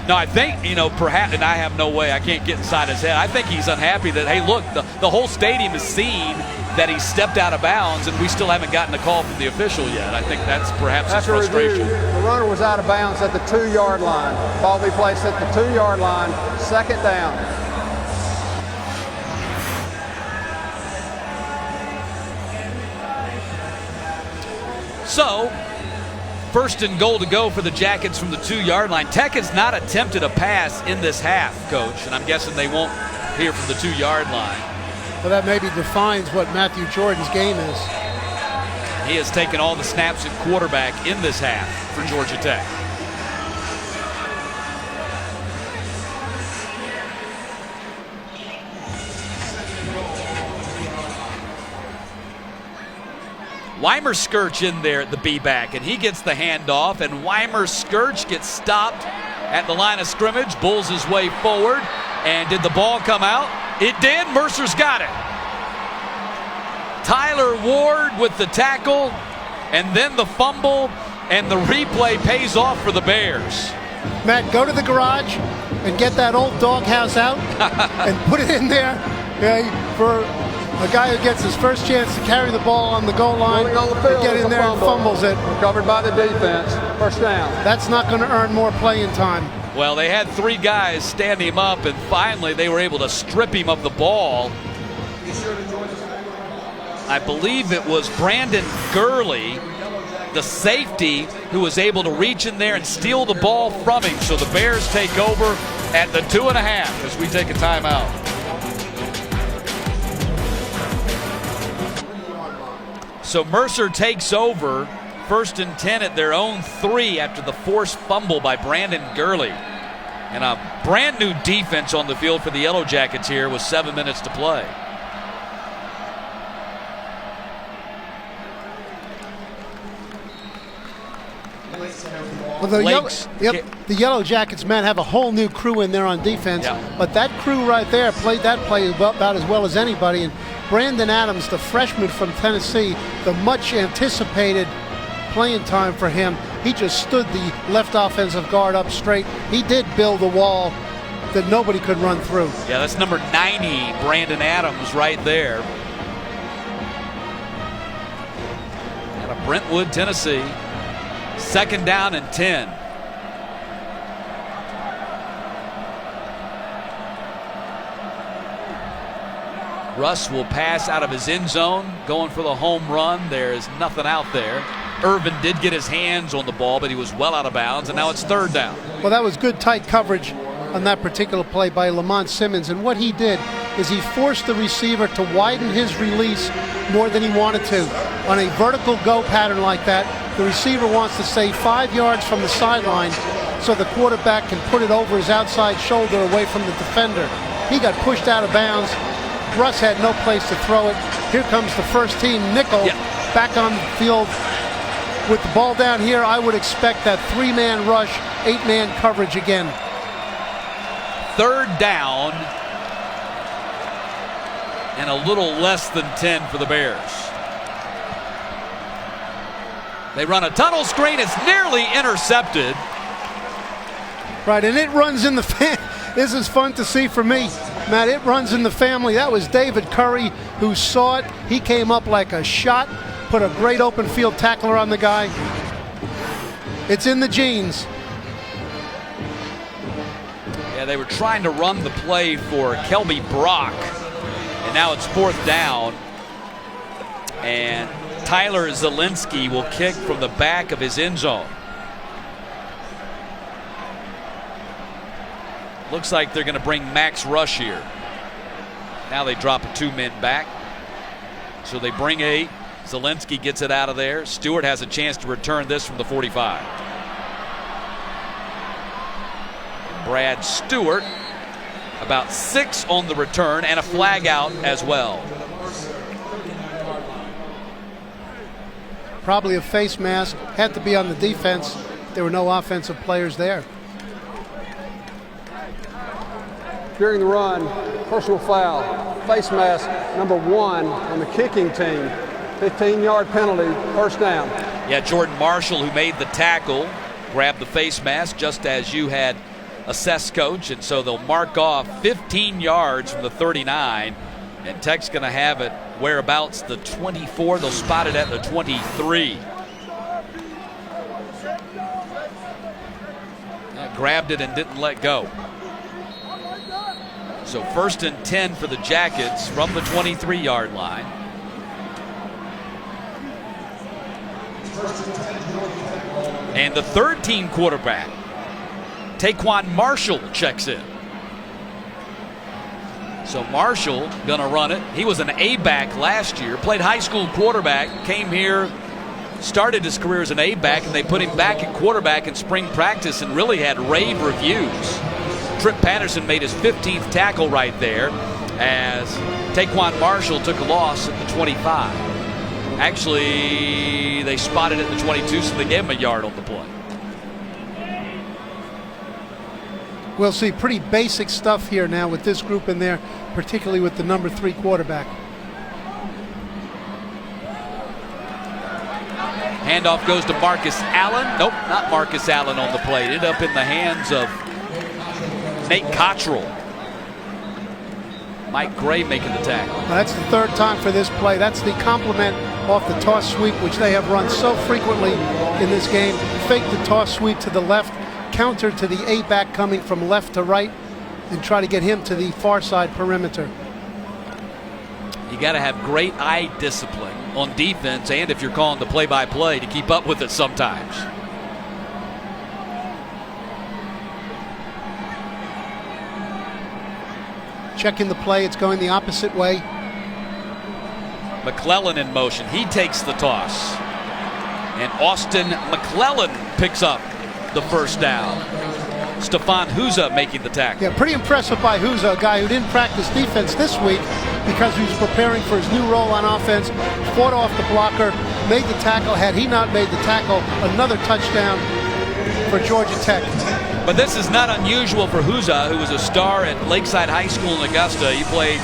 No, I think, perhaps, and I have no way, I can't get inside his head. I think he's unhappy that, hey, look, the whole stadium has seen that he stepped out of bounds, and we still haven't gotten a call from the official yet. I think that's perhaps his frustration. The runner was out of bounds at the 2-yard line. Ball be placed at the 2-yard line, 2nd down. So, 1st and goal to go for the Jackets from the 2-yard line. Tech has not attempted a pass in this half, Coach, and I'm guessing they won't here from the 2-yard line. Well, that maybe defines what Matthew Jordan's game is. He has taken all the snaps at quarterback in this half for Georgia Tech. Weimer Skirch in there at the B-back, and he gets the handoff, and Weimer Skirch gets stopped at the line of scrimmage, bulls his way forward, and did the ball come out? It did. Mercer's got it. Tyler Ward with the tackle, and then the fumble, and the replay pays off for the Bears. Matt, go to the garage and get that old doghouse out and put it in there for a guy who gets his first chance to carry the ball on the goal line, on the field, get in there and fumbles it. Covered by the defense. 1st down. That's not going to earn more playing time. Well, they had 3 guys stand him up, and finally they were able to strip him of the ball. I believe it was Brandon Gurley, the safety, who was able to reach in there and steal the ball from him. So the Bears take over at the 2.5 as we take a timeout. So Mercer takes over, 1st and 10 at their own 3 after the forced fumble by Brandon Gurley. And a brand new defense on the field for the Yellow Jackets here with 7 minutes to play. Well, the Yellow Jackets, man, have a whole new crew in there on defense. Yeah. But that crew right there played that play about as well as anybody. And Brandon Adams, the freshman from Tennessee, the much anticipated playing time for him. He just stood the left offensive guard up straight. He did build a wall that nobody could run through. Yeah, that's number 90, Brandon Adams, right there. Out of Brentwood, Tennessee. 2nd down and 10. Russ will pass out of his end zone, going for the home run. There's nothing out there. Irvin did get his hands on the ball, but he was well out of bounds, and now it's 3rd down. Well, that was good tight coverage on that particular play by Lamont Simmons. And what he did, is he forced the receiver to widen his release more than he wanted to. On a vertical go pattern like that, the receiver wants to stay 5 yards from the sideline so the quarterback can put it over his outside shoulder away from the defender. He got pushed out of bounds. Russ had no place to throw it. Here comes the first team nickel back on the field. With the ball down here, I would expect that 3-man rush, 8-man coverage again. Third down and a little less than 10 for the Bears. They run a tunnel screen. It's nearly intercepted. Right, and it runs in the this is fun to see for me, Matt. It runs in the family. That was David Curry who saw it. He came up like a shot, put a great open field tackler on the guy. It's in the genes. Yeah, they were trying to run the play for Kelby Brock, and now it's fourth down. And Tyler Zielinski will kick from the back of his end zone. Looks like they're going to bring Max Rush here. Now they drop a 2-man back. So they bring 8. Zielinski gets it out of there. Stewart has a chance to return this from the 45. Brad Stewart, about 6 on the return, and a flag out as well. Probably a face mask. Had to be on the defense. There were no offensive players there. During the run, personal foul, face mask number 1 on the kicking team. 15-yard penalty, first down. Yeah, Jordan Marshall, who made the tackle, grabbed the face mask just as you had assessed, Coach, and so they'll mark off 15 yards from the 39, and Tech's going to have it whereabouts the 24. They'll spot it at the 23. Yeah, grabbed it and didn't let go. So first and 10 for the Jackets from the 23-yard line. And the third-team quarterback, Taquan Marshall, checks in. So Marshall gonna run it. He was an A-back last year, played high school quarterback, came here, started his career as an A-back, and they put him back at quarterback in spring practice and really had rave reviews. Trip Patterson made his 15th tackle right there as Taquan Marshall took a loss at the 25. Actually, they spotted it at the 22, so they gave him a yard on the play. We'll see pretty basic stuff here now with this group in there, particularly with the number 3 quarterback. Handoff goes to Marcus Allen. Nope, not Marcus Allen on the play. It ended up in the hands of Nate Cottrell. Mike Gray making the tackle. Well, that's the third time for this play. That's the complement off the toss sweep, which they have run so frequently in this game. Fake the toss sweep to the left, counter to the A-back coming from left to right, and try to get him to the far side perimeter. You got to have great eye discipline on defense, and if you're calling the play-by-play, to keep up with it sometimes. Checking the play, it's going the opposite way. McClellan in motion. He takes the toss. And Austin McClellan picks up the first down. Stefan Huza making the tackle. Yeah, pretty impressive by Huza, a guy who didn't practice defense this week because he was preparing for his new role on offense. Fought off the blocker, made the tackle. Had he not made the tackle, another touchdown for Georgia Tech. But this is not unusual for Huza, who was a star at Lakeside High School in Augusta. He played,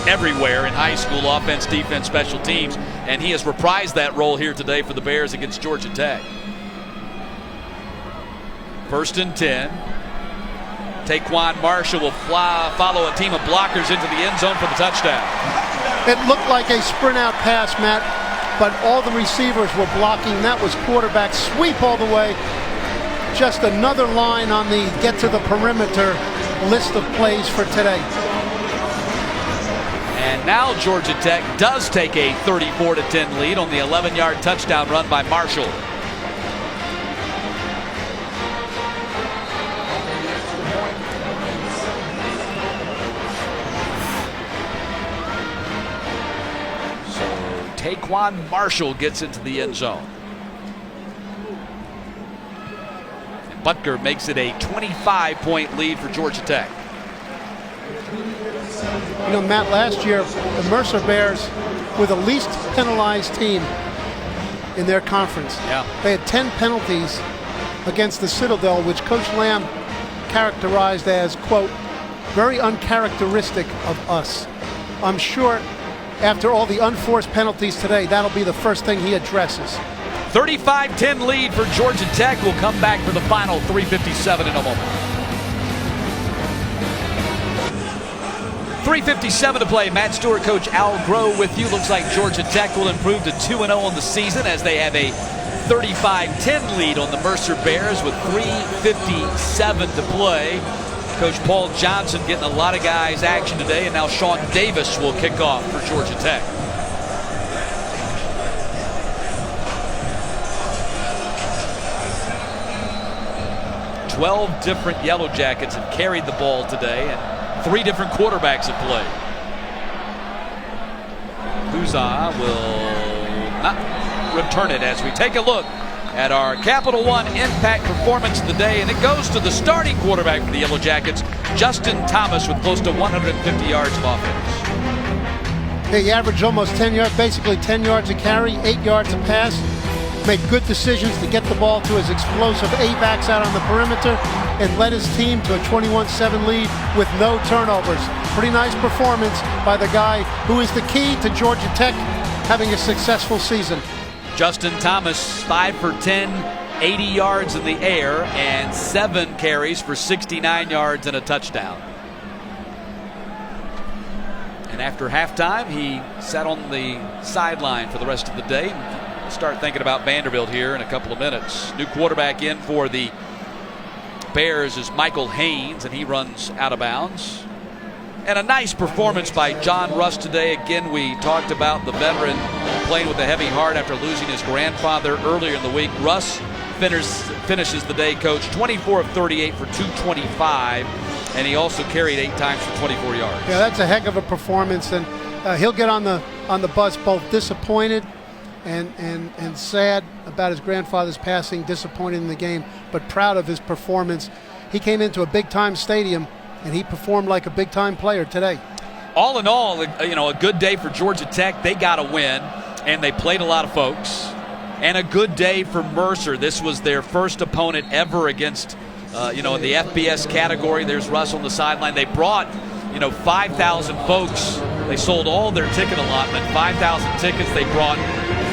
everywhere in high school, offense, defense, special teams, and he has reprised that role here today for the Bears against Georgia Tech. First and 10. Taquan Marshall will follow a team of blockers into the end zone for the touchdown. It looked like a sprint out pass, Matt, but all the receivers were blocking. That was quarterback sweep all the way. Just another line on the get to the perimeter list of plays for today. And now Georgia Tech does take a 34-10 lead on the 11-yard touchdown run by Marshall. Daquan Marshall gets into the end zone. And Butker makes it a 25-point lead for Georgia Tech. You know, Matt, last year, the Mercer Bears were the least penalized team in their conference. Yeah. They had 10 penalties against the Citadel, which Coach Lamb characterized as, quote, very uncharacteristic of us. I'm sure after all the unforced penalties today, that'll be the first thing he addresses. 35-10 lead for Georgia Tech. We'll come back for the final 3:57 in a moment. 3:57 to play. Matt Stewart, Coach Al Groh with you. Looks like Georgia Tech will improve to 2-0 on the season as they have a 35-10 lead on the Mercer Bears with 3:57 to play. Coach Paul Johnson getting a lot of guys action today, and now Sean Davis will kick off for Georgia Tech. Twelve different Yellow Jackets have carried the ball today, and 3 different quarterbacks have played. Huza will not return it as we take a look at our Capital One Impact Performance of the day, and it goes to the starting quarterback for the Yellow Jackets, Justin Thomas, with close to 150 yards of offense. He averaged almost 10 yards, basically 10 yards a carry, 8 yards a pass. Made good decisions to get the ball to his explosive A-backs out on the perimeter and led his team to a 21-7 lead with no turnovers. Pretty nice performance by the guy who is the key to Georgia Tech having a successful season. Justin Thomas, 5 for 10, 80 yards in the air, and 7 carries for 69 yards and a touchdown. And after halftime, he sat on the sideline for the rest of the day. Start thinking about Vanderbilt here in a couple of minutes. New quarterback in for the Bears is Michael Haynes, and he runs out of bounds. And a nice performance by John Russ today. Again, we talked about the veteran playing with a heavy heart after losing his grandfather earlier in the week. Russ finishes the day, Coach, 24 of 38 for 225, and he also carried 8 times for 24 yards. Yeah, that's a heck of a performance, and he'll get on the bus both disappointed and sad about his grandfather's passing, disappointed in the game, but proud of his performance. He came into a big-time stadium, and he performed like a big-time player today. All in all, you know, a good day for Georgia Tech. They got a win, and they played a lot of folks. And a good day for Mercer. This was their first opponent ever against, in the FBS category. There's Russ on the sideline. They brought, 5,000 folks. They sold all their ticket allotment, 5,000 tickets. They brought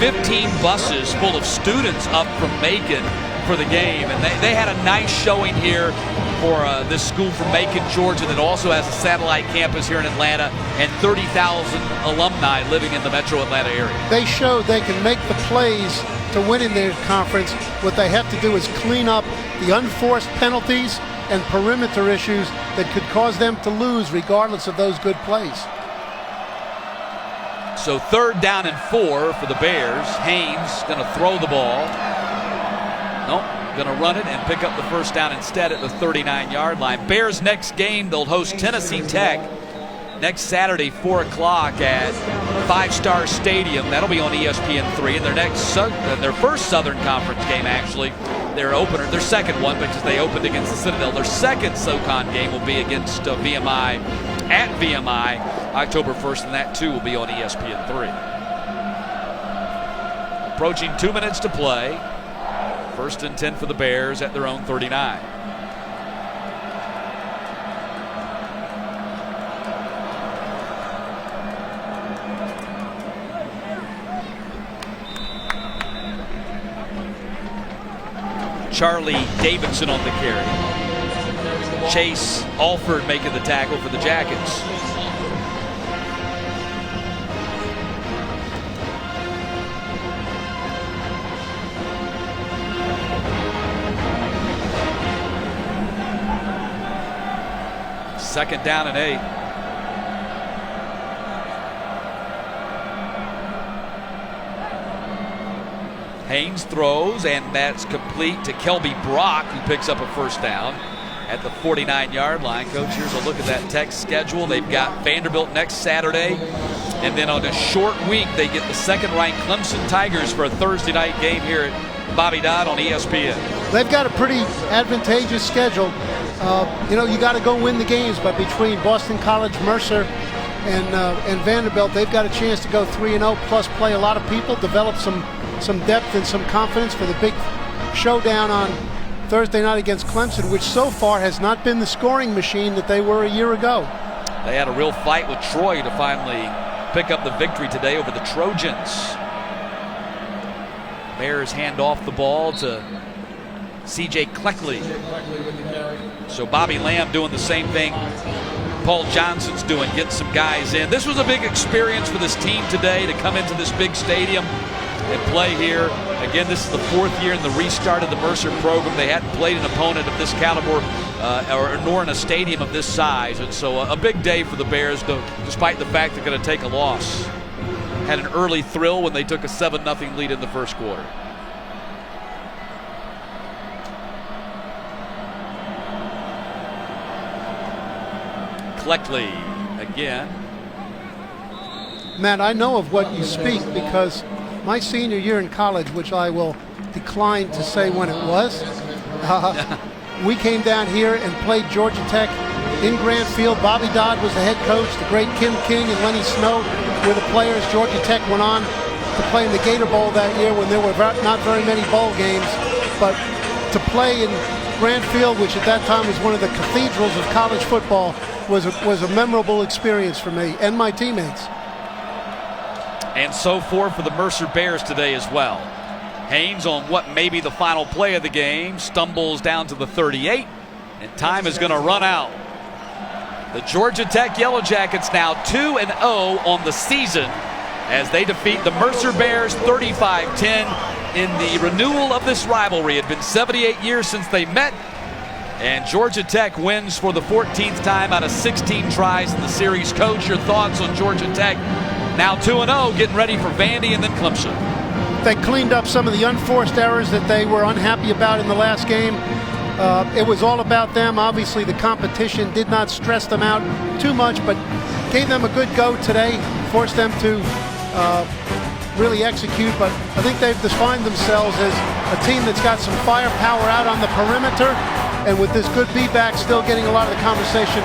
15 buses full of students up from Macon for the game. And they had a nice showing here for this school from Macon, Georgia, that also has a satellite campus here in Atlanta and 30,000 alumni living in the metro Atlanta area. They showed they can make the plays to win in their conference. What they have to do is clean up the unforced penalties and perimeter issues that could cause them to lose regardless of those good plays. So 3rd down and 4 for the Bears. Haynes going to throw the ball. Nope, going to run it and pick up the first down instead at the 39-yard line. Bears next game, they'll host Tennessee Tech next Saturday, 4 o'clock at Five Star Stadium. That'll be on ESPN3. And their first Southern Conference game, actually, their second one, because they opened against the Citadel. Their second SoCon game will be against VMI at VMI October 1st, and that too will be on ESPN3. Approaching 2 minutes to play. 1st and 10 for the Bears at their own 39. Charlie Davidson on the carry. Chase Alford making the tackle for the Jackets. Second down and 8. Haynes throws, and that's complete to Kelby Brock, who picks up a first down at the 49-yard line. Coach, here's a look at that Tech schedule. They've got Vanderbilt next Saturday, and then on a short week, they get the second-ranked Clemson Tigers for a Thursday night game here at Bobby Dodd on ESPN. They've got a pretty advantageous schedule. You got to go win the games, but between Boston College, Mercer, and Vanderbilt, they've got a chance to go 3-0, plus play a lot of people, develop some depth and some confidence for the big showdown on Thursday night against Clemson, which so far has not been the scoring machine that they were a year ago. They had a real fight with Troy to finally pick up the victory today over the Trojans. Bears hand off the ball to C.J. Cleckley. So Bobby Lamb doing the same thing Paul Johnson's doing, getting some guys in. This was a big experience for this team today to come into this big stadium and play here. Again, this is the 4th year in the restart of the Mercer program. They hadn't played an opponent of this caliber nor in a stadium of this size. And so a big day for the Bears, despite the fact they're going to take a loss. Had an early thrill when they took a 7-0 lead in the first quarter. Cleckley again. Matt, I know of what you speak because my senior year in college, which I will decline to say when it was, we came down here and played Georgia Tech in Grant Field. Bobby Dodd was the head coach. The great Kim King and Lenny Snow were the players. Georgia Tech went on to play in the Gator Bowl that year when there were not very many bowl games. But to play in Grant Field, which at that time was one of the cathedrals of college football, was a memorable experience for me and my teammates. And so forth for the Mercer Bears today as well. Haynes, on what may be the final play of the game, stumbles down to the 38, and time is going to run out. The Georgia Tech Yellow Jackets now 2-0 on the season as they defeat the Mercer Bears 35-10 in the renewal of this rivalry. It had been 78 years since they met, and Georgia Tech wins for the 14th time out of 16 tries in the series. Coach, your thoughts on Georgia Tech? Now 2-0, getting ready for Vandy and then Clemson. They cleaned up some of the unforced errors that they were unhappy about in the last game. It was all about them. Obviously, the competition did not stress them out too much, but gave them a good go today, forced them to really execute. But I think they've defined themselves as a team that's got some firepower out on the perimeter, and with this good B-back still getting a lot of the conversation,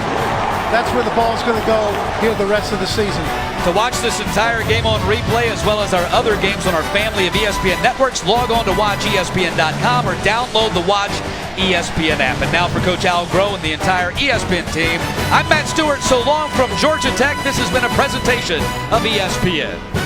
that's where the ball's going to go here the rest of the season. To watch this entire game on replay as well as our other games on our family of ESPN networks, log on to watchespn.com or download the Watch ESPN app. And now for Coach Al Groh and the entire ESPN team, I'm Matt Stewart. So long from Georgia Tech. This has been a presentation of ESPN.